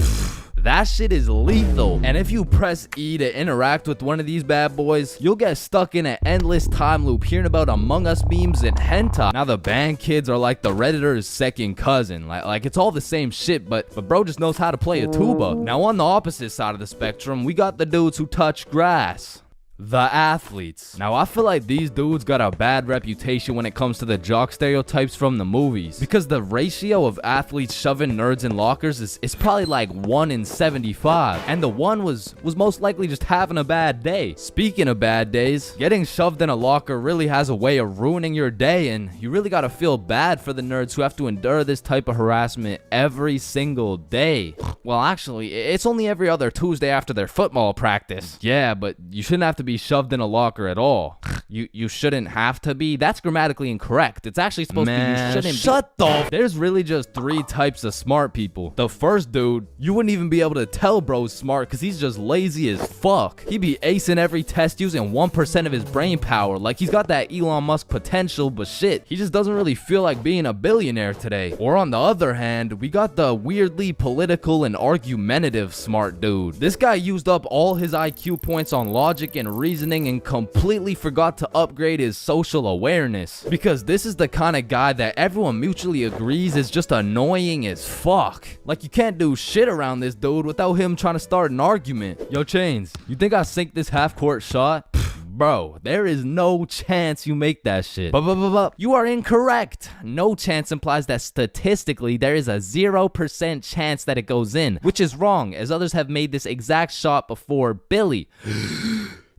that shit is lethal. And if you press E to interact with one of these bad boys, you'll get stuck in an endless time loop hearing about Among Us memes and hentai. Now, the band kids are like the Redditor's second cousin. Like it's all the same shit, but bro just knows how to play a tuba. Now, on the opposite side of the spectrum, we got the dudes who touch grass. The athletes. Now, I feel like these dudes got a bad reputation when it comes to the jock stereotypes from the movies, because the ratio of athletes shoving nerds in lockers is probably like 1 in 75, and the one was most likely just having a bad day. Speaking of bad days, getting shoved in a locker really has a way of ruining your day, and you really gotta feel bad for the nerds who have to endure this type of harassment every single day. Well, actually, it's only every other Tuesday after their football practice. Yeah, but you shouldn't have to be shoved in a locker at all. You shouldn't have to be. That's grammatically incorrect. It's actually supposed to be you shouldn't shut the. There's really just 3 types of smart people. The first dude, you wouldn't even be able to tell bro's smart because he's just lazy as fuck. He'd be acing every test using 1% of his brain power. Like he's got that Elon Musk potential, but shit, he just doesn't really feel like being a billionaire today. Or on the other hand, we got the weirdly political and argumentative smart dude. This guy used up all his IQ points on logic and reasoning and completely forgot to upgrade his social awareness, because this is the kind of guy that everyone mutually agrees is just annoying as fuck. Like you can't do shit around this dude without him trying to start an argument. Yo, Chains, you think I sink this half-court shot? Bro, there is no chance you make that shit. But you are incorrect. No chance implies that statistically there is a 0% chance that it goes in, which is wrong, as others have made this exact shot before Billy.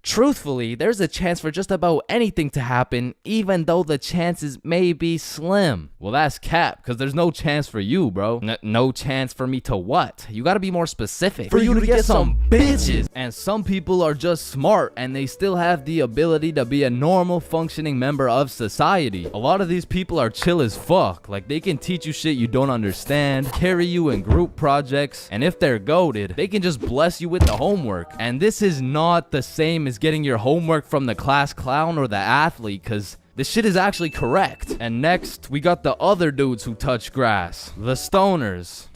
Truthfully, there's a chance for just about anything to happen, even though the chances may be slim. Well, that's cap, because there's no chance for you, bro. No chance for me to what? You gotta be more specific. For you to get some bitches. And some people are just smart, and they still have the ability to be a normal, functioning member of society. A lot of these people are chill as fuck. Like, they can teach you shit you don't understand, carry you in group projects, and if they're goated, they can just bless you with the homework. And this is not the same as getting your homework from the class clown or the athlete, because this shit is actually correct. And next, we got the other dudes who touch grass. The stoners.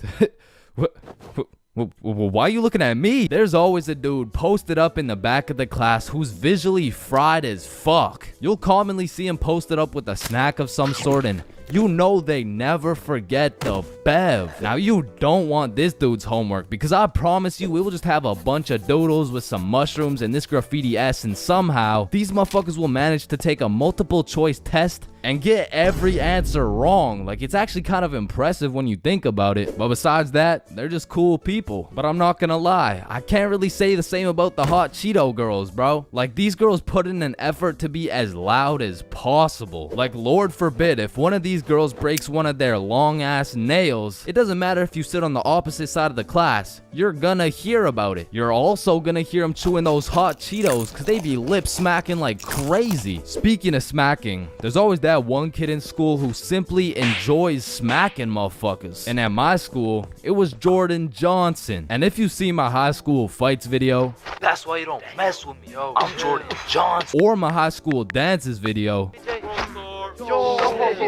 Why are you looking at me? There's always a dude posted up in the back of the class who's visually fried as fuck. You'll commonly see him posted up with a snack of some sort, and you know they never forget the bev. Now, you don't want this dude's homework, because I promise you it will just have a bunch of doodles with some mushrooms and this graffiti S, and somehow these motherfuckers will manage to take a multiple choice test and get every answer wrong. Like, it's actually kind of impressive when you think about it. But besides that, they're just cool people. But I'm not gonna lie, I can't really say the same about the hot Cheeto girls, bro. Like, these girls put in an effort to be as loud as possible. Like, Lord forbid, if one of these girls breaks one of their long ass nails, it doesn't matter if you sit on the opposite side of the class, you're gonna hear about it. You're also gonna hear them chewing those hot Cheetos, because they be lip smacking like crazy. Speaking of smacking, there's always that one kid in school who simply enjoys smacking motherfuckers. And at my school, it was Jordan Johnson. And if you see my high school fights video, that's why you don't mess with me, yo. I'm Jordan Johnson. Or my high school dances video, Yo,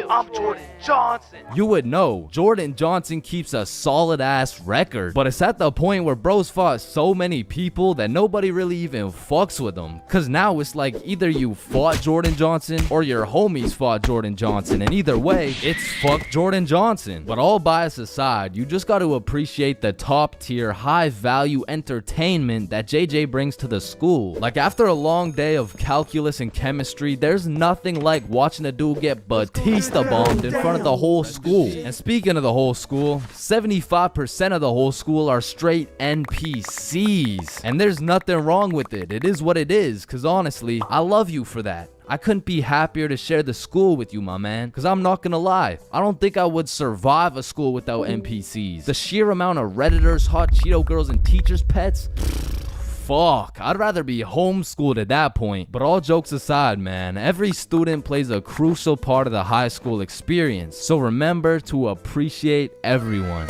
I'm Jordan Johnson. you would know Jordan Johnson keeps a solid ass record. But it's at the point where bros fought so many people that nobody really even fucks with them. Cause now it's like either you fought Jordan Johnson or your homies fought Jordan Johnson. And either way, it's fuck Jordan Johnson. But all bias aside, you just got to appreciate the top tier, high value entertainment that JJ brings to the school. Like, after a long day of calculus and chemistry, there's nothing like watching a dude get Batista bombed in front of the whole school. And speaking of the whole school, 75% of the whole school are straight NPCs. And there's nothing wrong with it. It is what it is, because honestly, I love you for that. I couldn't be happier to share the school with you, my man. Because I'm not gonna lie, I don't think I would survive a school without NPCs. The sheer amount of Redditors, hot Cheeto girls, and teachers' pets, fuck, I'd rather be homeschooled at that point. But all jokes aside, man, every student plays a crucial part of the high school experience. So remember to appreciate everyone.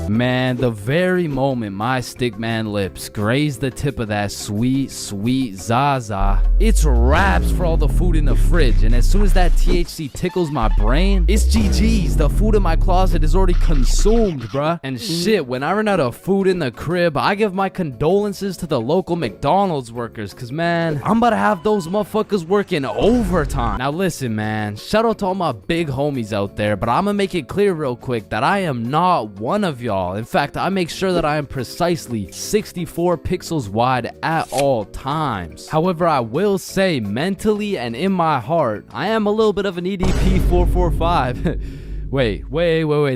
Man, the very moment my stickman lips graze the tip of that sweet, sweet Zaza, it's wraps for all the food in the fridge. And as soon as that THC tickles my brain, it's GG's. The food in my closet is already consumed, bruh. And shit, when I run out of food in the crib, I give my condolences to the local McDonald's workers, cause man, I'm about to have those motherfuckers working overtime. Now listen, man, shout out to all my big homies out there, but I'm gonna make it clear real quick that I am not one of y'all. all. In fact, I make sure that I am precisely 64 pixels wide at all times. However, I will say mentally and in my heart, I am a little bit of an EDP 445. Wait.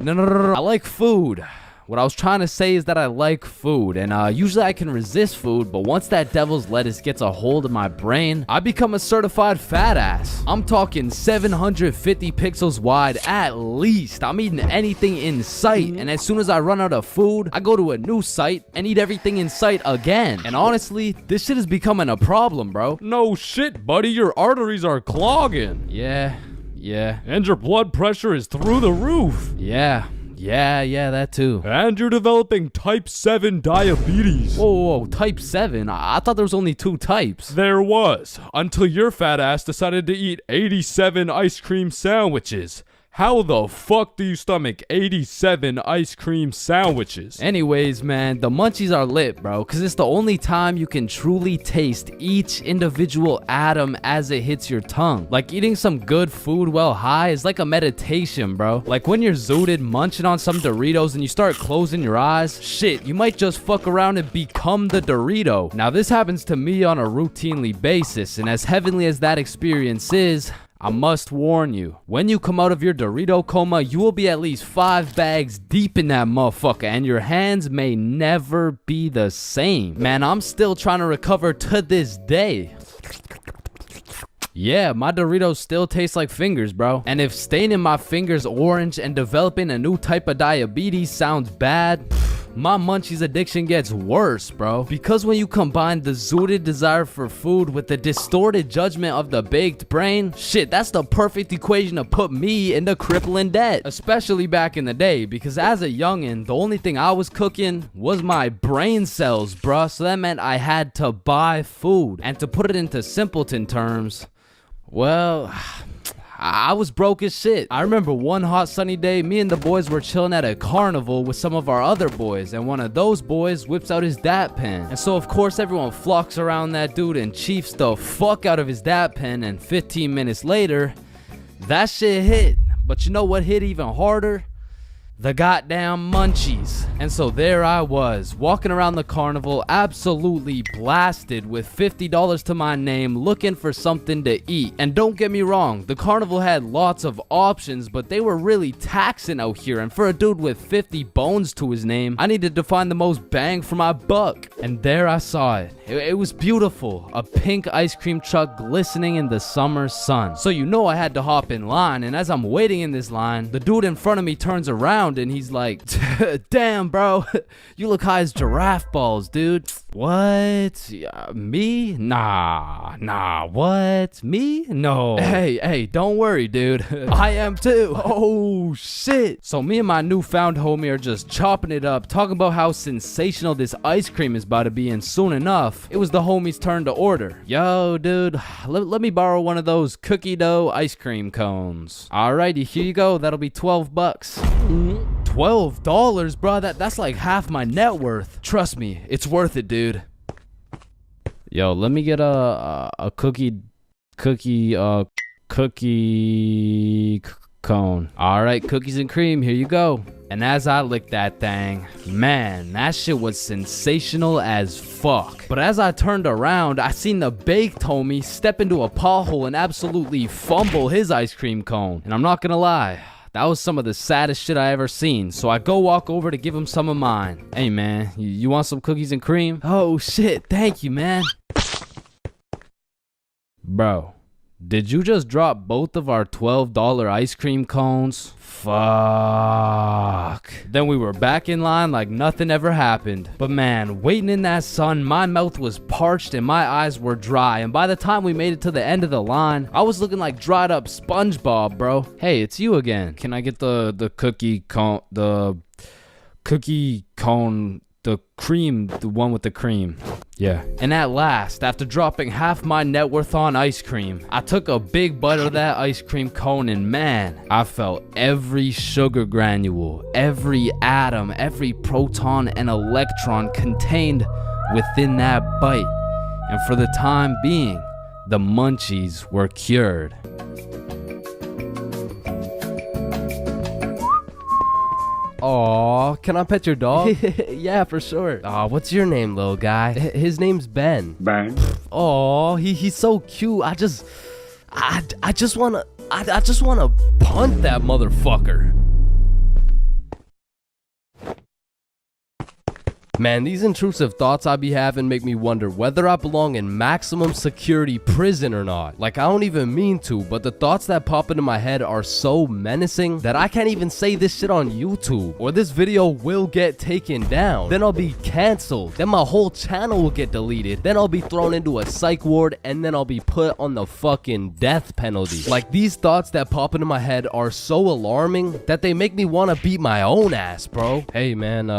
No. I like food. What I was trying to say is that I like food, and usually I can resist food, but once that devil's lettuce gets a hold of my brain, I become a certified fat ass. I'm talking 750 pixels wide at least. I'm eating anything in sight, and as soon as I run out of food, I go to a new site and eat everything in sight again. And honestly, this shit is becoming a problem, bro. No shit, buddy. Your arteries are clogging. Yeah. And your blood pressure is through the roof. Yeah, that too. And you're developing type 7 diabetes. Whoa, type 7? I thought there was only 2 types. There was, until your fat ass decided to eat 87 ice cream sandwiches. How the fuck do you stomach 87 ice cream sandwiches? Anyways, man, the munchies are lit, bro, because it's the only time you can truly taste each individual atom as it hits your tongue. Like eating some good food while high is like a meditation, bro. Like when you're zooted munching on some Doritos and you start closing your eyes, shit, you might just fuck around and become the Dorito. Now, this happens to me on a routinely basis, and as heavenly as that experience is, I must warn you, when you come out of your Dorito coma, you will be at least 5 bags deep in that motherfucker, and your hands may never be the same. Man, I'm still trying to recover to this day. Yeah, my Doritos still taste like fingers, bro. And if staining my fingers orange and developing a new type of diabetes sounds bad, my munchies addiction gets worse, bro. Because when you combine the zooted desire for food with the distorted judgment of the baked brain, shit, that's the perfect equation to put me into crippling debt. Especially back in the day, because as a youngin', the only thing I was cooking was my brain cells, bruh. So that meant I had to buy food. And to put it into simpleton terms, well, I was broke as shit. I remember one hot sunny day, me and the boys were chilling at a carnival with some of our other boys, and one of those boys whips out his dap pen. And so of course everyone flocks around that dude and chiefs the fuck out of his dap pen, and 15 minutes later, that shit hit. But you know what hit even harder? The goddamn munchies. And so there I was, walking around the carnival, absolutely blasted with $50 to my name, looking for something to eat. And don't get me wrong, the carnival had lots of options, but they were really taxing out here, and for a dude with 50 bones to his name, I needed to find the most bang for my buck. And there I saw it. It was beautiful, a pink ice cream truck glistening in the summer sun. So you know I had to hop in line, and as I'm waiting in this line, the dude in front of me turns around and he's like, damn, bro, you look high as giraffe balls, dude. What? Me? Nah, what? Me? No. Hey, don't worry, dude. I am too. Oh, shit. So me and my newfound homie are just chopping it up, talking about how sensational this ice cream is about to be, and soon enough, it was the homie's turn to order. Yo, dude, let me borrow one of those cookie dough ice cream cones. Alrighty, here you go. That'll be $12. $12, bro. That's like half my net worth. Trust me, it's worth it, dude. Yo, let me get a cookie cone. All right, cookies and cream. Here you go. And as I licked that thing, man, that shit was sensational as fuck. But as I turned around, I seen the baked homie step into a pothole and absolutely fumble his ice cream cone. And I'm not gonna lie, that was some of the saddest shit I ever seen. So I go walk over to give him some of mine. Hey man, you want some cookies and cream? Oh shit, thank you, man. Bro, did you just drop both of our $12 ice cream cones? Fuck. Then we were back in line like nothing ever happened. But man, waiting in that sun, my mouth was parched and my eyes were dry. And by the time we made it to the end of the line, I was looking like dried up SpongeBob, bro. Hey, it's you again. Can I get the cookie cone, the cream, the one with the cream? Yeah. And at last, after dropping half my net worth on ice cream, I took a big bite of that ice cream cone, and man, I felt every sugar granule, every atom, every proton and electron contained within that bite. And for the time being, the munchies were cured. Aw, can I pet your dog? Yeah, for sure. Aw, what's your name, little guy? His name's Ben. Ben. Aw, he's so cute. I just wanna punt that motherfucker. Man, these intrusive thoughts I be having make me wonder whether I belong in maximum security prison or not. Like, I don't even mean to, but the thoughts that pop into my head are so menacing that I can't even say this shit on YouTube, or this video will get taken down. Then I'll be canceled. Then my whole channel will get deleted. Then I'll be thrown into a psych ward, and then I'll be put on the fucking death penalty. Like, these thoughts that pop into my head are so alarming that they make me want to beat my own ass, bro. Hey, man,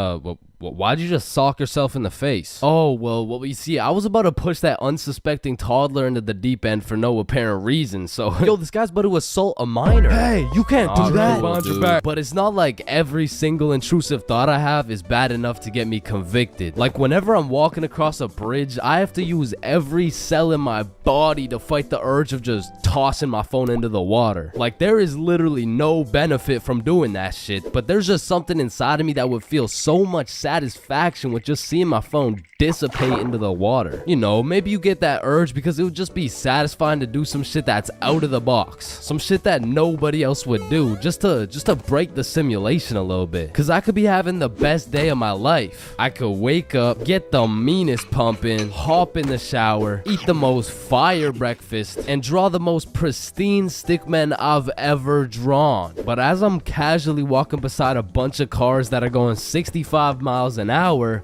why'd you just sock yourself in the face? Oh, well, you see, I was about to push that unsuspecting toddler into the deep end for no apparent reason, so... Yo, this guy's about to assault a minor. Hey, you can't do that. Dude. But it's not like every single intrusive thought I have is bad enough to get me convicted. Like, whenever I'm walking across a bridge, I have to use every cell in my body to fight the urge of just tossing my phone into the water. Like, there is literally no benefit from doing that shit, but there's just something inside of me that would feel so much satisfaction with just seeing my phone dissipate into the water. You know, maybe you get that urge because it would just be satisfying to do some shit that's out of the box, some shit that nobody else would do, just to break the simulation a little bit. Cause I could be having the best day of my life. I could wake up, get the meanest pump in, hop in the shower, eat the most fire breakfast, and draw the most pristine stickmen I've ever drawn. But as I'm casually walking beside a bunch of cars that are going 65 miles an hour,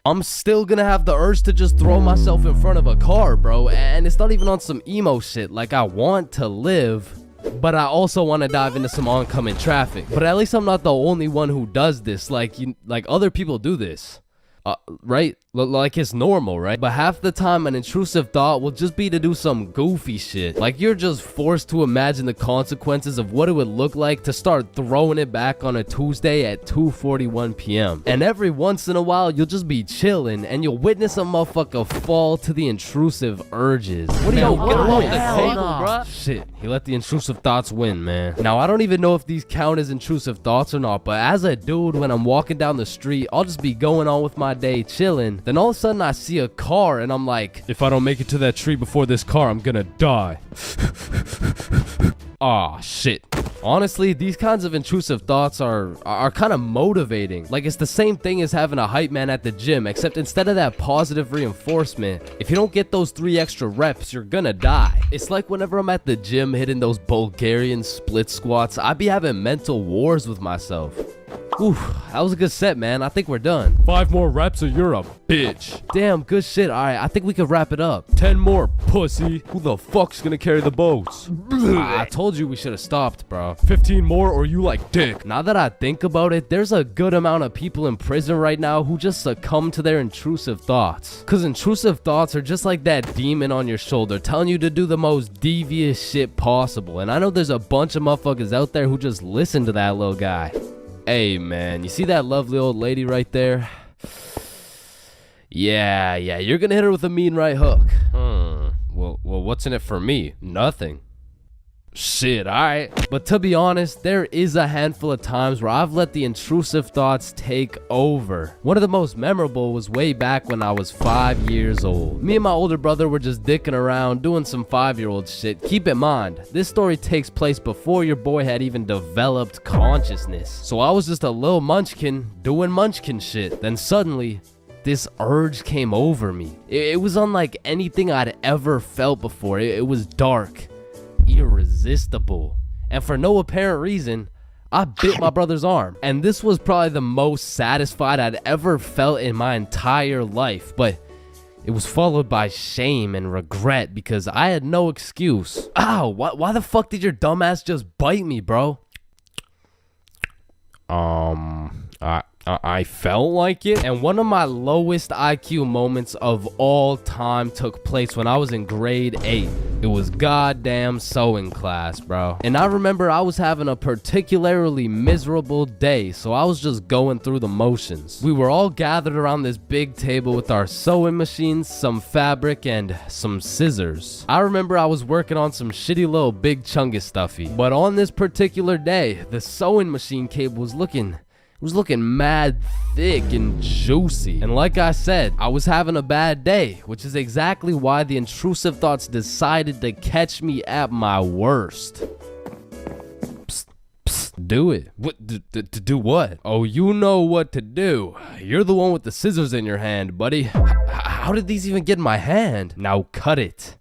I'm still gonna have the urge to just throw myself in front of a car, bro. And it's not even on some emo shit. Like, I want to live, but I also want to dive into some oncoming traffic. But at least I'm not the only one who does this. Like, other people do this. Right? Like, it's normal, right? But half the time an intrusive thought will just be to do some goofy shit. Like, you're just forced to imagine the consequences of what it would look like to start throwing it back on a Tuesday at 2:41 p.m. And every once in a while, you'll just be chilling and you'll witness a motherfucker fall to the intrusive urges. What are y'all get along the table, bruh? Shit, he let the intrusive thoughts win, man. Now, I don't even know if these count as intrusive thoughts or not, but as a dude, when I'm walking down the street, I'll just be going on with my day chilling. Then all of a sudden I see a car and I'm like, if I don't make it to that tree before this car, I'm gonna die. Aw, shit. Honestly, these kinds of intrusive thoughts are kind of motivating. Like, it's the same thing as having a hype man at the gym, except instead of that positive reinforcement, if you don't get those 3 extra reps, you're gonna die. It's like whenever I'm at the gym hitting those Bulgarian split squats, I be having mental wars with myself. Ooh, that was a good set, man. I think we're done. 5 more reps or you're a bitch. Damn, good shit. All right, I think we could wrap it up. 10 more, pussy. Who the fuck's gonna carry the boats? I told you we should have stopped, bro. 15 more or you like dick. Now that I think about it, there's a good amount of people in prison right now who just succumb to their intrusive thoughts. Cause intrusive thoughts are just like that demon on your shoulder telling you to do the most devious shit possible. And I know there's a bunch of motherfuckers out there who just listen to that little guy. Hey, man, you see that lovely old lady right there? Yeah, you're gonna hit her with a mean right hook. Well, what's in it for me? Nothing. Shit, alright. But to be honest, there is a handful of times where I've let the intrusive thoughts take over. One of the most memorable was way back when I was 5 years old. Me and my older brother were just dicking around, doing some 5-year-old shit. Keep in mind, this story takes place before your boy had even developed consciousness. So I was just a little munchkin doing munchkin shit. Then suddenly, this urge came over me. It was unlike anything I'd ever felt before. It was dark, irresistible, and for no apparent reason, I bit my brother's arm. And this was probably the most satisfied I'd ever felt in my entire life, but it was followed by shame and regret because I had no excuse. Ow, why the fuck did your dumbass just bite me, bro? I felt like it. And one of my lowest IQ moments of all time took place when I was in grade 8. It was goddamn sewing class, bro. And I remember I was having a particularly miserable day, so I was just going through the motions. We were all gathered around this big table with our sewing machines, some fabric, and some scissors. I remember I was working on some shitty little Big Chungus stuffy. But on this particular day, the sewing machine cable was looking was looking mad thick and juicy. And like I said, I was having a bad day, which is exactly why the intrusive thoughts decided to catch me at my worst. Psst, psst, do it. What? To do what? Oh, you know what to do. You're the one with the scissors in your hand, buddy. How did these even get in my hand? Now cut it.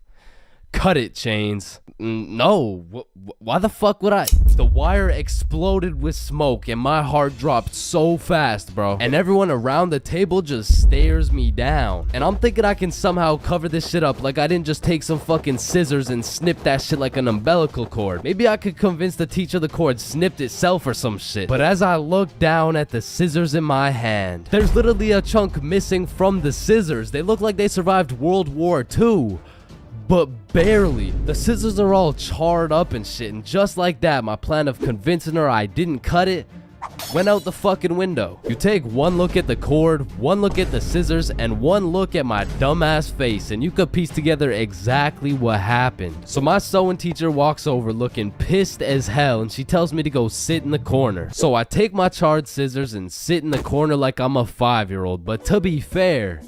Cut it, Chains. No, why the fuck would I? The wire exploded with smoke and my heart dropped so fast, bro. And everyone around the table just stares me down. And I'm thinking I can somehow cover this shit up like I didn't just take some fucking scissors and snip that shit like an umbilical cord. Maybe I could convince the teacher the cord snipped itself or some shit. But as I look down at the scissors in my hand, there's literally a chunk missing from the scissors. They look like they survived World War II. But barely. The scissors are all charred up and shit, and just like that, my plan of convincing her I didn't cut it went out the fucking window. You take one look at the cord, one look at the scissors, and one look at my dumbass face, and you could piece together exactly what happened. So my sewing teacher walks over looking pissed as hell, and she tells me to go sit in the corner. So I take my charred scissors and sit in the corner like I'm a 5-year-old, but to be fair,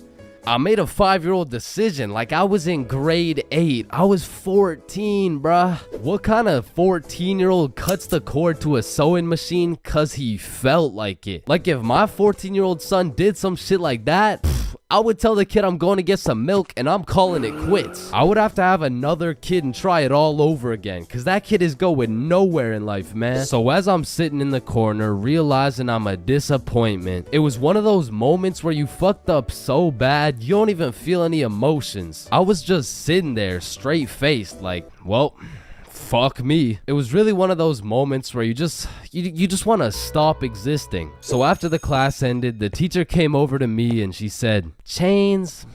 I made a 5-year-old decision like I was in grade 8. I was 14, bruh. What kind of 14-year-old cuts the cord to a sewing machine cause he felt like it? Like if my 14-year-old son did some shit like that, I would tell the kid I'm going to get some milk and I'm calling it quits. I would have to have another kid and try it all over again, cause that kid is going nowhere in life, man. So as I'm sitting in the corner realizing I'm a disappointment, it was one of those moments where you fucked up so bad you don't even feel any emotions. I was just sitting there straight faced like, well, fuck me. It was really one of those moments where you just want to stop existing. So after the class ended, the teacher came over to me and she said, Chains,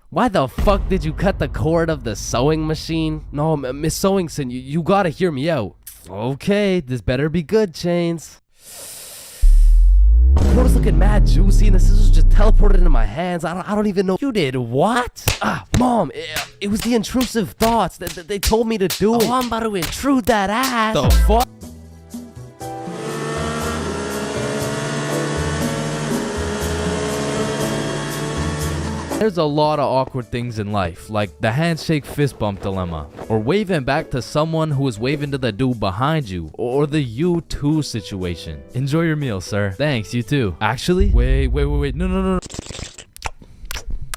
why the fuck did you cut the cord of the sewing machine? No, Miss Sewingson, you gotta hear me out. Okay, this better be good, Chains. The cord was looking mad juicy and the scissors just teleported into my hands. I don't even know. You did what? Mom, it was the intrusive thoughts that they told me to do it. Oh, I'm about to intrude that ass. The fuck? There's a lot of awkward things in life, like the handshake fist bump dilemma, or waving back to someone who is waving to the dude behind you, or the you too situation. Enjoy your meal, sir. Thanks, you too. Actually, wait, no.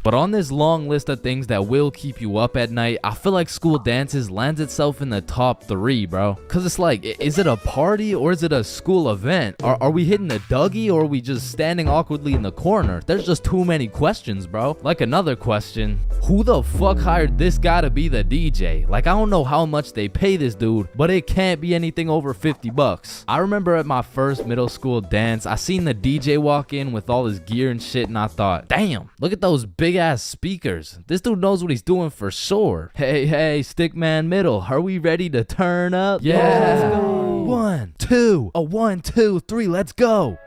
But on this long list of things that will keep you up at night, I feel like school dances lands itself in the top 3, bro. Cause it's like, is it a party or is it a school event? Are we hitting a Dougie or are we just standing awkwardly in the corner? There's just too many questions, bro. Like another question, who the fuck hired this guy to be the DJ? Like, I don't know how much they pay this dude, but it can't be anything over 50 bucks. I remember at my first middle school dance, I seen the DJ walk in with all his gear and shit, and I thought, damn, look at those big ass speakers. This dude knows what he's doing for sure. Hey, Stickman Middle, are we ready to turn up? Yeah, let's go. 1, 2, 1, 2, 3, let's go.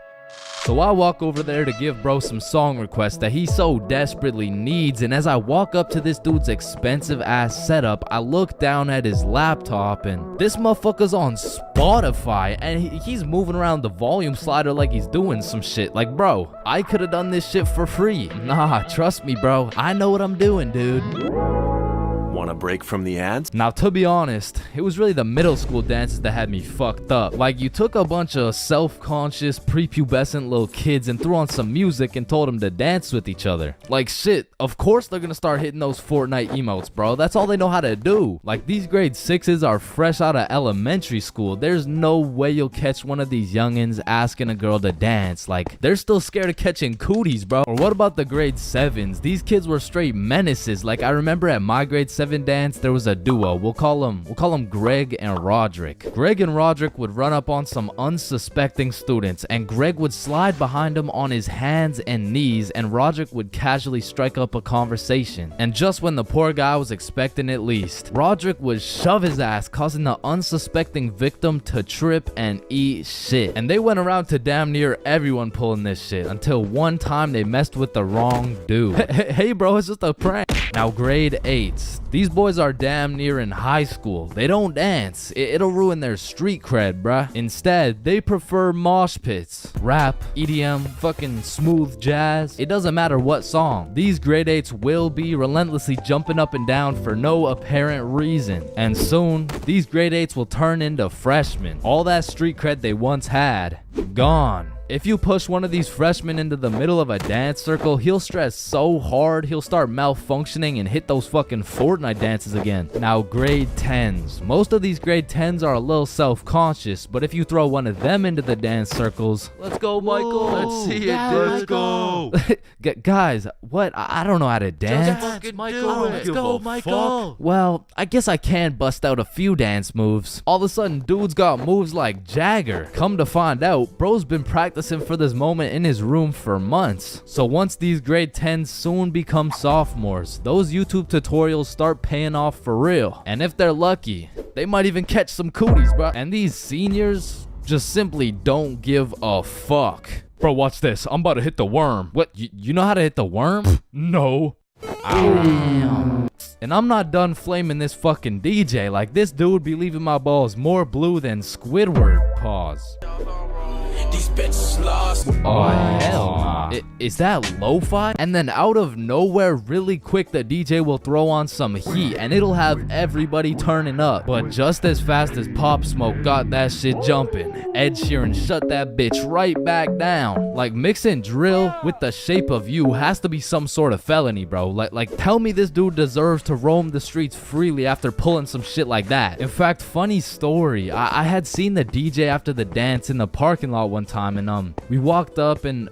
So I walk over there to give bro some song requests that he so desperately needs, and as I walk up to this dude's expensive ass setup, I look down at his laptop and this motherfucker's on Spotify and he's moving around the volume slider like he's doing some shit. Like, bro, I could have done this shit for free. Nah, trust me, bro. I know what I'm doing, dude. Want a break from the ads? Now, to be honest, it was really the middle school dances that had me fucked up. Like, you took a bunch of self-conscious, prepubescent little kids and threw on some music and told them to dance with each other. Like, shit, of course they're gonna start hitting those Fortnite emotes, bro. That's all they know how to do. Like, these grade 6s are fresh out of elementary school. There's no way you'll catch one of these youngins asking a girl to dance. Like, they're still scared of catching cooties, bro. Or what about the grade 7s? These kids were straight menaces. Like, I remember at my grade 7 dance, there was a duo. We'll call them Greg and Roderick. Greg and Roderick would run up on some unsuspecting students, and Greg would slide behind him on his hands and knees, and Roderick would casually strike up a conversation. And just when the poor guy was expecting it least, Roderick would shove his ass, causing the unsuspecting victim to trip and eat shit. And they went around to damn near everyone pulling this shit, until one time they messed with the wrong dude. Hey bro, it's just a prank. Now grade 8s. These boys are damn near in high school. They don't dance. It'll ruin their street cred, bruh. Instead, they prefer mosh pits, rap, EDM, fucking smooth jazz. It doesn't matter what song. These grade 8s will be relentlessly jumping up and down for no apparent reason. And soon, these grade 8s will turn into freshmen. All that street cred they once had, gone. If you push one of these freshmen into the middle of a dance circle, he'll stress so hard he'll start malfunctioning and hit those fucking Fortnite dances again. Now grade 10s. Most of these grade 10s are a little self-conscious, but if you throw one of them into the dance circles, let's go Michael, let's see it, let's go. Guys, what? I don't know how to dance. Let's go, Michael. Well, I guess I can bust out a few dance moves. All of a sudden, dude's got moves like Jagger. Come to find out, bro's been practicing for this moment in his room for months. So once these grade 10s soon become sophomores, those YouTube tutorials start paying off for real. And if they're lucky, they might even catch some cooties, bro. And these seniors just simply don't give a fuck. Bro, watch this. I'm about to hit the worm. What? You know how to hit the worm? No. Damn. And I'm not done flaming this fucking DJ. Like, this dude be leaving my balls more blue than Squidward. Pause. These bitches lost. Oh, hell nah. Is that lo-fi? And then out of nowhere, really quick, the DJ will throw on some heat and it'll have everybody turning up. But just as fast as Pop Smoke got that shit jumping, Ed Sheeran shut that bitch right back down. Like, mixing drill with The Shape of You has to be some sort of felony, bro. Like tell me this dude deserves to roam the streets freely after pulling some shit like that. In fact, funny story, I had seen the DJ after the dance in the parking lot one time, and we walked up and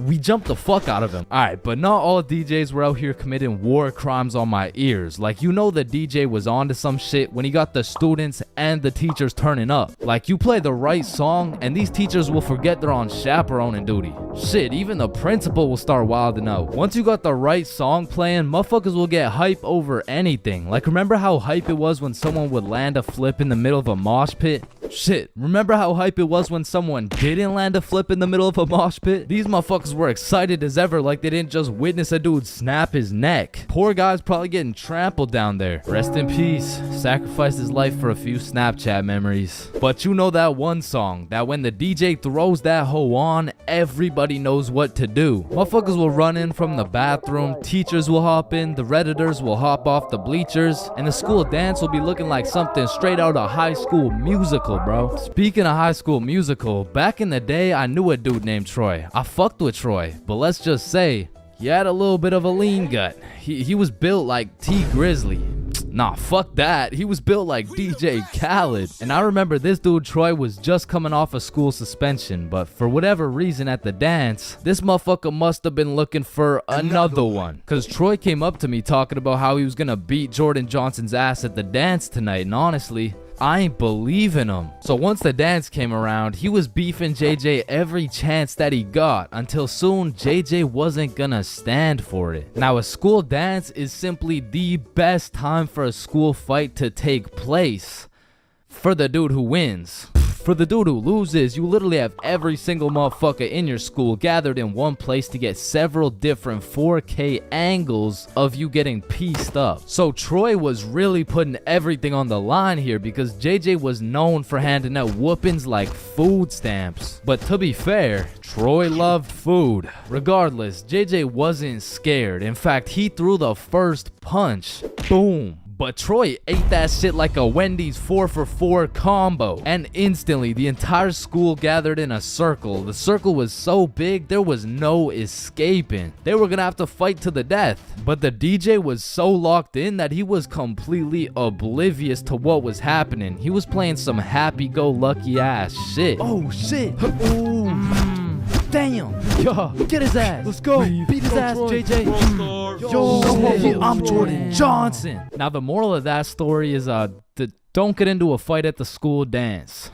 we jumped the fuck out of him. Alright, but not all DJs were out here committing war crimes on my ears. Like, you know, the DJ was onto some shit when he got the students and the teachers turning up. Like, you play the right song and these teachers will forget they're on chaperoning duty. Shit, even the principal will start wilding out. Once you got the right song playing, motherfuckers will get hype over anything. Like, remember how hype it was when someone would land a flip in the middle of a mosh pit? Shit, remember how hype it was when someone didn't land a flip in the middle of a mosh pit? These motherfuckers were excited as ever, like they didn't just witness a dude snap his neck. Poor guy's probably getting trampled down there. Rest in peace. Sacrificed his life for a few Snapchat memories. But you know that one song that when the DJ throws that hoe on, everybody knows what to do. Motherfuckers will run in from the bathroom, teachers will hop in, the Redditors will hop off the bleachers, and the school dance will be looking like something straight out of High School Musical, bro. Speaking of High School Musical, back in the day, I knew a dude named Troy. I fucked with Troy, but let's just say, he had a little bit of a lean gut. He was built like T Grizzly. Nah, fuck that. He was built like DJ Khaled. And I remember this dude Troy was just coming off a school suspension, but for whatever reason at the dance, this motherfucker must have been looking for another one. Cause Troy came up to me talking about how he was gonna beat Jordan Johnson's ass at the dance tonight, and honestly, I ain't believing him. So once the dance came around, he was beefing JJ every chance that he got, until soon JJ wasn't gonna stand for it. Now, a school dance is simply the best time for a school fight to take place. For the dude who wins. For the dude who loses, you literally have every single motherfucker in your school gathered in one place to get several different 4K angles of you getting pieced up. So Troy was really putting everything on the line here because JJ was known for handing out whoopings like food stamps. But to be fair, Troy loved food. Regardless, JJ wasn't scared. In fact, he threw the first punch. Boom. But Troy ate that shit like a Wendy's 4-for-4 combo. And instantly, the entire school gathered in a circle. The circle was so big, there was no escaping. They were gonna have to fight to the death. But the DJ was so locked in that he was completely oblivious to what was happening. He was playing some happy-go-lucky ass shit. Oh, shit. Ooh. Damn. Yo, get his ass. Let's go. Beat his ass, JJ. Yo, I'm Jordan Johnson. Now, the moral of that story is don't get into a fight at the school dance.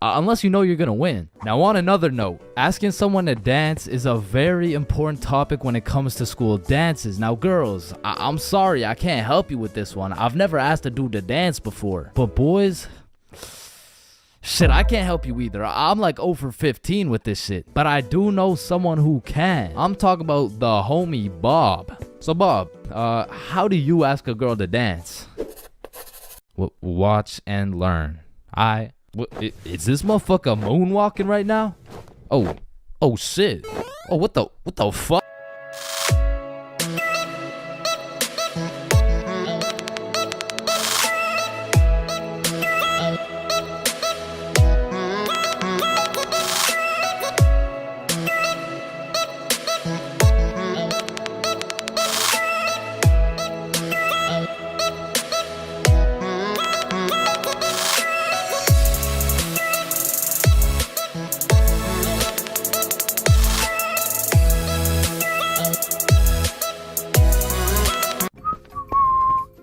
Unless you know you're gonna win. Now, on another note, asking someone to dance is a very important topic when it comes to school dances. Now, girls, I'm sorry, I can't help you with this one. I've never asked a dude to dance before. But boys, Shit, I can't help you either. I'm like 0 for 15 with this shit. But I do know someone who can. I'm talking about the homie Bob. So Bob, how do you ask a girl to dance? Watch and learn. Is this motherfucker moonwalking right now? Oh shit. Oh, what the fuck?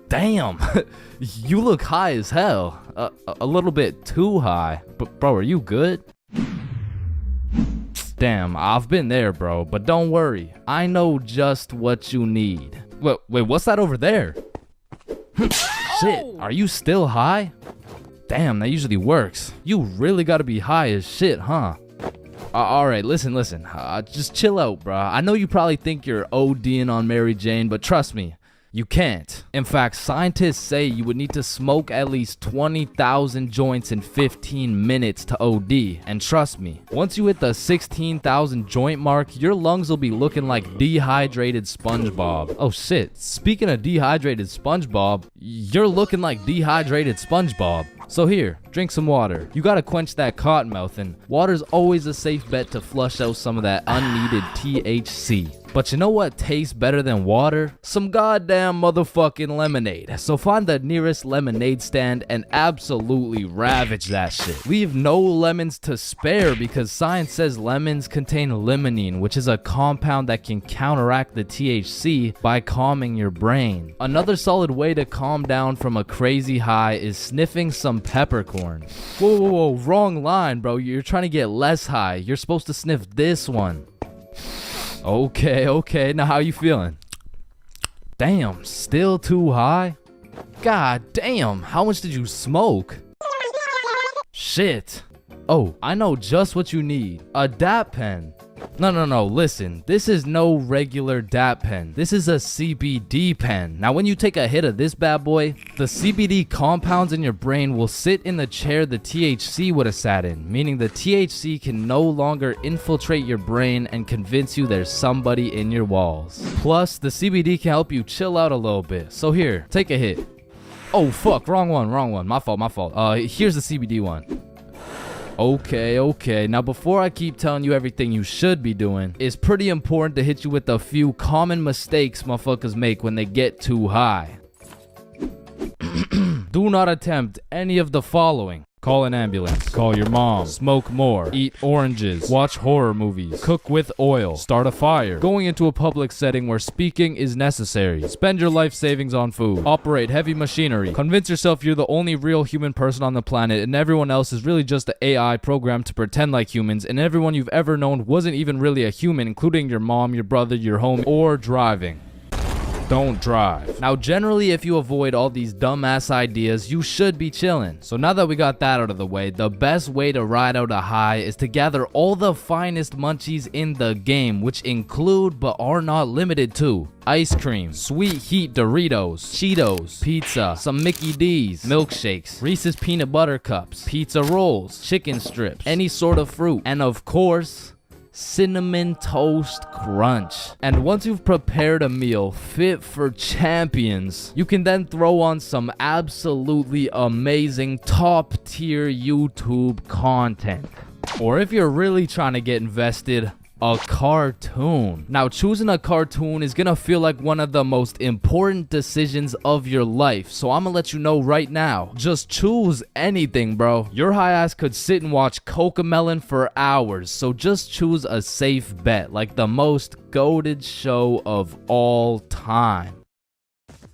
Damn, you look high as hell. A little bit too high. But bro, are you good? Damn, I've been there, bro. But don't worry, I know just what you need. Wait, what's that over there? Shit, are you still high? Damn, that usually works. You really gotta be high as shit, huh? Alright, listen. Just chill out, bro. I know you probably think you're ODing on Mary Jane, but trust me, you can't. In fact, scientists say you would need to smoke at least 20,000 joints in 15 minutes to OD. And trust me, once you hit the 16,000 joint mark, your lungs will be looking like dehydrated SpongeBob. Oh shit, speaking of dehydrated SpongeBob, you're looking like dehydrated SpongeBob. So here, drink some water. You gotta quench that cotton mouth, and water's always a safe bet to flush out some of that unneeded THC. But you know what tastes better than water? Some goddamn motherfucking lemonade. So find the nearest lemonade stand and absolutely ravage that shit. Leave no lemons to spare because science says lemons contain limonene, which is a compound that can counteract the THC by calming your brain. Another solid way to calm down from a crazy high is sniffing some peppercorn. Whoa, wrong line, bro. You're trying to get less high. You're supposed to sniff this one. Okay. Now how you feeling? Damn, still too high? God damn, how much did you smoke? Shit. Oh, I know just what you need. A DAP pen. No, listen. This is no regular DAP pen. This is a CBD pen. Now, when you take a hit of this bad boy, the CBD compounds in your brain will sit in the chair the THC would have sat in, meaning the THC can no longer infiltrate your brain and convince you there's somebody in your walls. Plus, the CBD can help you chill out a little bit. So here, take a hit. Oh, fuck. Wrong one. My fault. Here's the CBD one. Okay. Now, before I keep telling you everything you should be doing, it's pretty important to hit you with a few common mistakes motherfuckers make when they get too high. Do not attempt any of the following. Call an ambulance. Call your mom. Smoke more. Eat oranges. Watch horror movies. Cook with oil. Start a fire. Going into a public setting where speaking is necessary. Spend your life savings on food. Operate heavy machinery. Convince yourself you're the only real human person on the planet and everyone else is really just an AI programmed to pretend like humans, and everyone you've ever known wasn't even really a human, including your mom, your brother, your homie, or driving. Don't drive. Now, generally, if you avoid all these dumbass ideas, you should be chilling. So now that we got that out of the way, the best way to ride out a high is to gather all the finest munchies in the game, which include but are not limited to ice cream, sweet heat Doritos, Cheetos, pizza, some Mickey D's, milkshakes, Reese's peanut butter cups, pizza rolls, chicken strips, any sort of fruit, and of course, Cinnamon Toast Crunch. And once you've prepared a meal fit for champions, you can then throw on some absolutely amazing top tier YouTube content. Or if you're really trying to get invested, a cartoon. Now, choosing a cartoon is gonna feel like one of the most important decisions of your life, so I'm gonna let you know right now, just choose anything, bro. Your high ass could sit and watch Cocomelon for hours, so just choose a safe bet, like the most goated show of all time.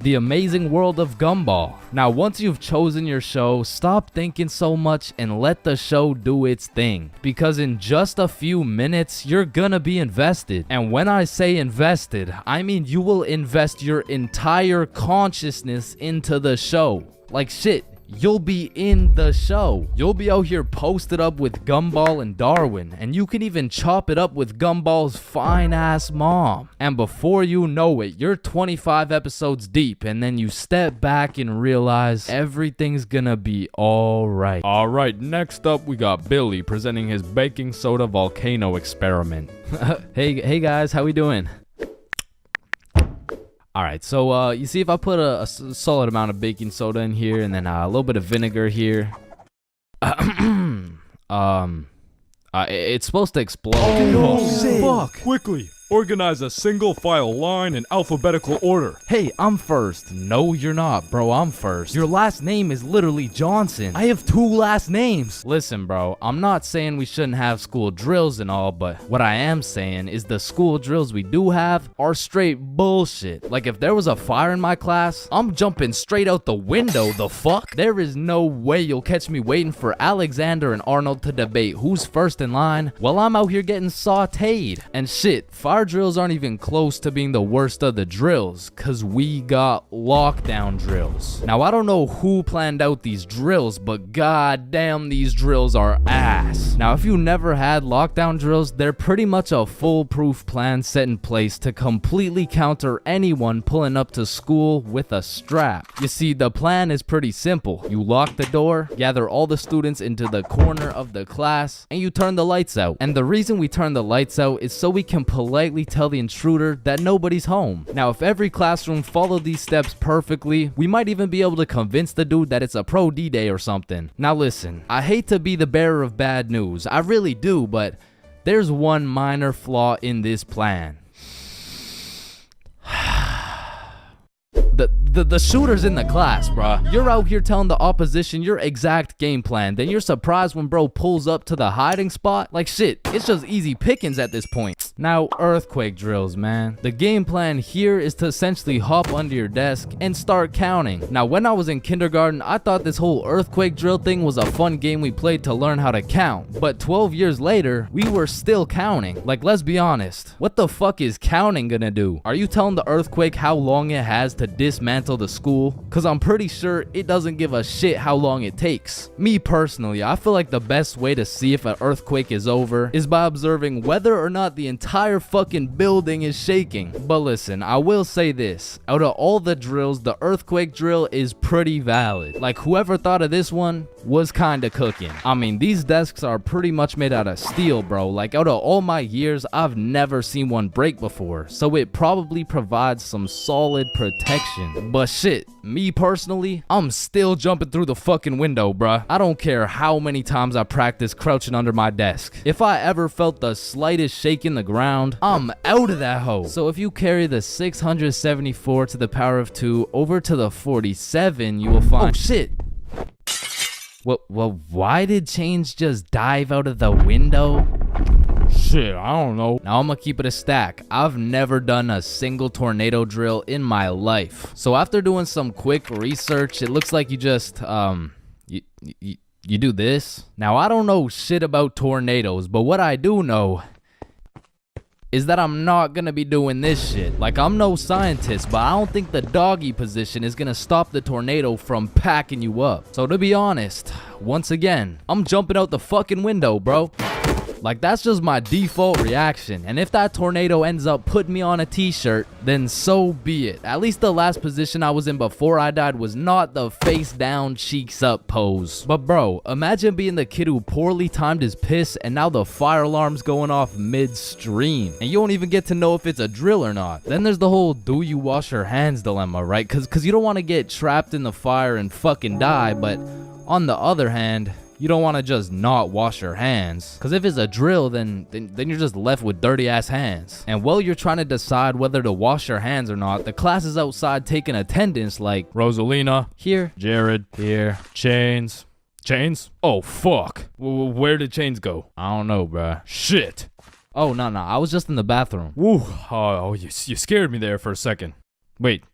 The Amazing World of Gumball. Now, once you've chosen your show, stop thinking so much and let the show do its thing. Because in just a few minutes, you're gonna be invested. And when I say invested, I mean you will invest your entire consciousness into the show. Like shit, you'll be in the show. You'll be out here posted up with Gumball and Darwin, and you can even chop it up with Gumball's fine ass mom. And before you know it, you're 25 episodes deep, and then you step back and realize everything's gonna be alright. Alright, next up we got Billy presenting his baking soda volcano experiment. Hey guys, how we doing? Alright, so you see if I put a solid amount of baking soda in here and then a little bit of vinegar here. It's supposed to explode. Fuck! Quickly, organize a single file line in alphabetical order. Hey, I'm first. No, you're not, bro. I'm first. Your last name is literally Johnson. I have 2 last names. Listen, bro, I'm not saying we shouldn't have school drills and all, but what I am saying is the school drills we do have are straight bullshit. Like, if there was a fire in my class, I'm jumping straight out the window, the fuck? There is no way you'll catch me waiting for Alexander and Arnold to debate who's first in line while I'm out here getting sauteed. And shit, fire drills aren't even close to being the worst of the drills, cause we got lockdown drills. Now I don't know who planned out these drills, but goddamn these drills are ass. Now if you never had lockdown drills, they're pretty much a foolproof plan set in place to completely counter anyone pulling up to school with a strap. You see, the plan is pretty simple. You lock the door, gather all the students into the corner of the class, and you turn the lights out. And the reason we turn the lights out is so we can politely tell the intruder that nobody's home. Now, if every classroom followed these steps perfectly, we might even be able to convince the dude that it's a pro D-Day or something. Now listen, I hate to be the bearer of bad news, I really do, but there's one minor flaw in this plan. The shooter's in the class, bruh. You're out here telling the opposition your exact game plan, then you're surprised when bro pulls up to the hiding spot? Like shit, it's just easy pickings at this point. Now, earthquake drills, man. The game plan here is to essentially hop under your desk and start counting. Now, when I was in kindergarten, I thought this whole earthquake drill thing was a fun game we played to learn how to count. But 12 years later, we were still counting. Like, let's be honest. What the fuck is counting gonna do? Are you telling the earthquake how long it has to dismantle the school? Cause I'm pretty sure it doesn't give a shit how long it takes. Me personally, I feel like the best way to see if an earthquake is over is by observing whether or not the entire fucking building is shaking. But listen, I will say this, out of all the drills, the earthquake drill is pretty valid. Like, whoever thought of this one was kinda cooking. I mean, these desks are pretty much made out of steel, bro. Like, out of all my years, I've never seen one break before, so it probably provides some solid protection. But shit, me personally, I'm still jumping through the fucking window, bruh. I don't care how many times I practice crouching under my desk. If I ever felt the slightest shake in the ground, I'm out of that hoe. So if you carry the 674 to the power of 2 over to the 47, you will find— oh shit! Well, why did Change just dive out of the window? Shit, I don't know. Now I'm gonna keep it a stack. I've never done a single tornado drill in my life. So after doing some quick research, it looks like you just, you do this. Now I don't know shit about tornadoes, but what I do know is that I'm not gonna be doing this shit. Like, I'm no scientist, but I don't think the doggy position is gonna stop the tornado from packing you up. So to be honest, once again, I'm jumping out the fucking window, bro. Like, that's just my default reaction. And if that tornado ends up putting me on a t-shirt, then so be it. At least the last position I was in before I died was not the face down, cheeks up pose. But bro, imagine being the kid who poorly timed his piss and now the fire alarm's going off midstream. And you don't even get to know if it's a drill or not. Then there's the whole do you wash your hands dilemma, right? Cause you don't want to get trapped in the fire and fucking die, but on the other hand, you don't want to just not wash your hands. Because if it's a drill, then you're just left with dirty ass hands. And while you're trying to decide whether to wash your hands or not, the class is outside taking attendance like Rosalina. Here. Jared. Here. Chains. Chains? Oh, fuck. Where did Chains go? I don't know, bruh. Shit. Oh, no. I was just in the bathroom. Woo. Oh, you scared me there for a second. Wait,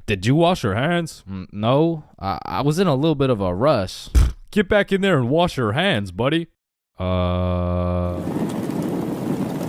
did you wash your hands? No. I was in a little bit of a rush. Get back in there and wash your hands, buddy. No,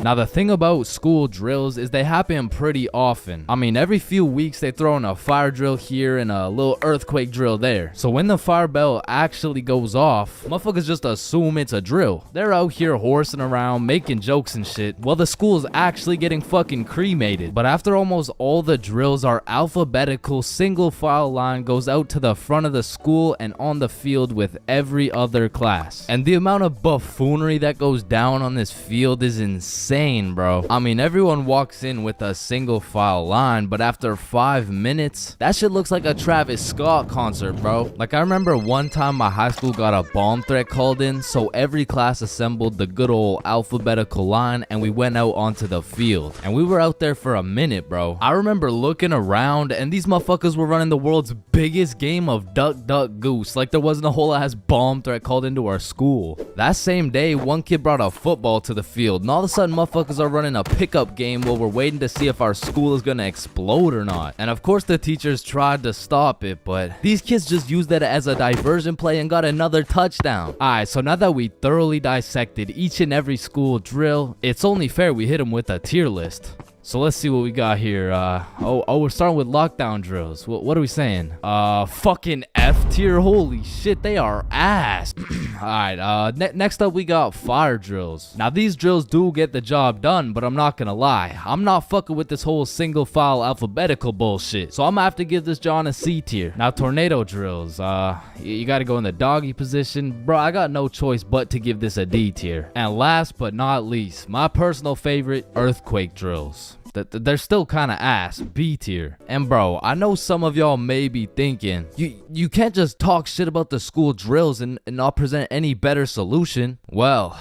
Now the thing about school drills is they happen pretty often. I mean, every few weeks they throw in a fire drill here and a little earthquake drill there. So when the fire bell actually goes off, motherfuckers just assume it's a drill. They're out here horsing around, making jokes and shit, while the school's actually getting fucking cremated. But after almost all the drills are alphabetical, single file line goes out to the front of the school and on the field with every other class. And the amount of buffoonery that goes down on this field is insane, bro. I mean, everyone walks in with a single file line, but after 5 minutes, that shit looks like a Travis Scott concert, bro. Like, I remember one time my high school got a bomb threat called in, so every class assembled the good old alphabetical line and we went out onto the field. And we were out there for a minute, bro. I remember looking around and these motherfuckers were running the world's biggest game of duck, duck, goose. Like there wasn't a whole ass bomb threat called into our school. That same day, one kid brought a football to the field, and all of a sudden motherfuckers are running a pickup game while we're waiting to see if our school is gonna explode or not. And of course the teachers tried to stop it, but these kids just used that as a diversion play and got another touchdown. Alright, so now that we thoroughly dissected each and every school drill, it's only fair we hit them with a tier list. So let's see what we got here. We're starting with lockdown drills. What are we saying? Fucking F tier. Holy shit, they are ass. Alright, next up we got fire drills. Now these drills do get the job done, but I'm not gonna lie, I'm not fucking with this whole single file alphabetical bullshit. So I'm gonna have to give this John a C tier. Now tornado drills, you gotta go in the doggy position. Bro, I got no choice but to give this a D tier. And last but not least, my personal favorite, earthquake drills. They're still kind of ass, B tier. And bro, I know some of y'all may be thinking, you can't just talk shit about the school drills and not present any better solution. Well,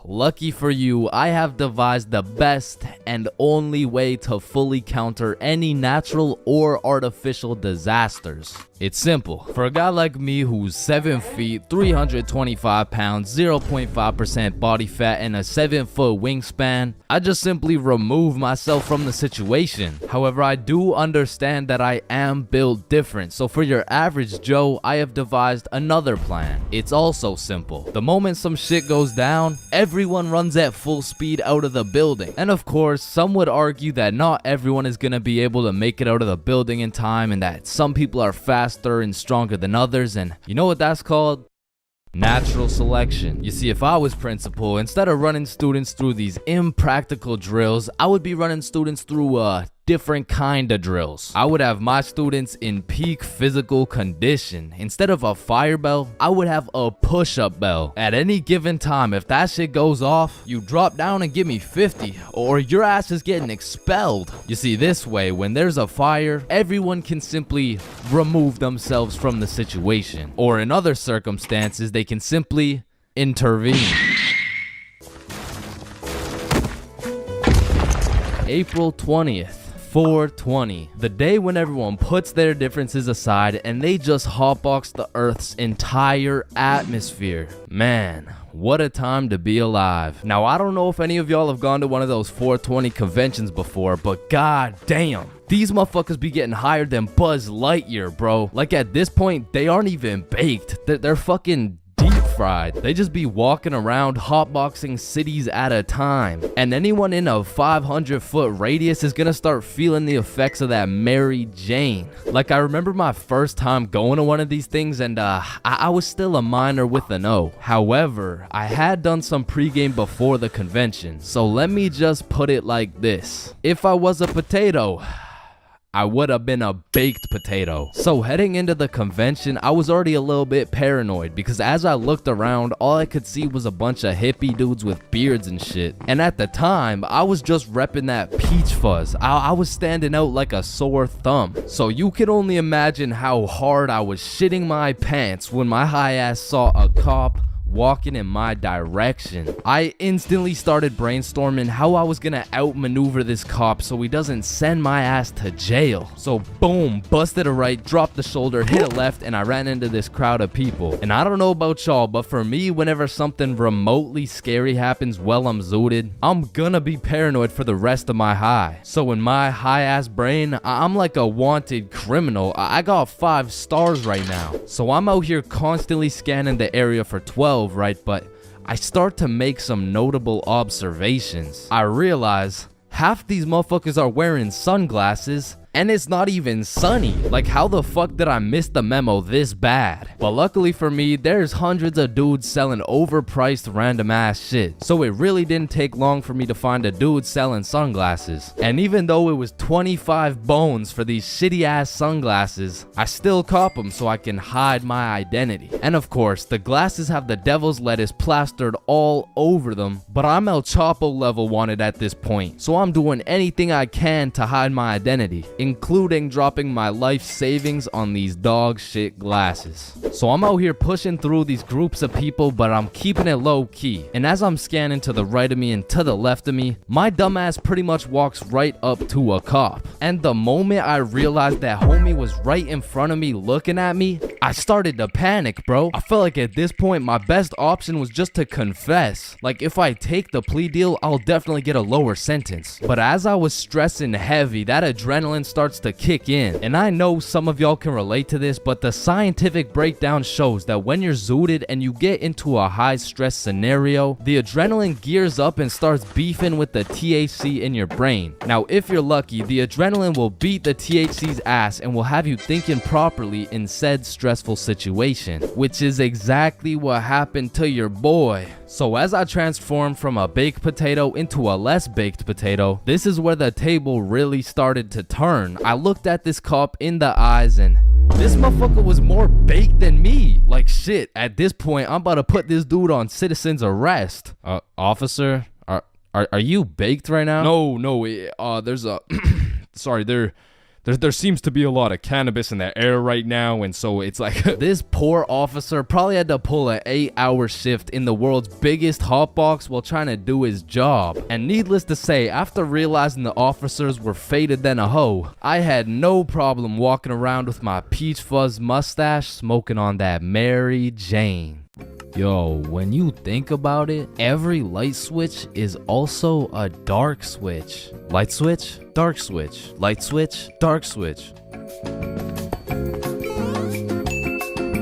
lucky for you, I have devised the best and only way to fully counter any natural or artificial disasters. It's simple. For a guy like me who's 7 feet, 325 pounds, 0.5% body fat, and a 7-foot wingspan, I just simply remove myself from the situation. However, I do understand that I am built different, so for your average Joe, I have devised another plan. It's also simple. The moment some shit goes down, everyone runs at full speed out of the building. And of course, some would argue that not everyone is gonna be able to make it out of the building in time, and that some people are faster and stronger than others, and you know what that's called? Natural selection. You see, if I was principal, instead of running students through these impractical drills, I would be running students through different kind of drills. I would have my students in peak physical condition. Instead of a fire bell, I would have a push-up bell. At any given time, if that shit goes off, you drop down and give me 50, or your ass is getting expelled. You see, this way, when there's a fire, everyone can simply remove themselves from the situation. Or in other circumstances, they can simply intervene. April 20th. 420, the day when everyone puts their differences aside and they just hotbox the Earth's entire atmosphere. Man, what a time to be alive. Now, I don't know if any of y'all have gone to one of those 420 conventions before, but god damn, these motherfuckers be getting higher than Buzz Lightyear, bro. Like at this point, they aren't even baked. They're fucking deep fried. They just be walking around hotboxing cities at a time, and anyone in a 500-foot radius is gonna start feeling the effects of that Mary Jane. Like, I remember my first time going to one of these things, and I was still a minor with an O. However, I had done some pregame before the convention, so let me just put it like this: if I was a potato, I would have been a baked potato. So heading into the convention, I was already a little bit paranoid, because as I looked around, all I could see was a bunch of hippie dudes with beards and shit. And at the time, I was just repping that peach fuzz. I was standing out like a sore thumb. So you can only imagine how hard I was shitting my pants when my high ass saw a cop walking in my direction. I instantly started brainstorming how I was gonna outmaneuver this cop so he doesn't send my ass to jail. So boom, busted a right, dropped the shoulder, hit a left, and I ran into this crowd of people. And I don't know about y'all, but for me, whenever something remotely scary happens while I'm zooted, I'm gonna be paranoid for the rest of my high. So in my high ass brain, I'm like a wanted criminal. I got 5 stars right now. So I'm out here constantly scanning the area for 12, right? But I start to make some notable observations. I realize half these motherfuckers are wearing sunglasses, and it's not even sunny. Like, how the fuck did I miss the memo this bad? But luckily for me, there's hundreds of dudes selling overpriced random ass shit. So it really didn't take long for me to find a dude selling sunglasses. And even though it was 25 bones for these shitty ass sunglasses, I still cop them so I can hide my identity. And of course, the glasses have the devil's lettuce plastered all over them, but I'm El Chapo level wanted at this point. So I'm doing anything I can to hide my identity, including dropping my life savings on these dog shit glasses. So I'm out here pushing through these groups of people, but I'm keeping it low key. And as I'm scanning to the right of me and to the left of me, my dumbass pretty much walks right up to a cop. And the moment I realized that homie was right in front of me looking at me, I started to panic, bro. I felt like at this point my best option was just to confess. Like, if I take the plea deal, I'll definitely get a lower sentence. But as I was stressing heavy, that adrenaline starts to kick in. And I know some of y'all can relate to this, but the scientific breakdown shows that when you're zooted and you get into a high stress scenario, the adrenaline gears up and starts beefing with the THC in your brain. Now, if you're lucky, the adrenaline will beat the THC's ass and will have you thinking properly in said stressful situation, which is exactly what happened to your boy. So as I transformed from a baked potato into a less baked potato, this is where the table really started to turn. I looked at this cop in the eyes and this motherfucker was more baked than me. Like, shit, at this point, I'm about to put this dude on citizen's arrest. Officer, are you baked right now? No, there's a sorry, there seems to be a lot of cannabis in the air right now, and so it's like this poor officer probably had to pull an 8-hour shift in the world's biggest hotbox while trying to do his job. And needless to say, after realizing the officers were faded than a hoe, I had no problem walking around with my peach fuzz mustache smoking on that Mary Jane. Yo, when you think about it, every light switch is also a dark switch. Light switch, dark switch. Light switch, dark switch.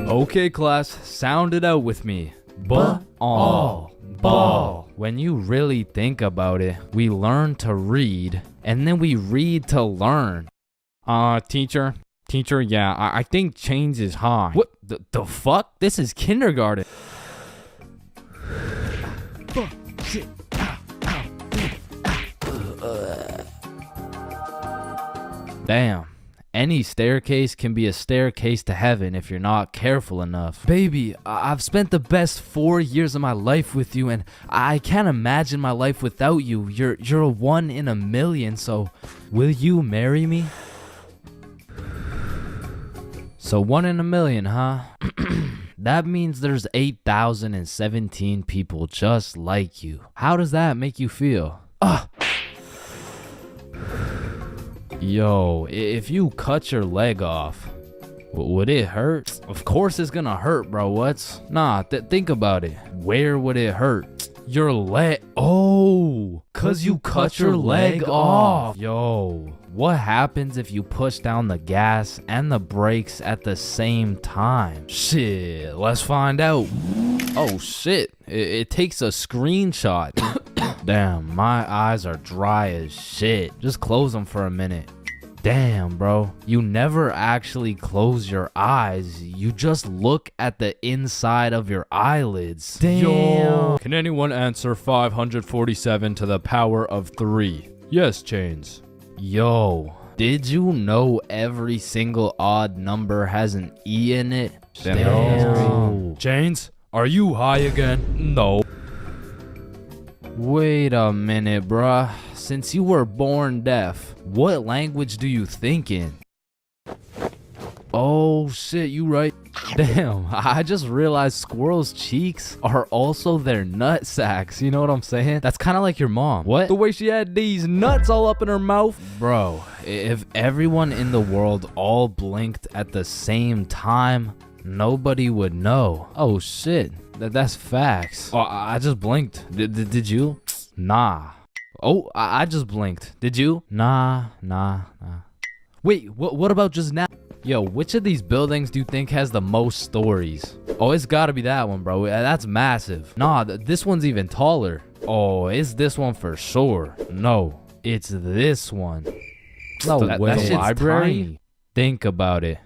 Okay, class, sound it out with me. Ball. When you really think about it, we learn to read, and then we read to learn. Teacher, yeah, I think change is high. What the fuck? This is kindergarten. Damn. Any staircase can be a staircase to heaven if you're not careful enough. Baby, I've spent the best 4 years of my life with you, and I can't imagine my life without you. You're a 1 in a million, so will you marry me? So 1 in a million, huh? That means there's 8,017 people just like you. How does that make you feel? Yo, if you cut your leg off, would it hurt? Of course it's gonna hurt, bro. Nah, think about it. Where would it hurt? Your leg. Oh, cause you cut your leg off. Yo, what happens if you push down the gas and the brakes at the same time? Shit, let's find out. Oh shit, it takes a screenshot. Damn, my eyes are dry as shit. Just close them for a minute. Damn, bro. You never actually close your eyes. You just look at the inside of your eyelids. Damn. Yo. Can anyone answer 547 to the power of 3? Yes, Chains. Yo, did you know every single odd number has an E in it? Damn. Chains, are you high again? No. Wait a minute, bruh. Since you were born deaf, what language do you think in? Oh shit, you right. Damn, I just realized squirrels' cheeks are also their nut sacks. You know what I'm saying? That's kind of like your mom. What? The way she had these nuts all up in her mouth. Bro, if everyone in the world all blinked at the same time, nobody would know. Oh shit. That's facts. Oh, I just blinked. Did you? Nah. Oh, I just blinked. Did you? Nah. Wait, what about just now? Yo, which of these buildings do you think has the most stories? Oh, it's gotta be that one, bro. That's massive. Nah, this one's even taller. Oh, it's this one for sure. No, it's this one. No way. That shit's library? Tiny. Think about it.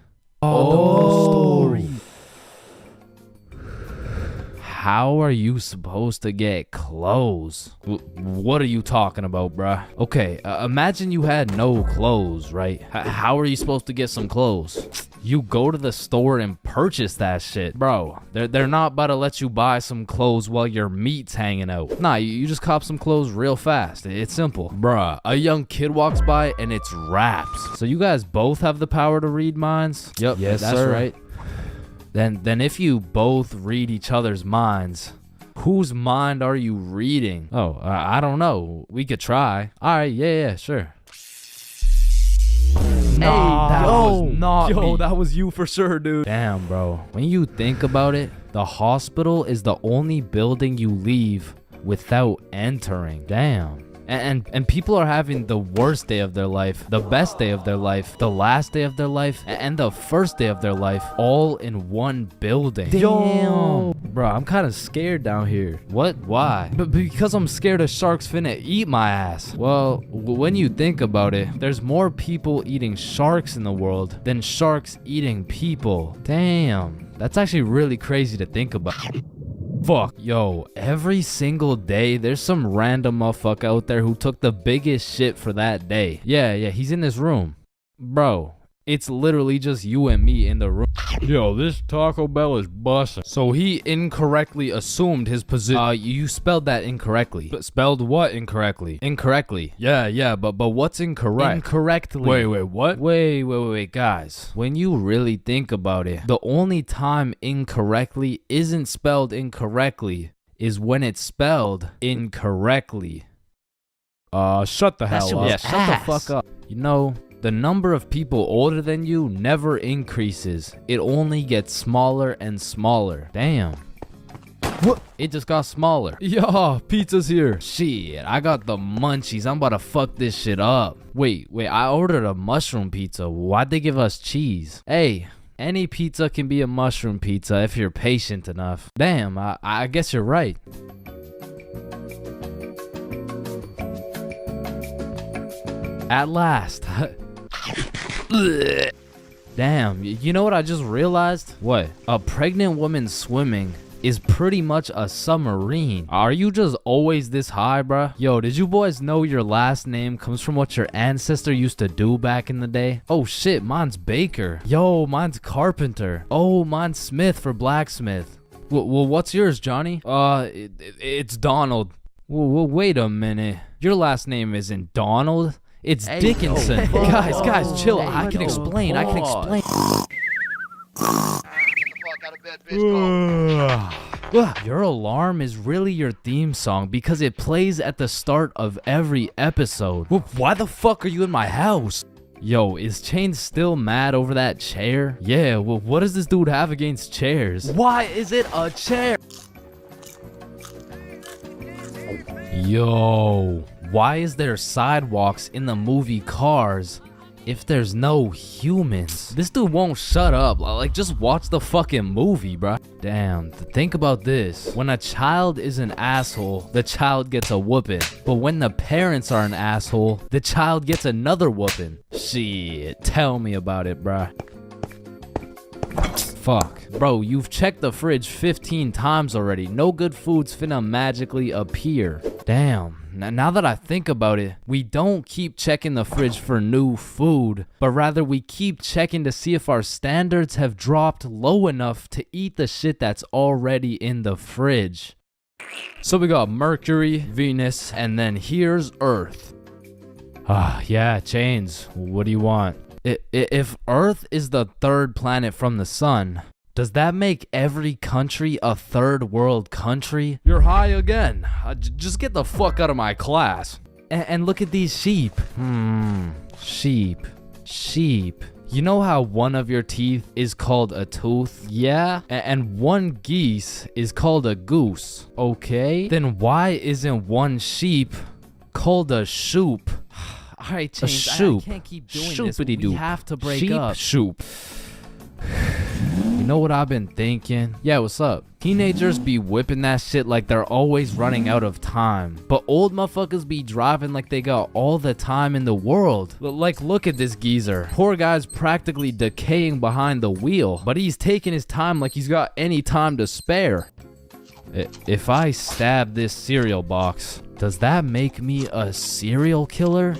Oh, the story. How are you supposed to get clothes? What are you talking about, bruh? Okay, imagine you had no clothes, right? How are you supposed to get some clothes? You go to the store and purchase that shit. Bro, they're not about to let you buy some clothes while your meat's hanging out. Nah, you just cop some clothes real fast. It's simple. Bruh, a young kid walks by and it's raps. So you guys both have the power to read minds? Yep, yes, that's sir. Right. Then if you both read each other's minds, whose mind are you reading? Oh, I don't know. We could try. All right, yeah, sure. Nah, that was not me. That was you for sure, dude. Damn, bro. When you think about it, the hospital is the only building you leave without entering. Damn. And people are having the worst day of their life, the best day of their life, the last day of their life, and the first day of their life, all in one building. Damn. Bro, I'm kind of scared down here. What? Why? Because I'm scared a shark's finna eat my ass. Well, when you think about it, there's more people eating sharks in the world than sharks eating people. Damn. That's actually really crazy to think about. Fuck, yo, every single day there's some random motherfucker out there who took the biggest shit for that day. Yeah, he's in this room. Bro, it's literally just you and me in the room. Yo, this Taco Bell is bussin'. So he incorrectly assumed his position. You spelled that incorrectly. Spelled what incorrectly? Incorrectly. Yeah, but what's incorrect? Incorrectly. Wait, what? Wait, guys. When you really think about it, the only time incorrectly isn't spelled incorrectly is when it's spelled incorrectly. Shut the hell up. Yeah, shut the fuck up. You know, the number of people older than you never increases. It only gets smaller and smaller. Damn. What? It just got smaller. Yo, pizza's here. Shit, I got the munchies. I'm about to fuck this shit up. Wait, I ordered a mushroom pizza. Why'd they give us cheese? Hey, any pizza can be a mushroom pizza if you're patient enough. Damn, I guess you're right. At last. Damn, you know what I just realized? What? A pregnant woman swimming is pretty much a submarine. Are you just always this high, bruh? Yo, did you boys know your last name comes from what your ancestor used to do back in the day? Oh shit, mine's Baker. Yo, mine's Carpenter. Oh, mine's Smith for blacksmith. Well, what's yours, Johnny? It's Donald. Well, wait a minute. Your last nname isn't Donald. It's Dickinson. Guys, chill. I can explain. Your alarm is really your theme song because it plays at the start of every episode. Why the fuck are you in my house? Yo, is Chain still mad over that chair? Yeah, well, what does this dude have against chairs? Why is it a chair? Yo, why is there sidewalks in the movie Cars if there's no humans? This dude won't shut up. Like, just watch the fucking movie, bruh. Damn, think about this. When a child is an asshole, the child gets a whooping. But when the parents are an asshole, the child gets another whooping. Shit, tell me about it, bruh. Fuck. Bro, you've checked the fridge 15 times already. No good food's finna magically appear. Damn. Now that I think about it, we don't keep checking the fridge for new food, but rather we keep checking to see if our standards have dropped low enough to eat the shit that's already in the fridge. So we got Mercury, Venus, and then here's Earth. Yeah, Chains. What do you want? If Earth is the third planet from the sun, does that make every country a third world country? You're high again. Just get the fuck out of my class. And look at these sheep. Sheep. You know how one of your teeth is called a tooth? Yeah? And one geese is called a goose. Okay? Then why isn't one sheep called a shoop? All right, A James, I shoop. can't keep doing this. Shoopity We doop. have to break Sheep up. shoop. You know what I've been thinking? Yeah, what's up? Teenagers be whipping that shit like they're always running out of time. But old motherfuckers be driving like they got all the time in the world. Like, look at this geezer. Poor guy's practically decaying behind the wheel. But he's taking his time like he's got any time to spare. If I stab this cereal box, does that make me a serial killer?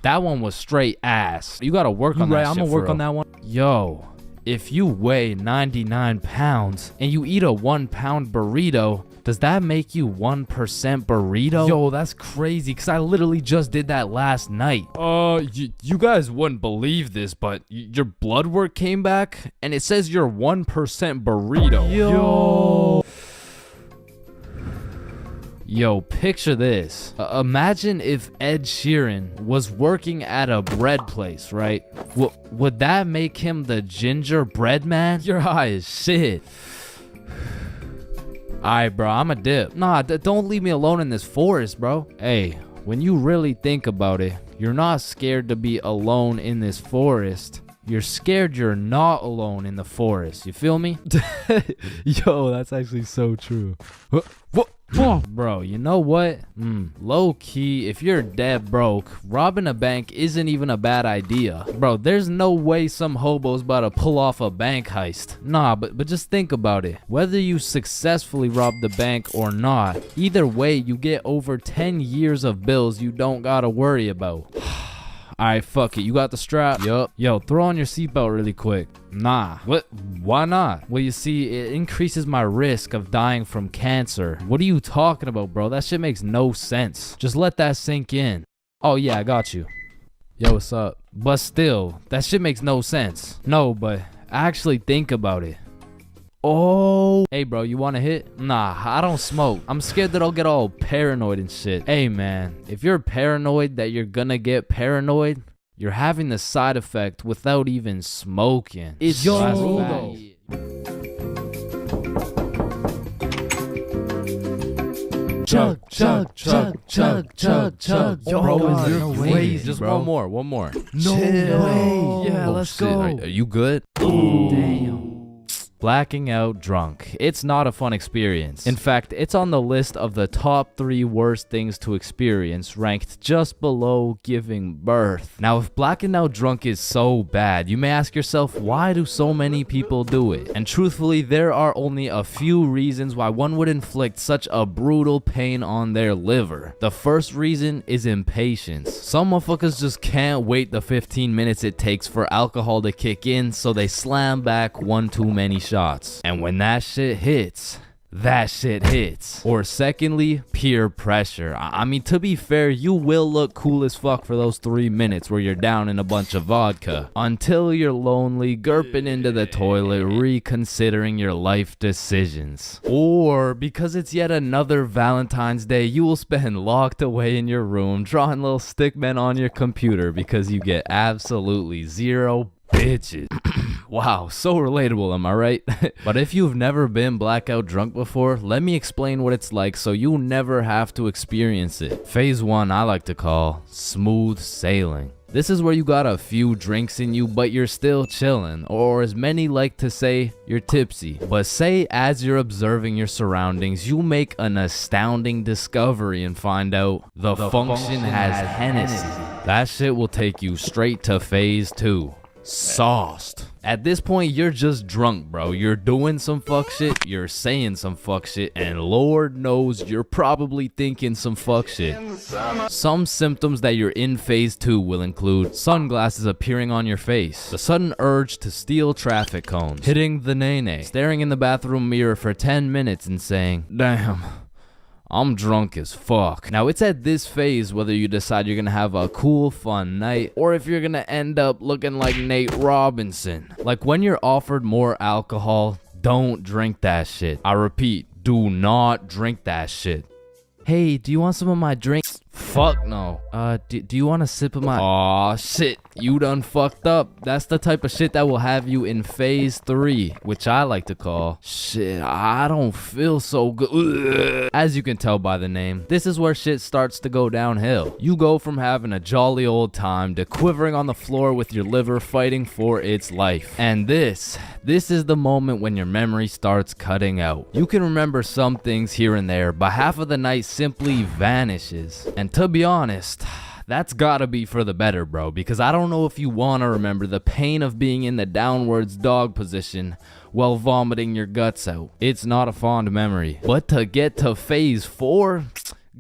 That one was straight ass. You gotta work on that shit. I'm gonna work on that one. Yo, if you weigh 99 pounds and you eat a 1 pound burrito, does that make you 1% burrito? Yo, that's crazy, because I literally just did that last night. You guys wouldn't believe this, but your blood work came back, and it says you're 1% burrito. Yo, picture this. Imagine if Ed Sheeran was working at a bread place, right? Would that make him the gingerbread man? You're high as shit. Alright, bro, I'm a dip. Nah, don't leave me alone in this forest, bro. Hey, when you really think about it, you're not scared to be alone in this forest. You're scared you're not alone in the forest. You feel me? Yo, that's actually so true. Bro, you know what? Low key, if you're dead broke, robbing a bank isn't even a bad idea. Bro, there's no way some hobo's about to pull off a bank heist. Nah, but just think about it. Whether you successfully rob the bank or not, either way, you get over 10 years of bills you don't gotta worry about. Alright, fuck it. You got the strap? Yup. Yo, throw on your seatbelt really quick. Nah. What? Why not? Well, you see, it increases my risk of dying from cancer. What are you talking about, bro? That shit makes no sense. Just let that sink in. Oh, yeah, I got you. Yo, what's up? But still, that shit makes no sense. No, but actually think about it. Oh, hey bro, you want a hit? Nah, I don't smoke. I'm scared that I'll get all paranoid and shit. Hey man, if you're paranoid that you're gonna get paranoid, you're having the side effect without even smoking. It's Yo, chug, chug, chug, chug, chug, chug. Yo, Bro, God, you're no crazy, way. Just bro. one more. No way. Yeah, let's shit. go. Are you good? Damn. Blacking out drunk. It's not a fun experience. In fact, it's on the list of the top 3 worst things to experience, ranked just below giving birth. Now, if blacking out drunk is so bad, you may ask yourself, why do so many people do it? And truthfully, there are only a few reasons why one would inflict such a brutal pain on their liver. The first reason is impatience. Some motherfuckers just can't wait the 15 minutes it takes for alcohol to kick in, so they slam back one too many shots. And when that shit hits, that shit hits. Or secondly, peer pressure. I mean, to be fair, you will look cool as fuck for those 3 minutes where you're down in a bunch of vodka, until you're lonely, gurping into the toilet, reconsidering your life decisions. Or because it's yet another Valentine's Day, you will spend locked away in your room, drawing little stickmen on your computer because you get absolutely zero bitches. Wow, so relatable, am I right? But if you've never been blackout drunk before, let me explain what it's like so you never have to experience it. Phase 1 I like to call smooth sailing. This is where you got a few drinks in you, but you're still chilling, or as many like to say, you're tipsy. But say as you're observing your surroundings, you make an astounding discovery and find out the function has Hennessy. That shit will take you straight to phase 2. Sauced. At this point, you're just drunk, bro. You're doing some fuck shit, you're saying some fuck shit, and Lord knows you're probably thinking some fuck shit. Some symptoms that you're in phase 2 will include sunglasses appearing on your face, the sudden urge to steal traffic cones, hitting the nene, staring in the bathroom mirror for 10 minutes and saying, damn, I'm drunk as fuck. Now, it's at this phase whether you decide you're gonna have a cool, fun night, or if you're gonna end up looking like Nate Robinson. Like when you're offered more alcohol, don't drink that shit. I repeat, do not drink that shit. Hey, do you want some of my drink? Fuck no. Do you want a sip of my? Aw, shit. You done fucked up. That's the type of shit that will have you in phase 3, which I like to call, shit, I don't feel so good. Ugh. As you can tell by the name, this is where shit starts to go downhill. You go from having a jolly old time to quivering on the floor with your liver fighting for its life. And this is the moment when your memory starts cutting out. You can remember some things here and there, but half of the night simply vanishes. And to be honest, that's gotta be for the better, bro, because I don't know if you wanna remember the pain of being in the downwards dog position while vomiting your guts out. It's not a fond memory. But to get to phase 4,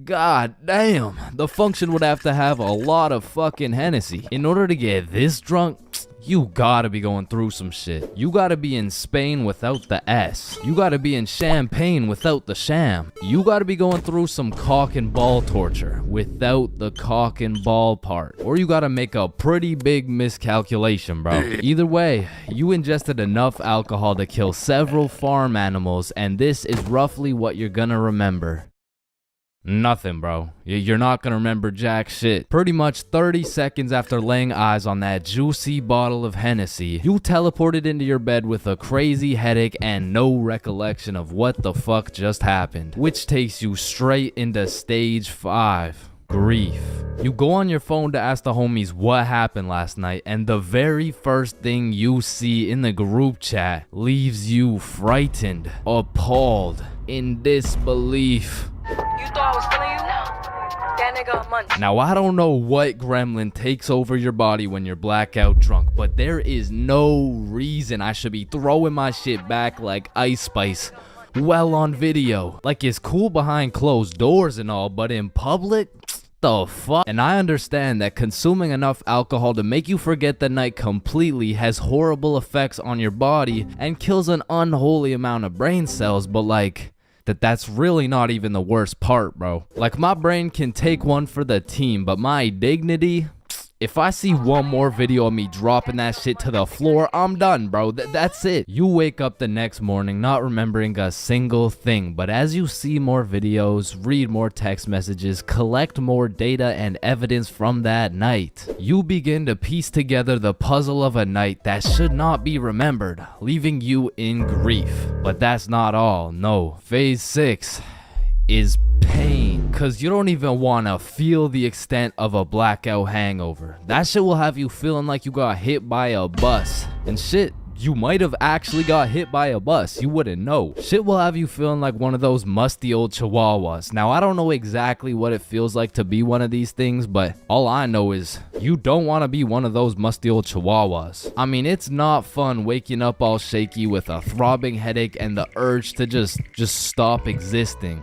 god damn, the function would have to have a lot of fucking Hennessy. In order to get this drunk, you gotta be going through some shit. You gotta be in Spain without the S. You gotta be in Champagne without the sham. You gotta be going through some cock and ball torture without the cock and ball part. Or you gotta make a pretty big miscalculation, bro. Either way, you ingested enough alcohol to kill several farm animals, and this is roughly what you're gonna remember. Nothing, bro. You're not gonna remember jack shit. Pretty much 30 seconds after laying eyes on that juicy bottle of Hennessy, you teleported into your bed with a crazy headache and no recollection of what the fuck just happened, which takes you straight into stage 5. Grief. You go on your phone to ask the homies what happened last night, and the very first thing you see in the group chat leaves you frightened, appalled, in disbelief. You thought I was feeling you? That nigga a munch. Now, I don't know what gremlin takes over your body when you're blackout drunk, but there is no reason I should be throwing my shit back like Ice Spice well on video. Like, it's cool behind closed doors and all, but in public? The fuck? And I understand that consuming enough alcohol to make you forget the night completely has horrible effects on your body and kills an unholy amount of brain cells, but like, that's really not even the worst part, bro. Like, my brain can take one for the team, but my dignity, if I see one more video of me dropping that shit to the floor, I'm done, bro. That's it. You wake up the next morning not remembering a single thing, but as you see more videos, read more text messages, collect more data and evidence from that night, you begin to piece together the puzzle of a night that should not be remembered, leaving you in grief. But that's not all, no. Phase 6 is pain, cause you don't even want to feel the extent of a blackout hangover. That shit will have you feeling like you got hit by a bus, and shit, you might have actually got hit by a bus, you wouldn't know. Shit will have you feeling like one of those musty old chihuahuas. Now, I don't know exactly what it feels like to be one of these things, but all I know is you don't want to be one of those musty old chihuahuas. I mean, it's not fun waking up all shaky with a throbbing headache and the urge to just stop existing.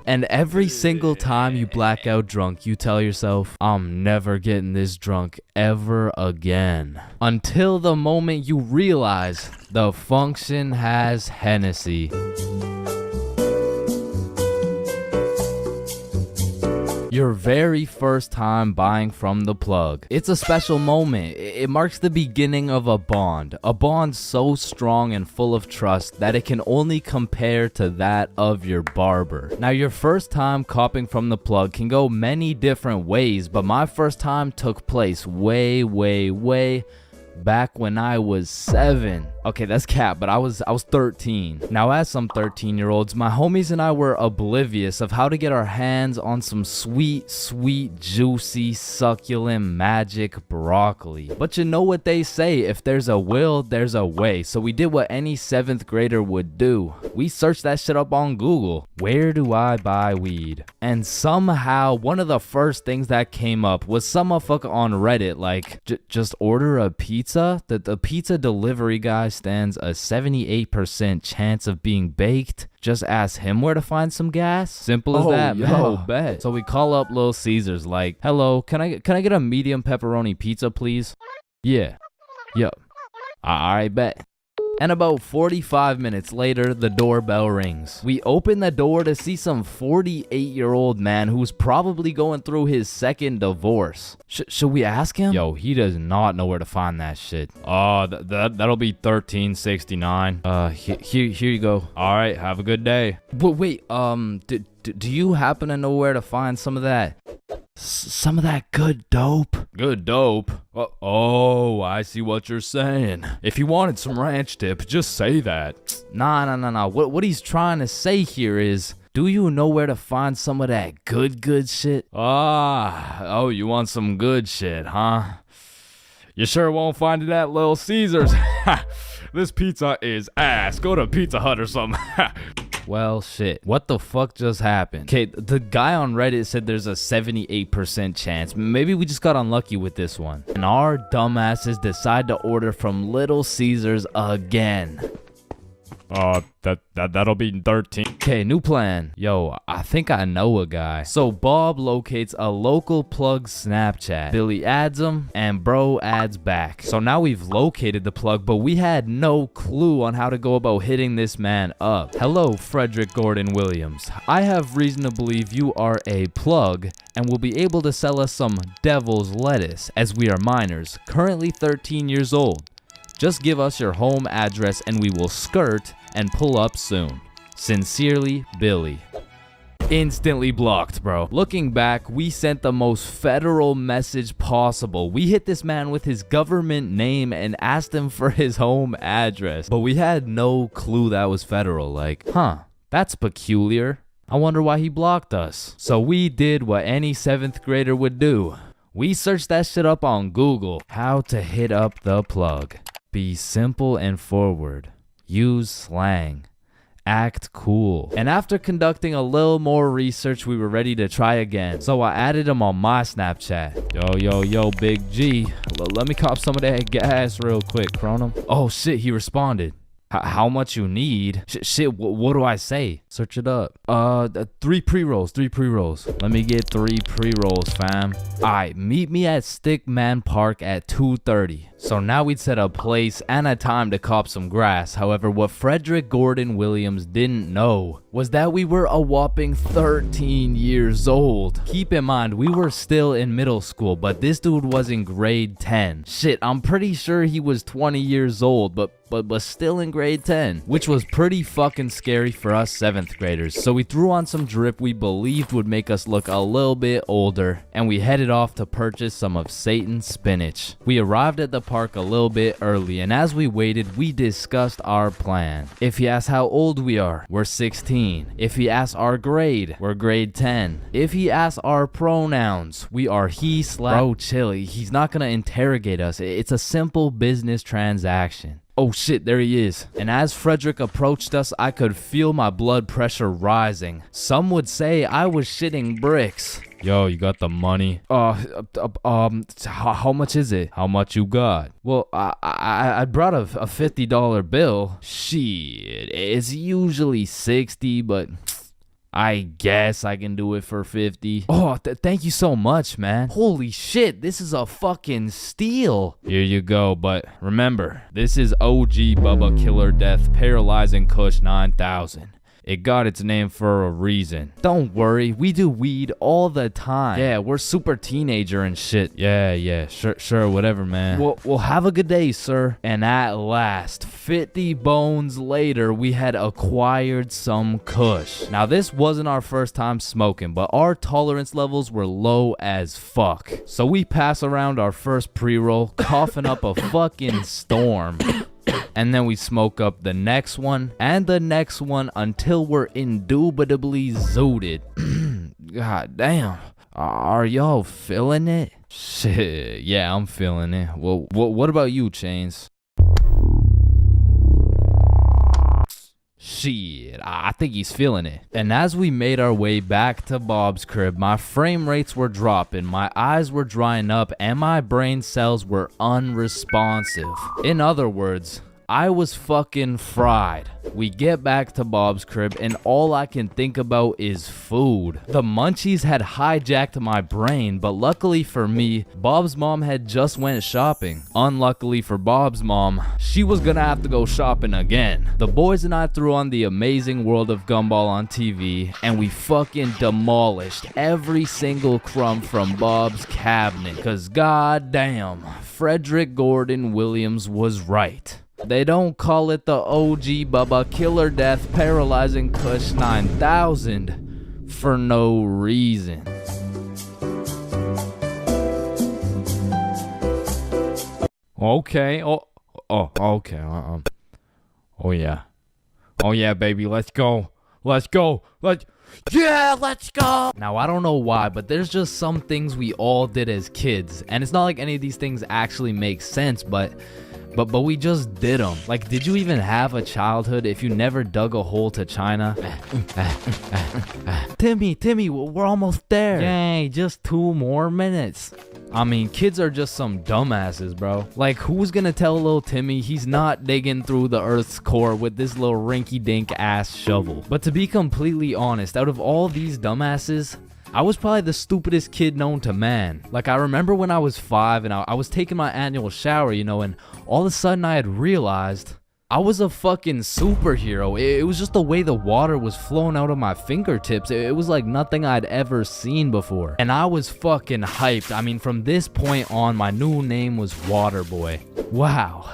And every single time you black out drunk, you tell yourself, I'm never getting this drunk ever again. Until the moment you realize the function has Hennessy. Your very first time buying from the plug. It's a special moment. It marks the beginning of a bond so strong and full of trust that it can only compare to that of your barber. Now, your first time copping from the plug can go many different ways, but my first time took place way back when I was 7. Okay, that's cap, but I was 13. Now, as some 13-year-olds, my homies and I were oblivious of how to get our hands on some sweet, juicy, succulent, magic broccoli. But you know what they say, if there's a will, there's a way. So we did what any 7th grader would do. We searched that shit up on Google. Where do I buy weed? And somehow, one of the first things that came up was some motherfucker on Reddit like, just order a pizza? The pizza delivery guy stands a 78% chance of being baked. Just ask him where to find some gas. Simple as that, man. Yo, bet. So we call up Little Caesars like, hello, can I get a medium pepperoni pizza, please? Yeah. Yup. Alright, bet. And about 45 minutes later, the doorbell rings. We open the door to see some 48-year-old man who's probably going through his second divorce. Should we ask him? Yo, he does not know where to find that shit. That'll be $13.69. Here you go. All right, have a good day. But wait, do you happen to know where to find some of that Some of that good dope. Good dope? Oh, I see what you're saying. If you wanted some ranch dip, just say that. Nah. What he's trying to say here is, do you know where to find some of that good shit? Oh, you want some good shit, huh? You sure won't find it at Little Caesars. This pizza is ass. Go to Pizza Hut or something. Well, shit. What the fuck just happened? Okay, the guy on Reddit said there's a 78% chance. Maybe we just got unlucky with this one. And our dumbasses decide to order from Little Caesars again. That'll be 13. Okay, new plan. Yo, I think I know a guy. So Bob locates a local plug Snapchat. Billy adds him, and bro adds back. So now we've located the plug, but we had no clue on how to go about hitting this man up. Hello, Frederick Gordon Williams. I have reason to believe you are a plug and will be able to sell us some devil's lettuce, as we are minors, currently 13 years old. Just give us your home address and we will skirt and pull up soon. Sincerely, Billy. Instantly blocked, bro. Looking back, we sent the most federal message possible. We hit this man with his government name and asked him for his home address. But we had no clue that was federal. Like, that's peculiar. I wonder why he blocked us. So we did what any 7th grader would do. We searched that shit up on Google. How to hit up the plug. Be simple and forward. Use slang. Act cool. And after conducting a little more research, we were ready to try again. So I added him on my Snapchat. Yo, Big G. Let me cop some of that gas real quick, Chronum. Oh shit, he responded. How much you need? Shit, what do I say? Search it up. 3 pre-rolls. Let me get 3 pre-rolls, fam. Alright, meet me at Stickman Park at 2:30. So now we'd set a place and a time to cop some grass. However, what Frederick Gordon Williams didn't know was that we were a whopping 13 years old. Keep in mind, we were still in middle school, but this dude was in grade 10. Shit, I'm pretty sure he was 20 years old, but still in grade 10, which was pretty fucking scary for us 7th graders. So we threw on some drip we believed would make us look a little bit older, and we headed off to purchase some of Satan's spinach. We arrived at the park a little bit early, and as we waited, we discussed our plan. If he asks how old we are, we're 16. If he asks our grade, we're grade 10. If he asks our pronouns, we are he/. Bro, chill, he's not gonna interrogate us. It's a simple business transaction. Oh shit, there he is. And as Frederick approached us, I could feel my blood pressure rising. Some would say I was shitting bricks. Yo, you got the money? How much is it? How much you got? Well, I brought a $50 bill. Shit, it's usually 60, but I guess I can do it for 50. Oh, thank you so much, man. Holy shit, this is a fucking steal. Here you go, but remember, this is OG Bubba Killer Death Paralyzing Kush 9000. It got its name for a reason. Don't worry, we do weed all the time. Yeah, we're super teenager and shit. Yeah, sure, whatever, man. Well, have a good day, sir. And at last, 50 bones later, we had acquired some kush. Now, this wasn't our first time smoking, but our tolerance levels were low as fuck. So we pass around our first pre-roll, coughing up a fucking storm. And then we smoke up the next one and the next one until we're indubitably zooted. God damn. Are y'all feeling it? Shit, yeah, I'm feeling it. Well, what about you, Chains? Shit, I think he's feeling it. And as we made our way back to Bob's crib, my frame rates were dropping, my eyes were drying up, and my brain cells were unresponsive. In other words, I was fucking fried. We get back to Bob's crib and all I can think about is food. The munchies had hijacked my brain, but luckily for me, Bob's mom had just went shopping. Unluckily for Bob's mom, she was gonna have to go shopping again. The boys and I threw on The Amazing World of Gumball on TV and we fucking demolished every single crumb from Bob's cabinet. Cause goddamn, Frederick Gordon Williams was right. They don't call it the OG Bubba Killer Death Paralyzing Kush 9000 for no reason. Okay. Okay. Oh yeah, baby. Let's go. Yeah, let's go. Now, I don't know why, but there's just some things we all did as kids. And it's not like any of these things actually make sense, but we just did them. Like, did you even have a childhood if you never dug a hole to China? Timmy, we're almost there. Yay, just 2 more minutes. I mean, kids are just some dumbasses, bro. Like, who's gonna tell little Timmy he's not digging through the Earth's core with this little rinky-dink ass shovel? But to be completely honest, out of all these dumbasses, I was probably the stupidest kid known to man. Like, I remember when I was 5 and I was taking my annual shower, you know, and all of a sudden I had realized I was a fucking superhero. It was just the way the water was flowing out of my fingertips. It was like nothing I'd ever seen before. And I was fucking hyped. I mean, from this point on, my new name was Waterboy. Wow.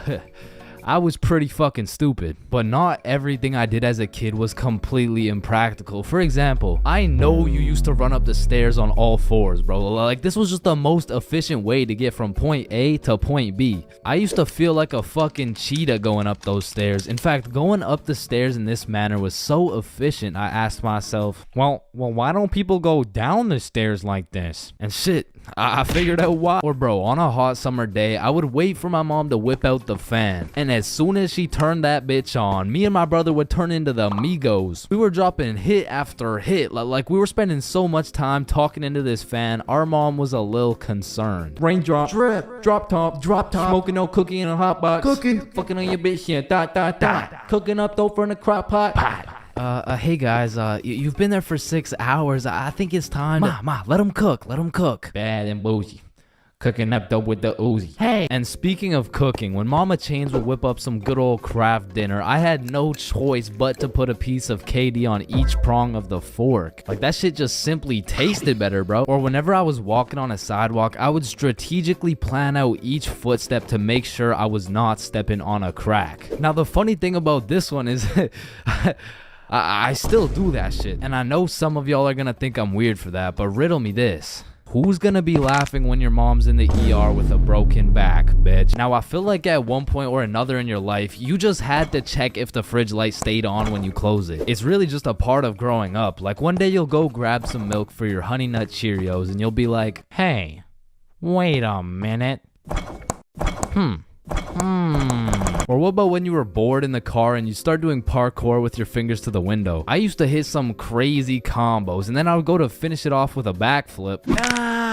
I was pretty fucking stupid, but not everything I did as a kid was completely impractical. For example, I know you used to run up the stairs on all 4s, bro. Like, this was just the most efficient way to get from point A to point B. I used to feel like a fucking cheetah going up those stairs. In fact, going up the stairs in this manner was so efficient, I asked myself, well, why don't people go down the stairs like this? And shit, I figured out why. Or bro, on a hot summer day, I would wait for my mom to whip out the fan, and as soon as she turned that bitch on, me and my brother would turn into the Migos. We were dropping hit after hit, like we were spending so much time talking into this fan, our mom was a little concerned. Raindrop, Drip, drop top, smoking no cookie in a hot box, fucking on your bitch, yeah, cooking up dope from the crock pot. Hey guys, you've been there for 6 hours. I think it's time to... Ma, let them cook. Bad and bougie. Cooking up dope with the Uzi. Hey! And speaking of cooking, when Mama Chains would whip up some good old craft dinner, I had no choice but to put a piece of KD on each prong of the fork. Like, that shit just simply tasted better, bro. Or whenever I was walking on a sidewalk, I would strategically plan out each footstep to make sure I was not stepping on a crack. Now, the funny thing about this one is... I still do that shit. And I know some of y'all are gonna think I'm weird for that, but riddle me this. Who's gonna be laughing when your mom's in the ER with a broken back, bitch? Now, I feel like at one point or another in your life, you just had to check if the fridge light stayed on when you close it. It's really just a part of growing up. Like, one day you'll go grab some milk for your Honey Nut Cheerios and you'll be like, hey, wait a minute. Or what about when you were bored in the car and you start doing parkour with your fingers to the window? I used to hit some crazy combos and then I would go to finish it off with a backflip.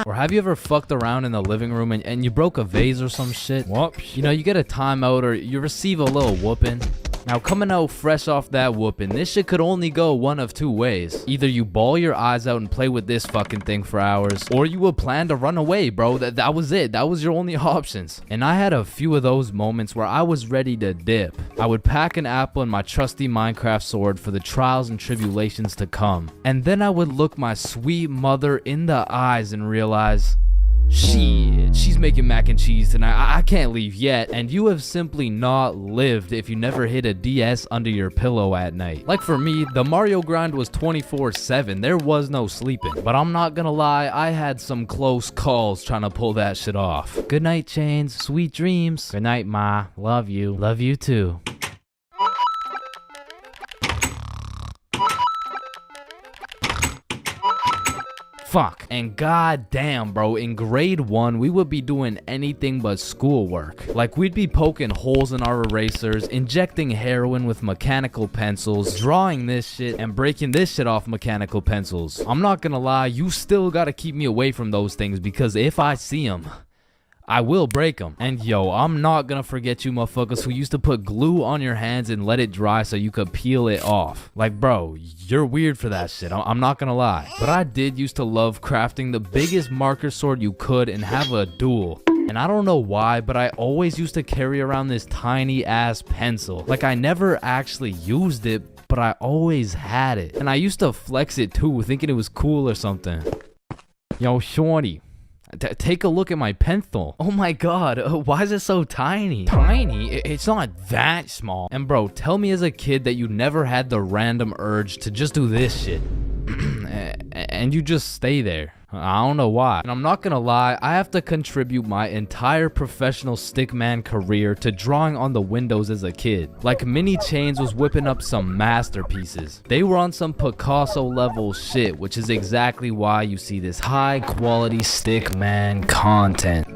Or have you ever fucked around in the living room and you broke a vase or some shit? Whoops. You know, you get a timeout or you receive a little whooping. Now, coming out fresh off that whooping, this shit could only go one of 2 ways. Either you bawl your eyes out and play with this fucking thing for hours, or you would plan to run away, bro. That was it. That was your only options. And I had a few of those moments where I was ready to dip. I would pack an apple and my trusty Minecraft sword for the trials and tribulations to come. And then I would look my sweet mother in the eyes and realize... shit, she's making mac and cheese tonight. I can't leave yet. And you have simply not lived if you never hid a DS under your pillow at night. Like for me, the Mario grind was 24/7. There was no sleeping. But I'm not gonna lie, I had some close calls trying to pull that shit off. Good night, Chains. Sweet dreams. Good night, Ma. Love you. Love you too. Fuck. And goddamn, bro, in grade 1, we would be doing anything but schoolwork. Like, we'd be poking holes in our erasers, injecting heroin with mechanical pencils, drawing this shit, and breaking this shit off mechanical pencils. I'm not gonna lie, you still gotta keep me away from those things, because if I see them, I will break them. And yo, I'm not gonna forget you motherfuckers who used to put glue on your hands and let it dry so you could peel it off. Like, bro, you're weird for that shit. I'm not gonna lie. But I did used to love crafting the biggest marker sword you could and have a duel. And I don't know why, but I always used to carry around this tiny ass pencil. Like, I never actually used it, but I always had it. And I used to flex it too, thinking it was cool or something. Yo, shorty. Take a look at my pencil. Oh my god, why is it so tiny? Tiny? It's not that small. And bro, tell me as a kid that you never had the random urge to just do this shit. and you just stay there. I don't know why. And I'm not gonna lie, I have to contribute my entire professional stickman career to drawing on the windows as a kid. Like Mini Chains was whipping up some masterpieces. They were on some Picasso level shit, which is exactly why you see this high quality stickman content.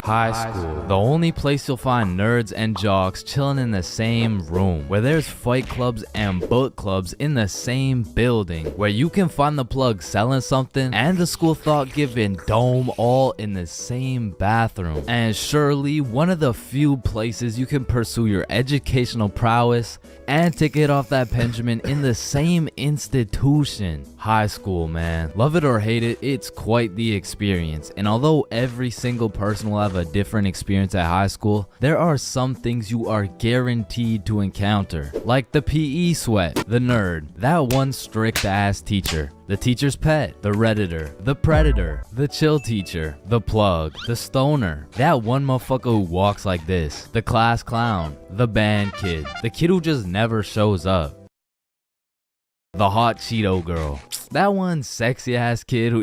High school, the only place you'll find nerds and jocks chilling in the same room, where there's fight clubs and book clubs in the same building, where you can find the plug selling something and the school thought-giving dome all in the same bathroom. And surely one of the few places you can pursue your educational prowess and take it off that Benjamin in the same institution. High school, man. Love it or hate it, it's quite the experience. And although every single person will have a different experience at high school, there are some things you are guaranteed to encounter. Like the PE sweat, the nerd, that one strict ass teacher, the teacher's pet, the redditor, the predator, the chill teacher, the plug, the stoner, that one motherfucker who walks like this, the class clown, the band kid, the kid who just never shows up, the hot Cheeto girl, that one sexy ass kid who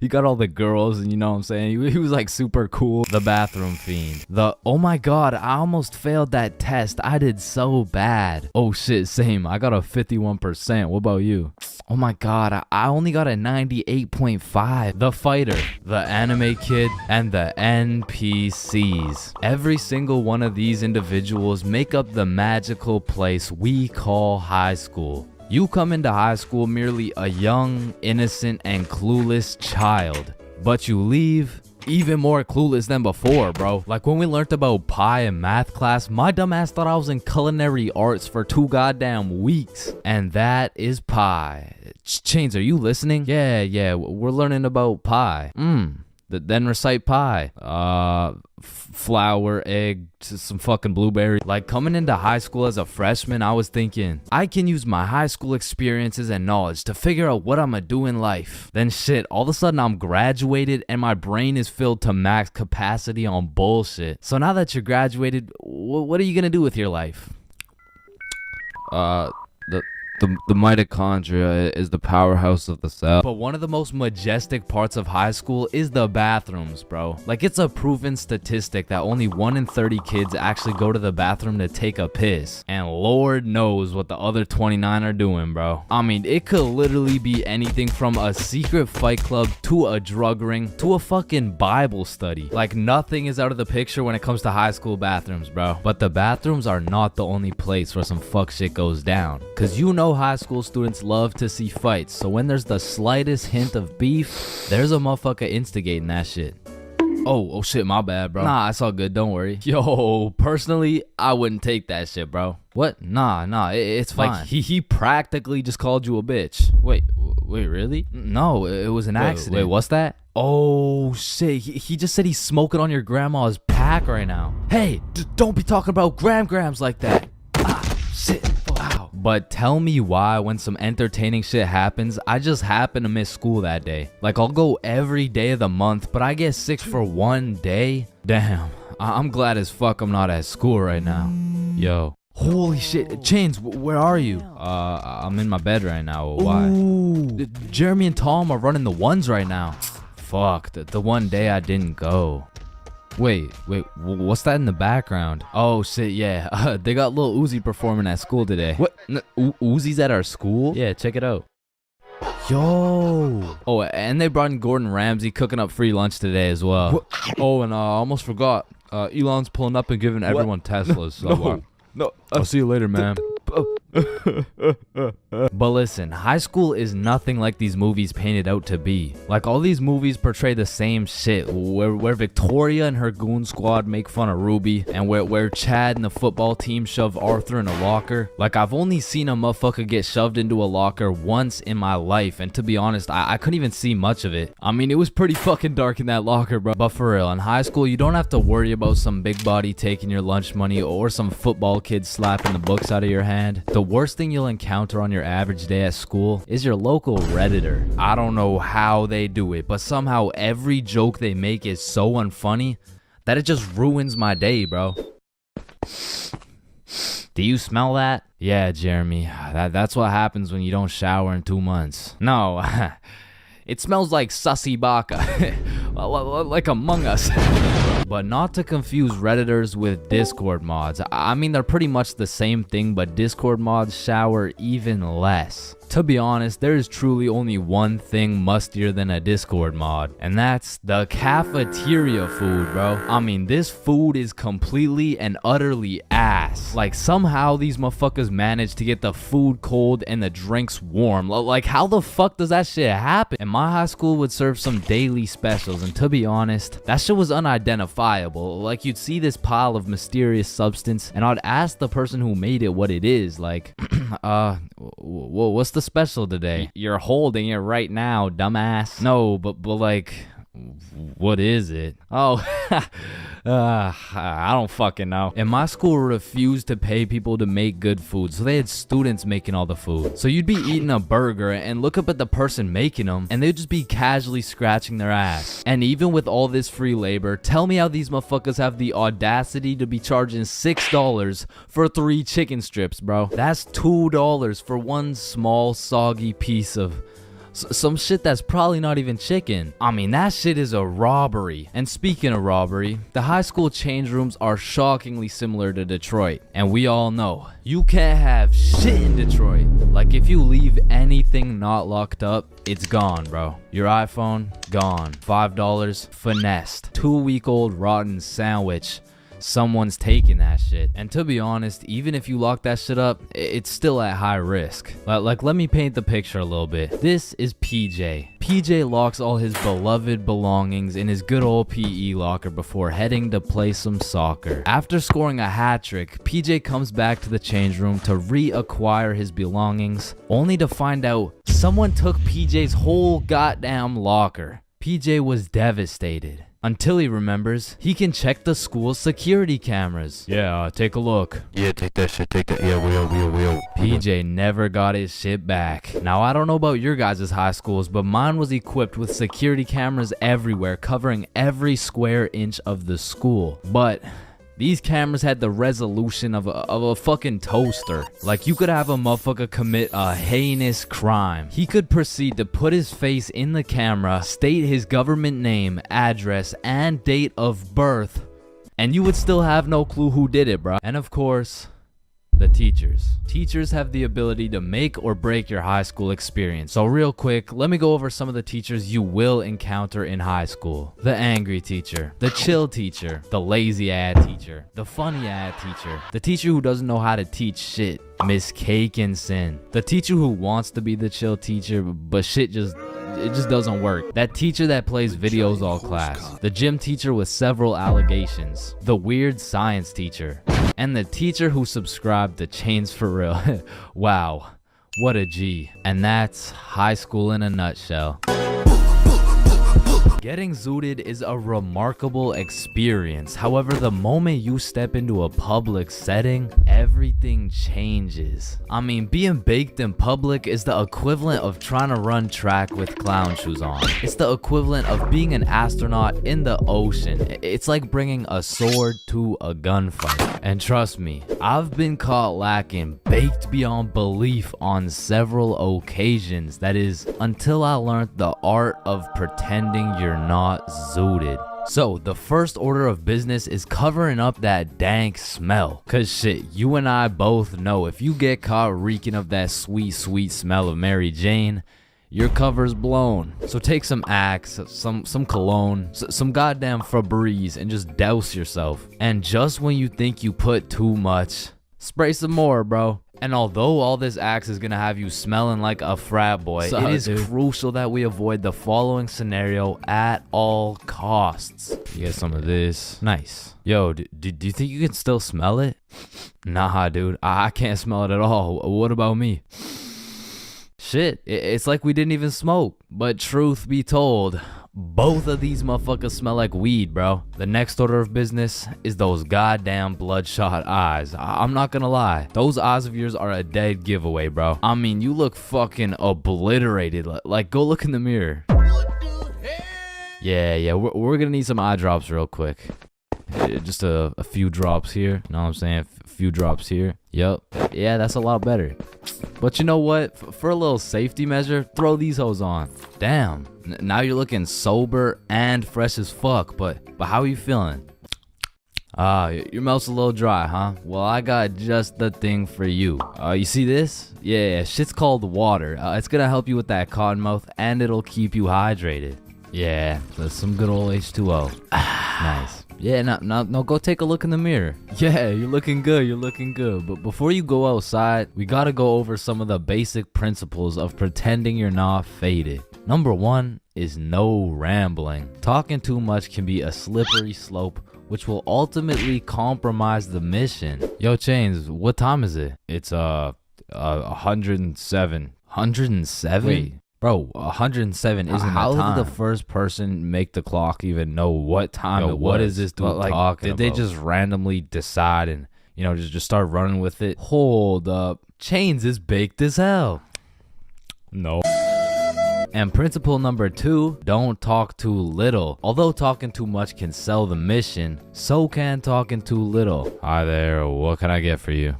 he got all the girls and you know what I'm saying, he was like super cool, the bathroom fiend, the oh my god I almost failed that test, I did so bad, oh shit same, I got a 51%, what about you? Oh my god, I only got a 98.5. The fighter, the anime kid, and the NPCs. Every single one of these individuals make up the magical place we call high school. You come into high school merely a young, innocent, and clueless child, but you leave even more clueless than before, bro. Like when we learned about pie in math class, my dumb ass thought I was in culinary arts for 2 goddamn weeks. And that is pie. Chains, are you listening? Yeah, we're learning about pie. Then recite pie. Flour, egg, some fucking blueberry. Like coming into high school as a freshman, I was thinking, I can use my high school experiences and knowledge to figure out what I'm gonna do in life. Then shit, all of a sudden I'm graduated and my brain is filled to max capacity on bullshit. So now that you're graduated, what are you gonna do with your life? The mitochondria is the powerhouse of the cell. But one of the most majestic parts of high school is the bathrooms, bro. Like it's a proven statistic that only 1 in 30 kids actually go to the bathroom to take a piss. And Lord knows what the other 29 are doing, bro. I mean, it could literally be anything from a secret fight club to a drug ring to a fucking Bible study. Like nothing is out of the picture when it comes to high school bathrooms, bro. But the bathrooms are not the only place where some fuck shit goes down. Cause you know high school students love to see fights, so when there's the slightest hint of beef, there's a motherfucker instigating that shit. Oh shit, my bad, bro. Nah, it's all good, don't worry. Yo, personally, I wouldn't take that shit, bro. What? Nah, it's fine. Like, he practically just called you a bitch. Wait, really? No, it was an accident. Wait, what's that? Oh shit, he just said he's smoking on your grandma's pack right now. Hey, don't be talking about grams like that. Shit. Wow. But tell me why when some entertaining shit happens, I just happen to miss school that day. Like I'll go every day of the month, but I get sick for 1 day? Damn, I'm glad as fuck I'm not at school right now. Yo. Holy shit, Chains, where are you? I'm in my bed right now. Why? Ooh. Jeremy and Tom are running the ones right now. Fuck, the one day I didn't go. Wait, what's that in the background? Oh shit, yeah, they got Lil Uzi performing at school today. What? Uzi's at our school? Yeah, check it out. Yo. Oh, and they brought in Gordon Ramsay cooking up free lunch today as well. What? Oh, and I almost forgot, Elon's pulling up and giving everyone Teslas. So, no, I'll see you later, man. But listen, high school is nothing like these movies paint it out to be. Like all these movies portray the same shit, where Victoria and her goon squad make fun of Ruby, and where Chad and the football team shove Arthur in a locker. Like I've only seen a motherfucker get shoved into a locker once in my life, and to be honest, I couldn't even see much of it. I mean, it was pretty fucking dark in that locker, bro. But for real, in high school, you don't have to worry about some big body taking your lunch money or some football kid slapping the books out of your hand. The worst thing you'll encounter on your average day at school is your local Redditor. I don't know how they do it, but somehow every joke they make is so unfunny that it just ruins my day, bro. Do you smell that? Yeah, Jeremy. That's what happens when you don't shower in 2 months. No. It smells like sussy baka. Like Among Us. But not to confuse Redditors with Discord mods. I mean, they're pretty much the same thing, but Discord mods shower even less. To be honest, there is truly only one thing mustier than a Discord mod, and that's the cafeteria food, bro. I mean, this food is completely and utterly ass. Like, somehow these motherfuckers manage to get the food cold and the drinks warm. Like, how the fuck does that shit happen? And my high school would serve some daily specials, and to be honest, that shit was unidentifiable. Like, you'd see this pile of mysterious substance, and I'd ask the person who made it what it is. Like, what's the special today? You're holding it right now, dumbass. No, but like, what is it? Oh, I don't fucking know. And my school refused to pay people to make good food, so they had students making all the food. So you'd be eating a burger and look up at the person making them, and they'd just be casually scratching their ass. And even with all this free labor, tell me how these motherfuckers have the audacity to be charging $6 for 3 chicken strips, bro. That's $2 for one small soggy piece of some shit that's probably not even chicken. I mean, that shit is a robbery. And speaking of robbery, the high school change rooms are shockingly similar to Detroit. And we all know, you can't have shit in Detroit. Like, if you leave anything not locked up, it's gone, bro. Your iPhone, gone. $5, finessed. 2-week-old rotten sandwich. Someone's taking that shit. And to be honest, even if you lock that shit up, it's still at high risk. Like, let me paint the picture a little bit. This is PJ. PJ locks all his beloved belongings in his good old PE locker before heading to play some soccer. After scoring a hat trick, PJ comes back to the change room to reacquire his belongings, only to find out someone took PJ's whole goddamn locker. PJ was devastated. Until he remembers, he can check the school's security cameras. Yeah, take a look. Yeah, take that shit, take that. Yeah, we'll. PJ never got his shit back. Now, I don't know about your guys' high schools, but mine was equipped with security cameras everywhere, covering every square inch of the school. But these cameras had the resolution of a fucking toaster. Like, you could have a motherfucker commit a heinous crime. He could proceed to put his face in the camera, state his government name, address, and date of birth, and you would still have no clue who did it, bro. And of course, the teachers. Teachers have the ability to make or break your high school experience. So real quick, let me go over some of the teachers you will encounter in high school. The angry teacher, the chill teacher, the lazy ad teacher, the funny ad teacher, the teacher who doesn't know how to teach shit, Miss Cakinson, the teacher who wants to be the chill teacher, but shit just doesn't work. That teacher that plays videos all class. The gym teacher with several allegations. The weird science teacher. And the teacher who subscribed to Chains for Real. Wow, what a G. And that's high school in a nutshell. Getting zooted is a remarkable experience. However, the moment you step into a public setting, everything changes. I mean, being baked in public is the equivalent of trying to run track with clown shoes on. It's the equivalent of being an astronaut in the ocean. It's like bringing a sword to a gunfight. And trust me, I've been caught lacking baked beyond belief on several occasions. That is, until I learned the art of pretending you're not zooted. So the first order of business is covering up that dank smell. Cause shit, you and I both know if you get caught reeking of that sweet, sweet smell of Mary Jane, your cover's blown. So take some Axe, some cologne, some goddamn Febreze, and just douse yourself. And just when you think you put too much, spray some more, bro. And although all this Axe is gonna have you smelling like a frat boy, it is crucial that we avoid the following scenario at all costs. You get some of this. Nice. Yo, do you think you can still smell it? Nah, dude, I can't smell it at all. What about me? Shit, it's like we didn't even smoke. But truth be told, both of these motherfuckers smell like weed, bro. The next order of business is those goddamn bloodshot eyes. I'm not gonna lie, those eyes of yours are a dead giveaway, bro. I mean, you look fucking obliterated. Like, go look in the mirror. Yeah, we're gonna need some eye drops real quick. Just a few drops here, you know what I'm saying? few drops here. Yep. Yeah, that's a lot better. But you know what? For a little safety measure, throw these hoes on. Damn. Now you're looking sober and fresh as fuck. But how are you feeling? Your mouth's a little dry, huh? Well, I got just the thing for you. You see this? Yeah, shit's called water. It's gonna help you with that cotton mouth, and it'll keep you hydrated. Yeah, that's some good old H2O. Nice. Yeah, now go take a look in the mirror. Yeah, you're looking good, But before you go outside, we gotta go over some of the basic principles of pretending you're not faded. Number 1 is no rambling. Talking too much can be a slippery slope, which will ultimately compromise the mission. Yo, Chains, what time is it? It's 107. 107? Wait. Bro, 107 isn't How the time. did the first person make the clock even know what time it was? What is this dude talking Did about? they just randomly decide and, just start running with it? Hold up. Chains is baked as hell. No. And principle number 2, don't talk too little. Although talking too much can sell the mission, so can talking too little. Hi there, what can I get for you?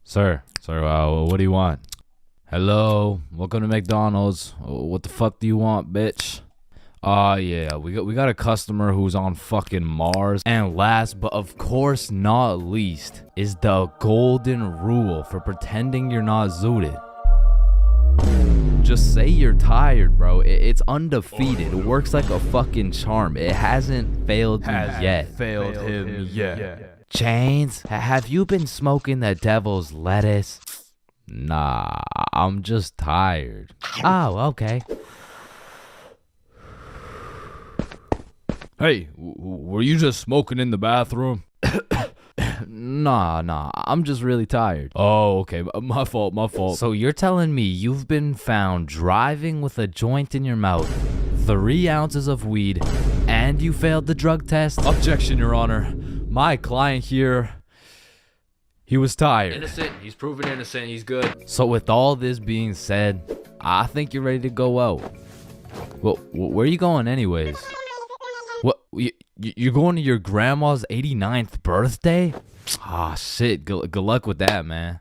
Sir, what do you want? Hello, welcome to McDonald's. What the fuck do you want, bitch? Yeah, we got a customer who's on fucking Mars. And last but of course not least is the golden rule for pretending you're not zooted. Just say you're tired, bro. It's undefeated. It works like a fucking charm. It hasn't failed you yet. Failed him yet. Chains, have you been smoking the devil's lettuce? Nah, I'm just tired. Oh, okay. Hey, were you just smoking in the bathroom? Nah, I'm just really tired. Oh, okay, my fault. So you're telling me you've been found driving with a joint in your mouth, 3 ounces of weed, and you failed the drug test? Objection, Your Honor. My client here, he was tired. Innocent. He's proven innocent. He's good. So with all this being said, I think you're ready to go out. Well, where are you going anyways? What? You're going to your grandma's 89th birthday? Ah, shit. Good luck with that, man.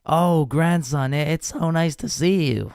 Oh, grandson, it's so nice to see you.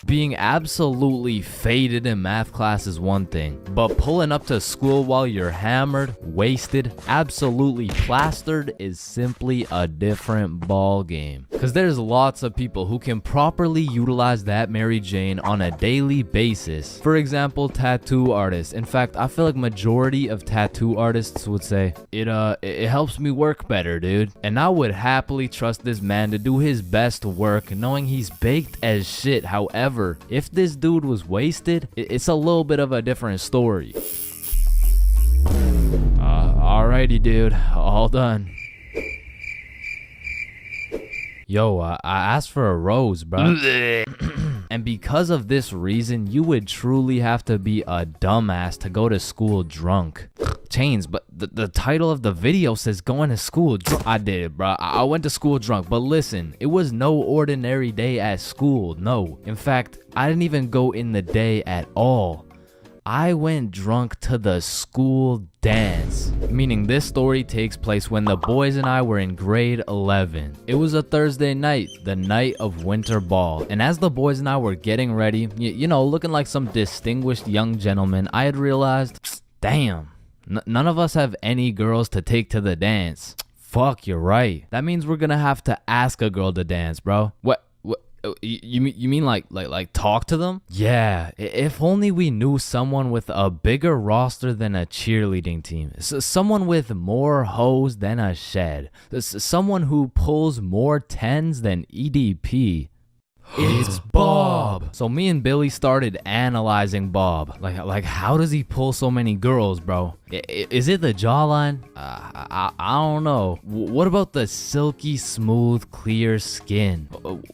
Being absolutely faded in math class is one thing, but pulling up to school while you're hammered, wasted, absolutely plastered is simply a different ball game. Cause there's lots of people who can properly utilize that Mary Jane on a daily basis. For example, tattoo artists. In fact, I feel like majority of tattoo artists would say, it helps me work better, dude. And I would happily trust this man to do his best work knowing he's baked as shit. However, if this dude was wasted, it's a little bit of a different story. Alrighty, dude. All done. Yo, I asked for a rose, bro. And because of this reason, you would truly have to be a dumbass to go to school drunk. Chains, but the title of the video says going to school drunk. I did it, bro. I went to school drunk, but listen, it was no ordinary day at school. No, in fact, I didn't even go in the day at all. I went drunk to the school dance, meaning this story takes place when the boys and I were in grade 11. It was a Thursday night, the night of winter ball, and as the boys and I were getting ready, you know, looking like some distinguished young gentlemen, I had realized, damn, none of us have any girls to take to the dance. Fuck, you're right. That means we're gonna have to ask a girl to dance, bro. What? You mean like talk to them? Yeah, if only we knew someone with a bigger roster than a cheerleading team. Someone with more hoes than a shed. Someone who pulls more 10s than EDP. It's Bob. So me and Billy started analyzing Bob. Like how does he pull so many girls, bro? Is it the jawline? I don't know. What about the silky smooth clear skin?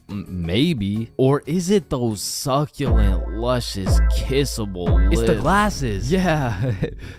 Maybe. Or is it those succulent luscious kissable lips? It's the glasses. Yeah.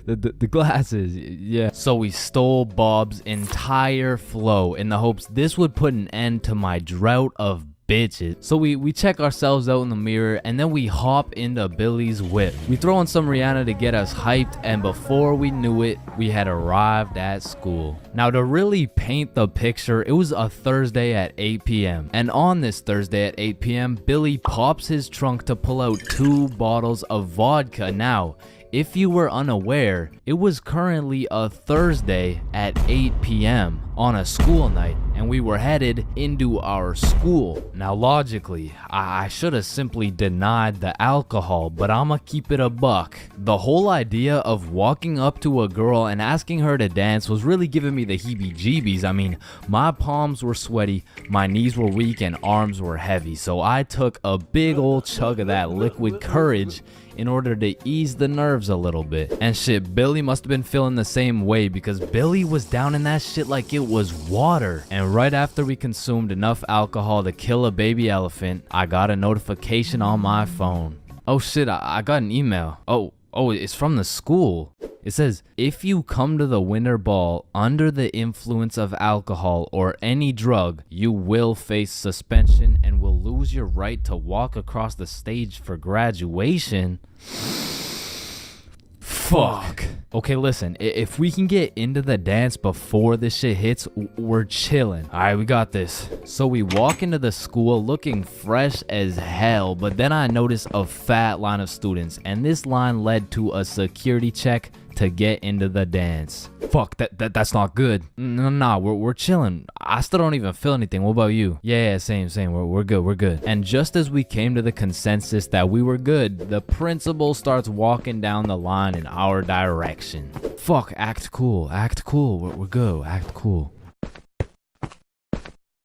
the glasses. Yeah. So we stole Bob's entire flow in the hopes this would put an end to my drought of bitches. So we check ourselves out in the mirror, and then we hop into Billy's whip. We throw on some Rihanna to get us hyped, and before we knew it, we had arrived at school. Now, to really paint the picture, it was a Thursday at 8 p.m. And on this Thursday at 8 p.m., Billy pops his trunk to pull out 2 bottles of vodka. Now, if you were unaware, it was currently a Thursday at 8 p.m. on a school night, and we were headed into our school. Now, logically, I should have simply denied the alcohol, but I'ma keep it a buck. The whole idea of walking up to a girl and asking her to dance was really giving me the heebie-jeebies. I mean, my palms were sweaty, my knees were weak, and arms were heavy, so I took a big old chug of that liquid courage in order to ease the nerves a little bit. And shit, Billy must have been feeling the same way, because Billy was down in that shit like it was water. And right after we consumed enough alcohol to kill a baby elephant, I got a notification on my phone. Oh shit, I got an email. Oh, it's from the school. It says, if you come to the winter ball under the influence of alcohol or any drug, you will face suspension and will lose your right to walk across the stage for graduation. Fuck. Okay, listen, if we can get into the dance before this shit hits, we're chilling. All right, we got this. So we walk into the school looking fresh as hell, but then I noticed a fat line of students, and this line led to a security check to get into the dance. Fuck, that's not good. Nah, we're chilling. I still don't even feel anything. What about you? Yeah, same. We're good. And just as we came to the consensus that we were good, the principal starts walking down the line in our direction. Fuck, act cool. We're good. Act cool.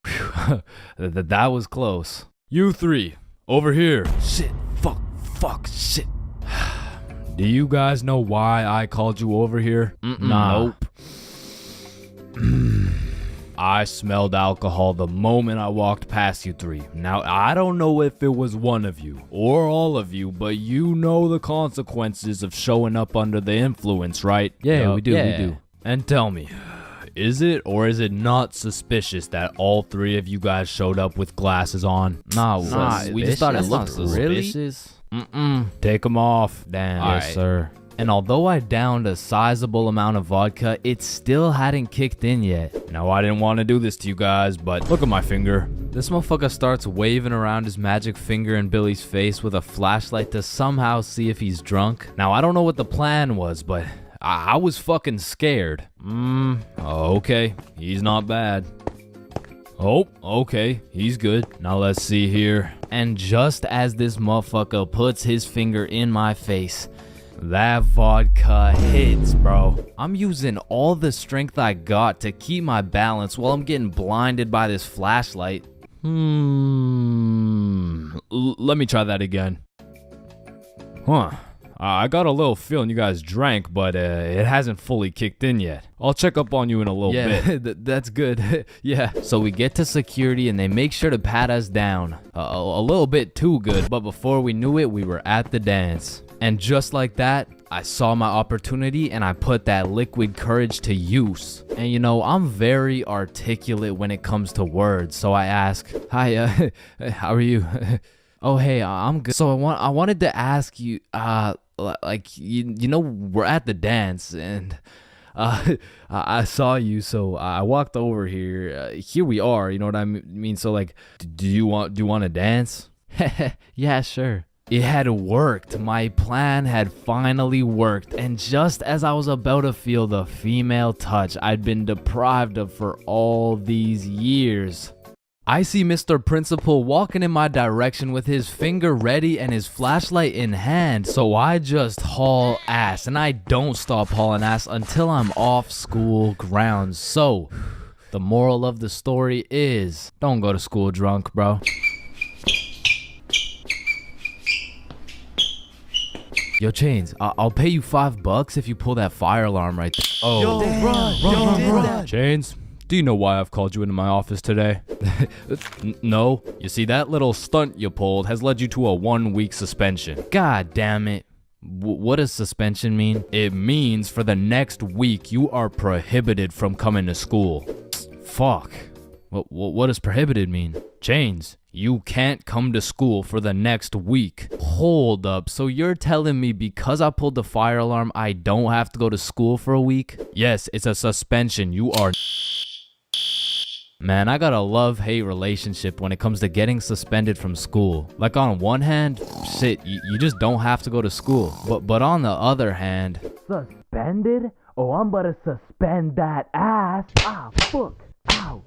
Whew. That was close. You 3, over here. Shit, fuck, shit. Do you guys know why I called you over here? Nah. Nope. I smelled alcohol the moment I walked past you 3. Now, I don't know if it was one of you or all of you, but you know the consequences of showing up under the influence, right? Yeah, we do. And tell me, is it or is it not suspicious that all 3 of you guys showed up with glasses on? Nah, we just thought it looked suspicious. Take them off. Damn. Yes, sir. And although I downed a sizable amount of vodka, it still hadn't kicked in yet. Now, I didn't want to do this to you guys, but look at my finger. This motherfucker starts waving around his magic finger in Billy's face with a flashlight to somehow see if he's drunk. Now, I don't know what the plan was, but I was fucking scared. Okay, he's not bad. Oh, okay, he's good. Now let's see here. And just as this motherfucker puts his finger in my face, that vodka hits, bro. I'm using all the strength I got to keep my balance while I'm getting blinded by this flashlight. Let me try that again. I got a little feeling you guys drank, but it hasn't fully kicked in yet. I'll check up on you in a little bit. Yeah, that's good. Yeah. So we get to security and they make sure to pat us down. A little bit too good, but before we knew it, we were at the dance. And just like that, I saw my opportunity and I put that liquid courage to use. And you know, I'm very articulate when it comes to words, so I ask, hi, how are you? Oh, hey, I'm good. So I wanted to ask you, like, you know, we're at the dance and I saw you, so I walked over here. Here we are, you know what I mean? So like, do you want to dance? Yeah, sure. It had worked. My plan had finally worked. And just as I was about to feel the female touch I'd been deprived of for all these years, I see Mr. Principal walking in my direction with his finger ready and his flashlight in hand. So I just haul ass, and I don't stop hauling ass until I'm off school grounds. So the moral of the story is, don't go to school drunk, bro. Yo, Chains, I'll pay you $5 if you pull that fire alarm right there. Oh, run. Chains, do you know why I've called you into my office today? No. You see, that little stunt you pulled has led you to a 1-week suspension. God damn it. What does suspension mean? It means for the next week, you are prohibited from coming to school. Fuck. What does prohibited mean? Chains, you can't come to school for the next week. Hold up, so you're telling me because I pulled the fire alarm, I don't have to go to school for a week? Yes, it's a suspension. You are... Man, I got a love-hate relationship when it comes to getting suspended from school. Like on one hand, shit, you just don't have to go to school. But on the other hand... Suspended? Oh, I'm about to suspend that ass. Ah, fuck. Ow.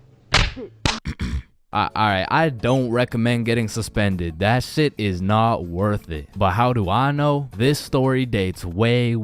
Shit. Alright, I don't recommend getting suspended. That shit is not worth it. But how do I know? This story dates way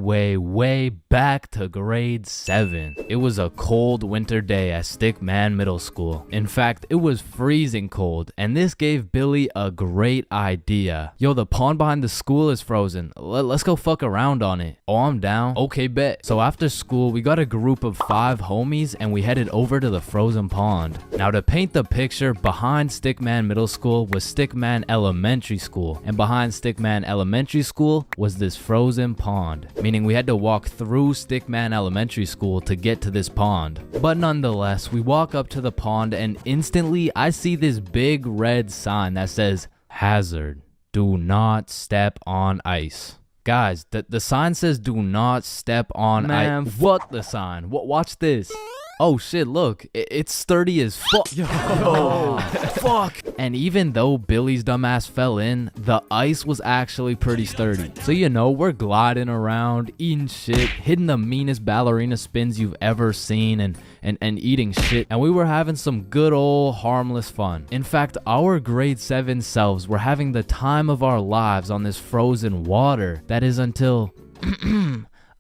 back to grade 7. It was a cold winter day at Stickman Middle School. In fact, it was freezing cold, and this gave Billy a great idea. Yo, the pond behind the school is frozen. Let's go fuck around on it. Oh, I'm down. Okay, bet. So after school, we got a group of 5 homies, and we headed over to the frozen pond. Now, to paint the picture, behind Stickman Middle School was Stickman Elementary School, and behind Stickman Elementary School was this frozen pond, meaning we had to walk through Stickman Elementary School to get to this pond. But nonetheless, we walk up to the pond and instantly I see this big red sign that says, "Hazard, do not step on ice." Guys, the sign says do not step on ice. Man, fuck the sign. Watch this. Oh shit, look, it's sturdy as fuck. Yo, fuck. And even though Billy's dumbass fell in, the ice was actually pretty sturdy. So you know, we're gliding around, eating shit, hitting the meanest ballerina spins you've ever seen, and eating shit. And we were having some good old harmless fun. In fact, our grade 7 selves were having the time of our lives on this frozen water. That is until...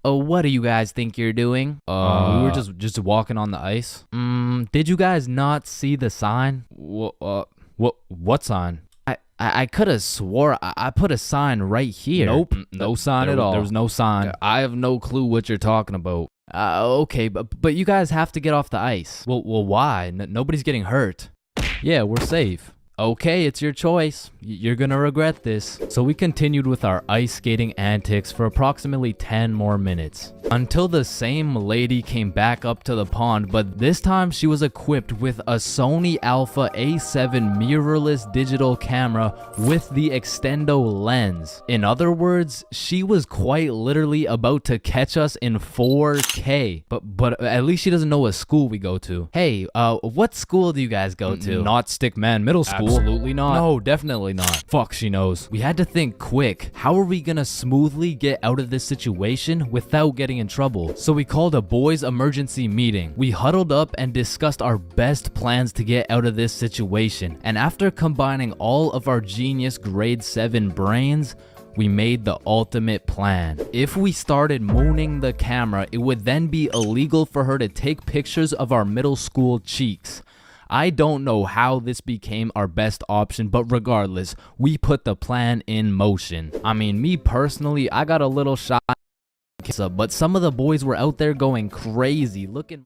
Oh, what do you guys think you're doing? We were just walking on the ice. Did you guys not see the sign? What sign? I could have swore I put a sign right here. Nope, no sign at all. There was no sign. I have no clue what you're talking about. Okay, but you guys have to get off the ice. Well, why? Nobody's getting hurt. Yeah, we're safe. Okay, it's your choice. You're gonna regret this. So we continued with our ice skating antics for approximately 10 more minutes. Until the same lady came back up to the pond, but this time she was equipped with a Sony Alpha A7 mirrorless digital camera with the extendo lens. In other words, she was quite literally about to catch us in 4K. But at least she doesn't know what school we go to. Hey, what school do you guys go to? Not Stickman Middle School. Absolutely not. No, definitely not. Fuck, she knows. We had to think quick. How are we gonna smoothly get out of this situation without getting in trouble? So we called a boys' emergency meeting. We huddled up and discussed our best plans to get out of this situation. And after combining all of our genius grade 7 brains, we made the ultimate plan. If we started mooning the camera, it would then be illegal for her to take pictures of our middle school cheeks. I don't know how this became our best option, but regardless, we put the plan in motion. I mean, me personally, I got a little shy, but some of the boys were out there going crazy, looking...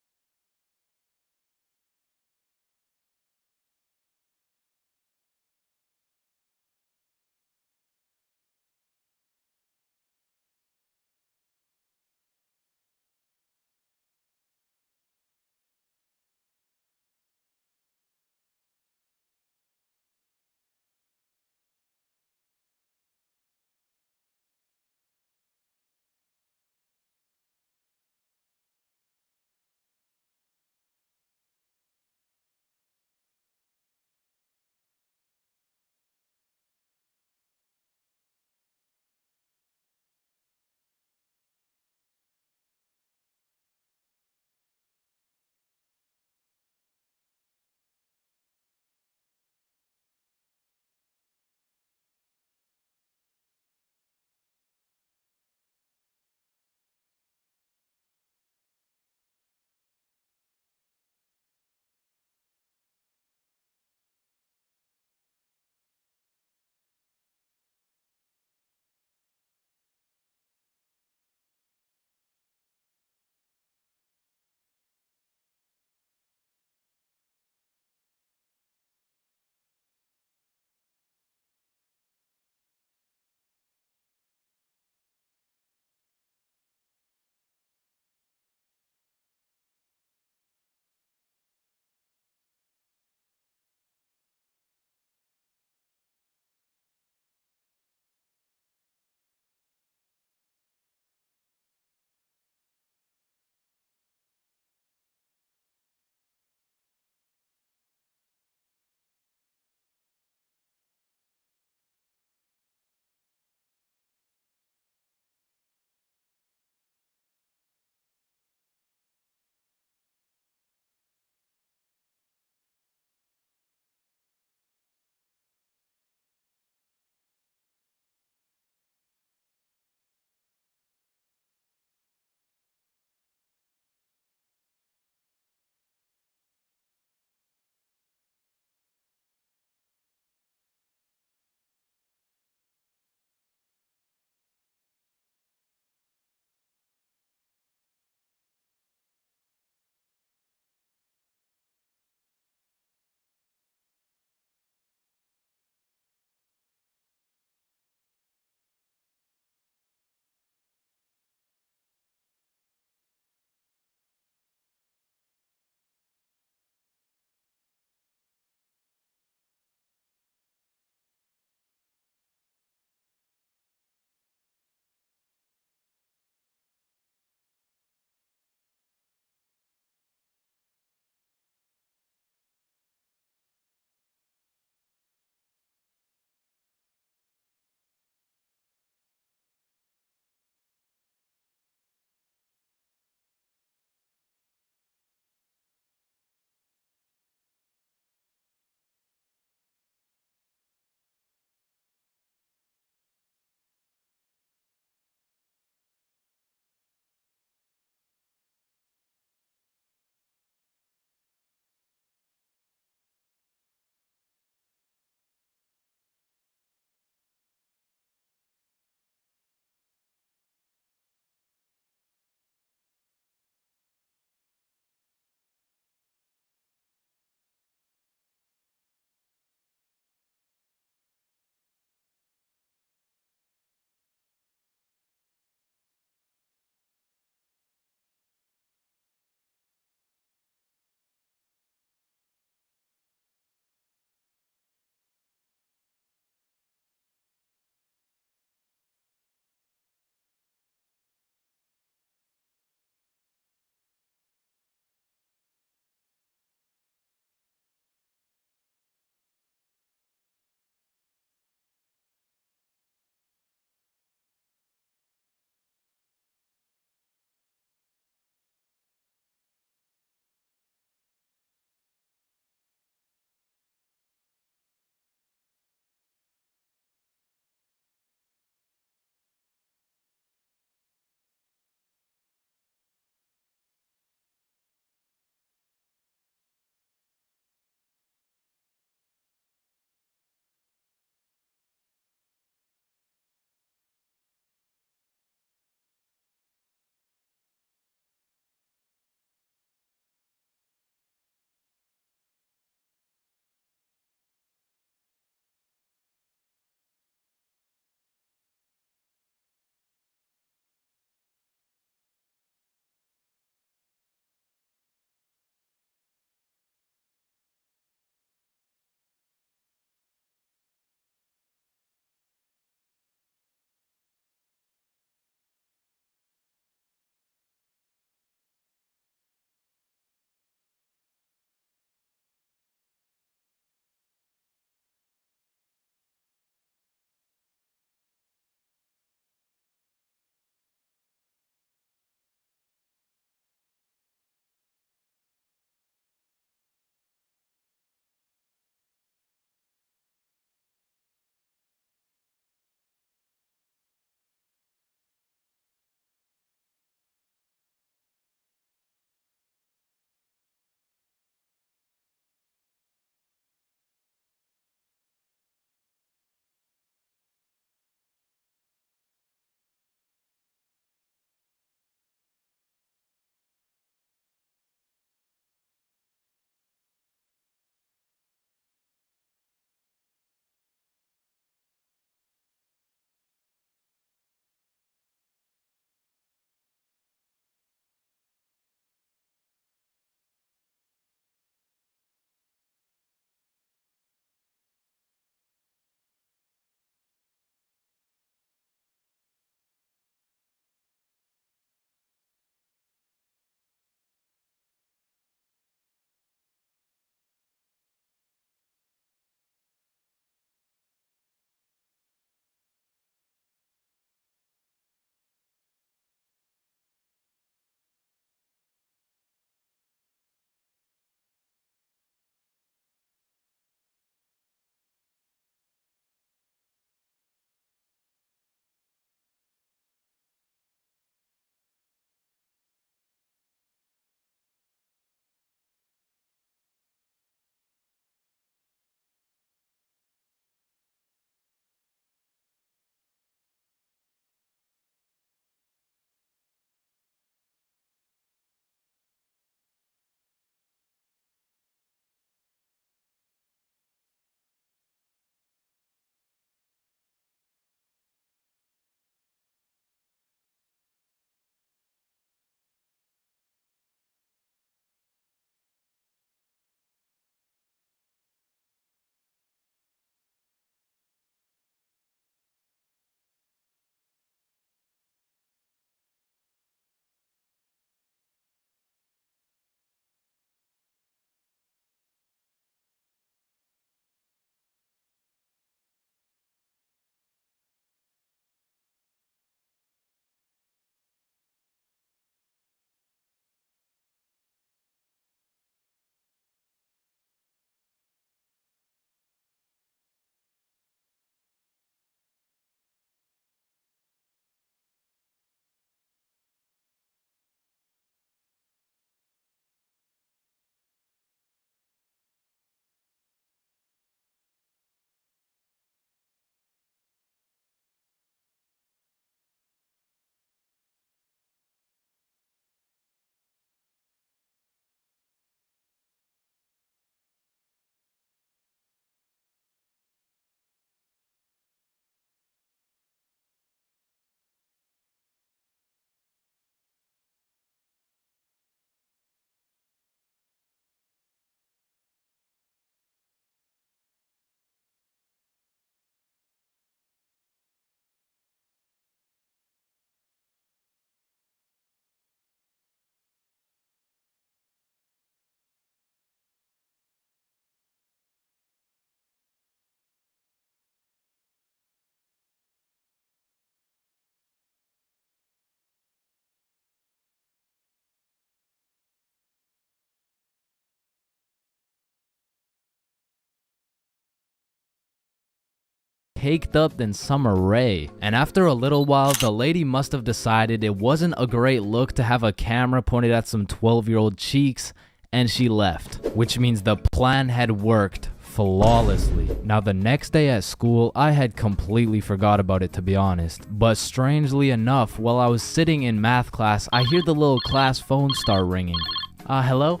caked up than Summer Rae. And after a little while, the lady must have decided it wasn't a great look to have a camera pointed at some 12-year-old cheeks, and she left. Which means the plan had worked flawlessly. Now the next day at school, I had completely forgot about it, to be honest. But strangely enough, while I was sitting in math class, I hear the little class phone start ringing. Hello?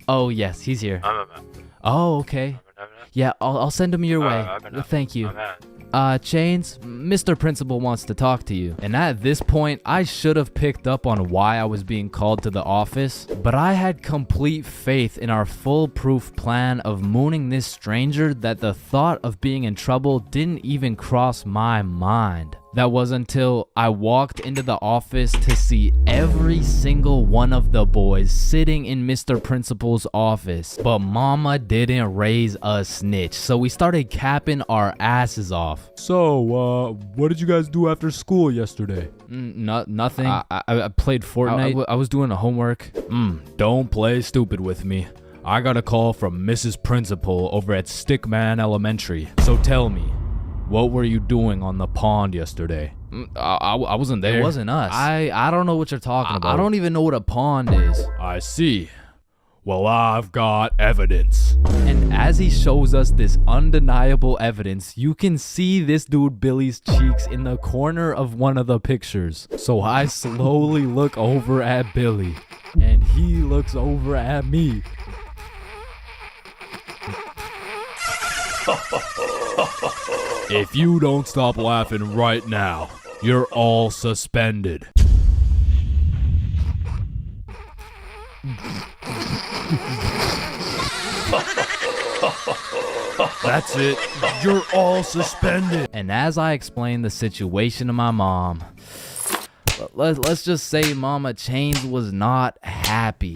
Oh yes, he's here. Oh, okay. Yeah, I'll send him your way. Thank you. Chains, Mr. Principal wants to talk to you. And at this point, I should have picked up on why I was being called to the office, but I had complete faith in our foolproof plan of mooning this stranger that the thought of being in trouble didn't even cross my mind. That was until I walked into the office to see every single one of the boys sitting in Mr. Principal's office. But mama didn't raise a snitch, so we started capping our asses off. So, what did you guys do after school yesterday? Nothing. I played Fortnite. I was doing the homework. Don't play stupid with me. I got a call from Mrs. Principal over at Stickman Elementary. So tell me, what were you doing on the pond yesterday? I wasn't there. It wasn't us. I don't know what you're talking about. I don't even know what a pond is. I see. Well, I've got evidence. And as he shows us this undeniable evidence, you can see this dude Billy's cheeks in the corner of one of the pictures. So I slowly look over at Billy, and he looks over at me. If you don't stop laughing right now, you're all suspended. That's it. You're all suspended. And as I explained the situation to my mom, let's just say Mama Chains was not happy.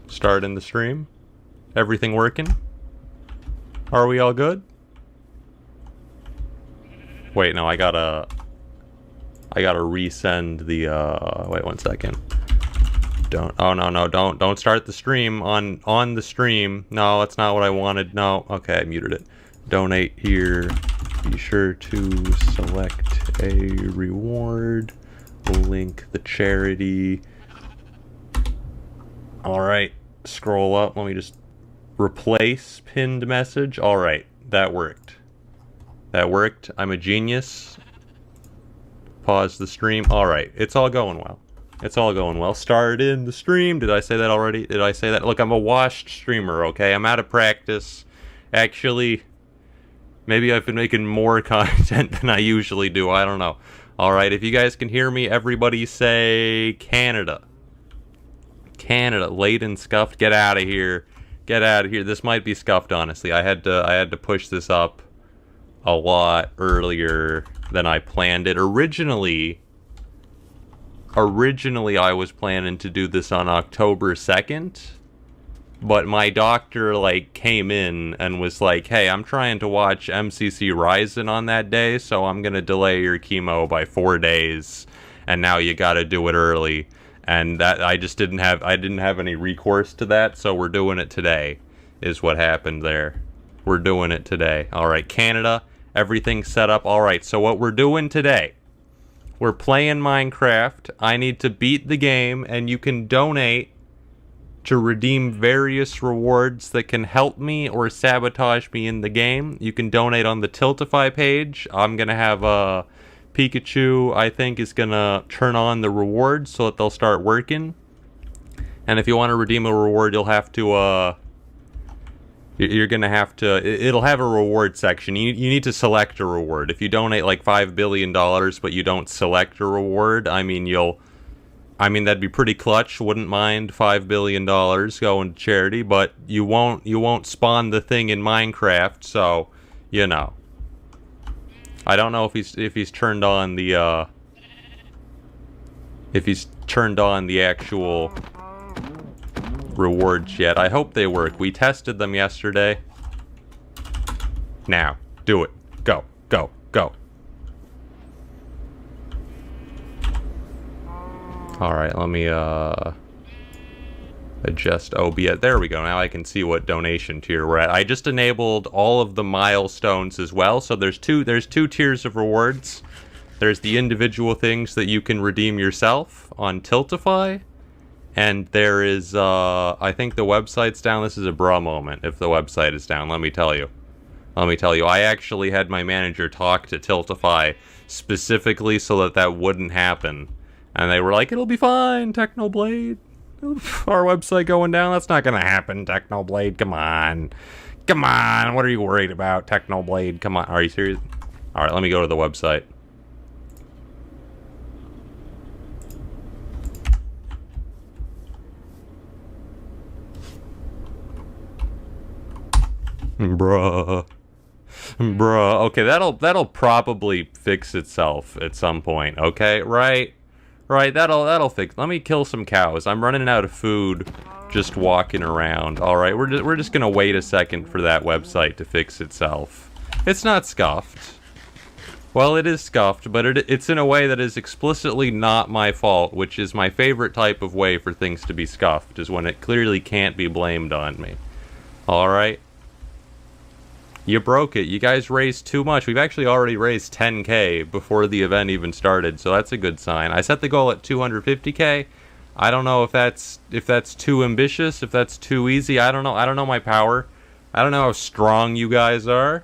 Starting the stream. Everything working? Are we all good? Wait, no, I gotta resend the wait 1 second. Don't start the stream on the stream. No, that's not what I wanted. No, okay, I muted it. Donate here. Be sure to select a reward. Link the charity. Alright. Scroll up. Let me just replace pinned message. Alright, that worked. That worked. I'm a genius. Pause the stream. Alright, it's all going well. It's all going well. Start in the stream. Did I say that already? Did I say that? Look, I'm a washed streamer, okay? I'm out of practice. Actually, maybe I've been making more content than I usually do. I don't know. Alright, if you guys can hear me, everybody say Canada. Canada, late and scuffed. Get out of here. Get out of here. This might be scuffed, honestly. I had to push this up a lot earlier than I planned it. Originally I was planning to do this on October 2nd, but my doctor came in and was like, "Hey, I'm trying to watch MCC Ryzen on that day, so I'm going to delay your chemo by 4 days, and now you got to do it early." And that I didn't have any recourse to that, so we're doing it today, is what happened there. We're doing it today. Alright, Canada, everything's set up. Alright, so what we're doing today, we're playing Minecraft. I need to beat the game, and you can donate to redeem various rewards that can help me or sabotage me in the game. You can donate on the Tiltify page. I'm gonna have a Pikachu, I think, is gonna turn on the rewards so that they'll start working. And if you want to redeem a reward, you'll have to you're gonna have to, it'll have a reward section. You need to select a reward. If you donate like $5 billion but you don't select a reward, I mean that'd be pretty clutch. Wouldn't mind $5 billion going to charity, but you won't spawn the thing in Minecraft, so you know. I don't know if he's turned on the actual rewards yet. I hope they work. We tested them yesterday. Now. Do it. Go. Go. Go. Alright, let me, adjust OBS. There we go. Now I can see what donation tier we're at. I just enabled all of the milestones as well. So there's two tiers of rewards. There's the individual things that you can redeem yourself on Tiltify. And there is, I think the website's down. This is a bra moment if the website is down, let me tell you. I actually had my manager talk to Tiltify specifically so that that wouldn't happen. And they were like, it'll be fine, Technoblade. Our website going down? That's not gonna happen, Technoblade. Come on. Come on. What are you worried about, Technoblade? Come on. Are you serious? Alright, let me go to the website. Bruh. Okay, that'll probably fix itself at some point, okay? Right, that'll fix. Let me kill some cows. I'm running out of food just walking around. All right, we're just gonna wait a second for that website to fix itself. It's not scuffed. Well, it is scuffed, but it's in a way that is explicitly not my fault, which is my favorite type of way for things to be scuffed, is when it clearly can't be blamed on me. All right. You broke it. You guys raised too much. We've actually already raised 10K before the event even started, so that's a good sign. I set the goal at 250K. I don't know if that's too ambitious, if that's too easy. I don't know. I don't know my power. I don't know how strong you guys are.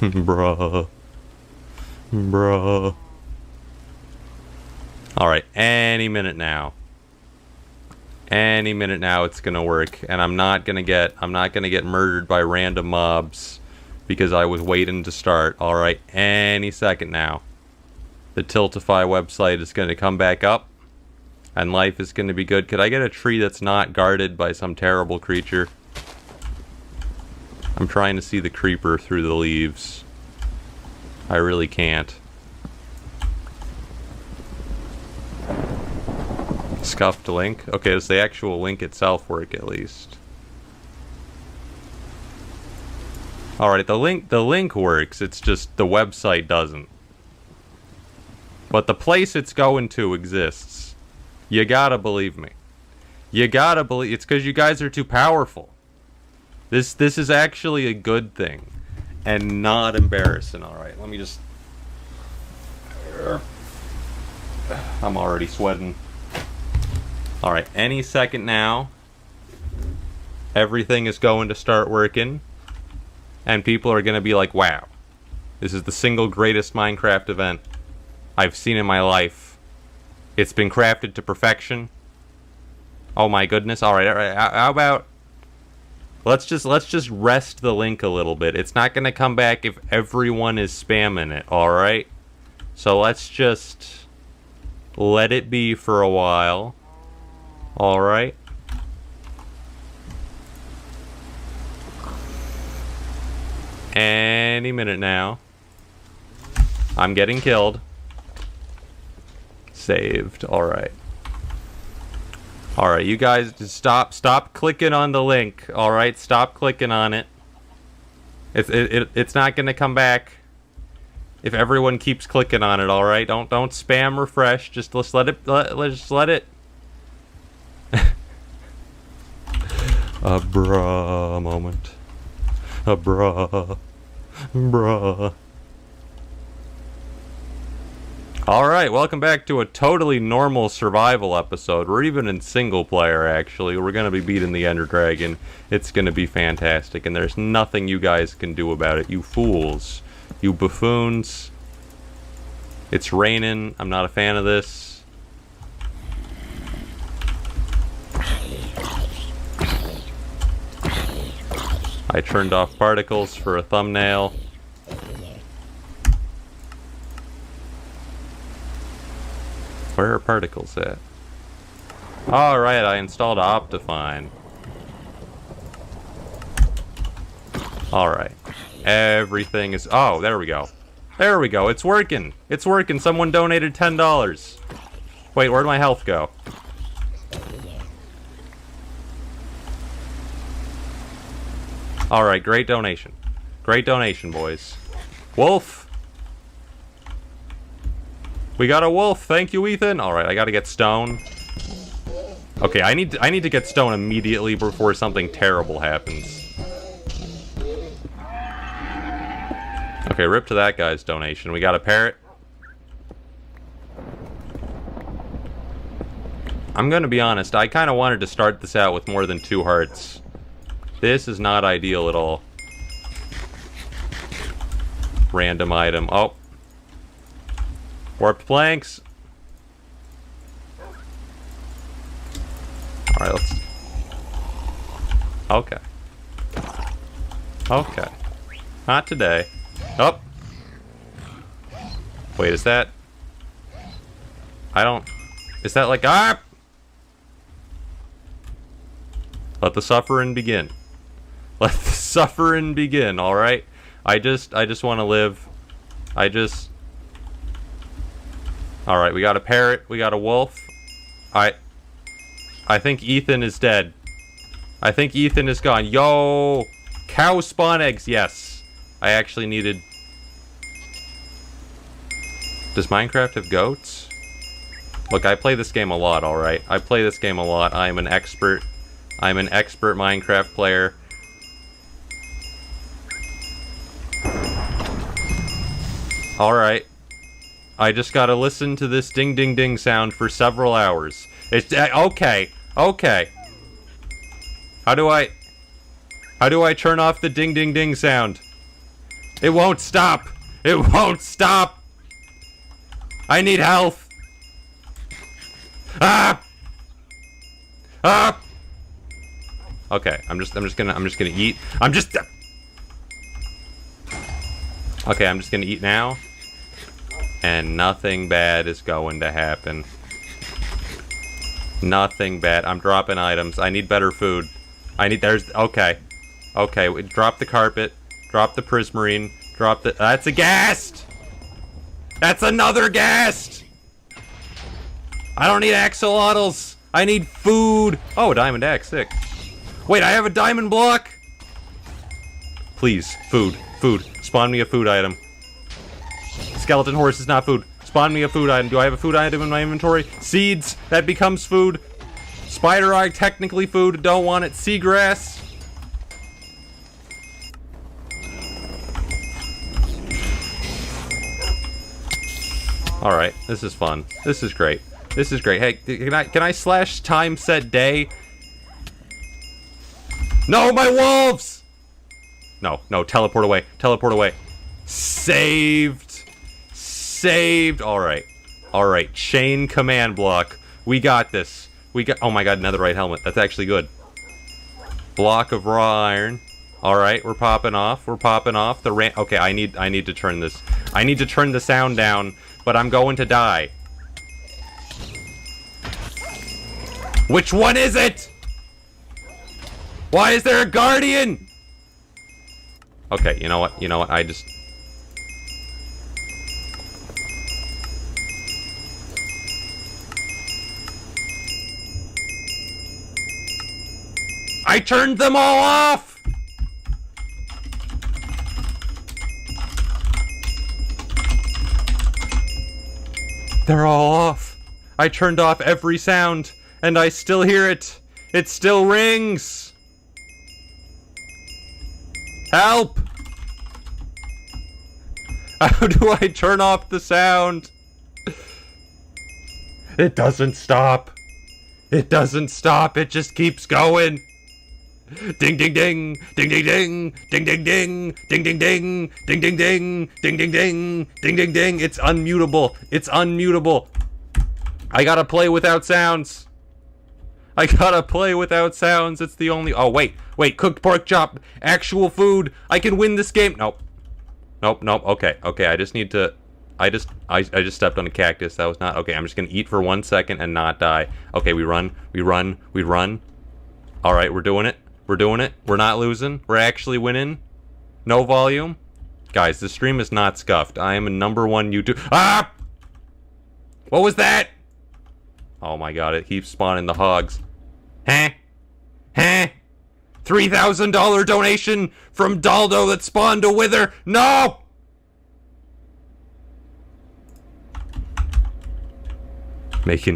Bruh. Alright, any minute now. Any minute now it's gonna work, and I'm not gonna get murdered by random mobs because I was waiting to start. Alright, any second now. The Tiltify website is gonna come back up and life is gonna be good. Could I get a tree that's not guarded by some terrible creature? I'm trying to see the creeper through the leaves. I really can't. Scuffed link? Okay, does the actual link itself work at least? Alright, the link works, it's just the website doesn't. But the place it's going to exists. You gotta believe me. You gotta believe it's because you guys are too powerful. This is actually a good thing. And not embarrassing. Alright, let me just... I'm already sweating. Alright, any second now, everything is going to start working, and people are going to be like, wow, this is the single greatest Minecraft event I've seen in my life. It's been crafted to perfection. Oh my goodness. Alright, how about, let's just rest the link a little bit. It's not going to come back if everyone is spamming it, alright? So let's just let it be for a while. Alright. Any minute now. I'm getting killed. Saved. Alright. Alright, you guys just stop clicking on the link. Alright, stop clicking on it. It's not gonna come back if everyone keeps clicking on it, alright? Don't spam refresh. Just let's let it a bruh moment. A bruh. Alright, welcome back to a totally normal survival episode. We're even in single player, actually. We're gonna be beating the Ender Dragon. It's gonna be fantastic, and there's nothing you guys can do about it. You fools. You buffoons. It's raining. I'm not a fan of this. I turned off particles for a thumbnail. Where are particles at? Alright, I installed Optifine. Alright. Everything is... Oh, there we go. There we go. It's working. It's working. Someone donated $10. Wait, where'd my health go? Alright, great donation. Great donation, boys. Wolf! We got a wolf. Thank you, Ethan. Alright, I gotta get stone. Okay, I need to get stone immediately before something terrible happens. Okay, rip to that guy's donation. We got a parrot. I'm gonna be honest, I kinda wanted to start this out with more than 2 hearts. This is not ideal at all. Random item. Oh. Warped planks. Alright, let's... Okay. Okay. Not today. Oh. Wait, is that... I don't... Is that like... Ah! Let the suffering begin. Let the suffering begin, alright? I just want to live. Alright, we got a parrot. We got a wolf. I think Ethan is dead. I think Ethan is gone. Yo! Cow spawn eggs. Yes. I actually needed... Does Minecraft have goats? Look, I play this game a lot, alright? I play this game a lot. I'm an expert. I'm an expert Minecraft player. Alright. I just gotta listen to this ding ding ding sound for several hours. It's... okay. Okay. How do I turn off the ding ding ding sound? It won't stop. It won't stop. I need health. Ah! Ah! Okay, I'm just gonna eat. Okay, I'm just gonna eat now. And nothing bad is going to happen. Nothing bad. I'm dropping items. I need better food. Okay. Okay, drop the carpet. Drop the prismarine. Drop the... That's a ghast! That's another ghast! I don't need axolotls. I need food. Oh, a diamond axe. Sick. Wait, I have a diamond block? Please, food. Food. Spawn me a food item. Skeleton horse is not food. Spawn me a food item. Do I have a food item in my inventory? Seeds. That becomes food. Spider eye, technically food. Don't want it. Seagrass. Alright, this is fun. This is great. This is great. Hey, can I slash time set day? No, my wolves! No, teleport away. Teleport away. Saved. Saved. Alright. Alright, chain command block. We got this. Oh my god, netherite helmet. That's actually good. Block of raw iron. Alright, we're popping off. We're popping off. Okay, I need to turn this. I need to turn the sound down, but I'm going to die. Which one is it? Why is there a guardian? Okay, you know what? I just... I turned them all off! They're all off. I turned off every sound, and I still hear it. It still rings. Help! How do I turn off the sound? It doesn't stop. It doesn't stop. It just keeps going. Ding ding ding, ding ding ding, ding ding ding, ding ding ding, ding ding ding, ding ding ding, ding ding ding. It's unmutable. It's unmutable. I gotta play without sounds. I gotta play without sounds. It's the only... Oh, wait. Cooked pork chop. Actual food. I can win this game. Nope. Okay. I just need to... I just stepped on a cactus. That was not... Okay, I'm just gonna eat for 1 second and not die. Okay, we run. Alright, we're doing it. We're not losing. We're actually winning. No volume. Guys, this stream is not scuffed. I am a #1 YouTube... Ah! What was that? Oh my god, it keeps spawning the hogs. Huh? $3,000 donation from Daldo that spawned a Wither. No! Making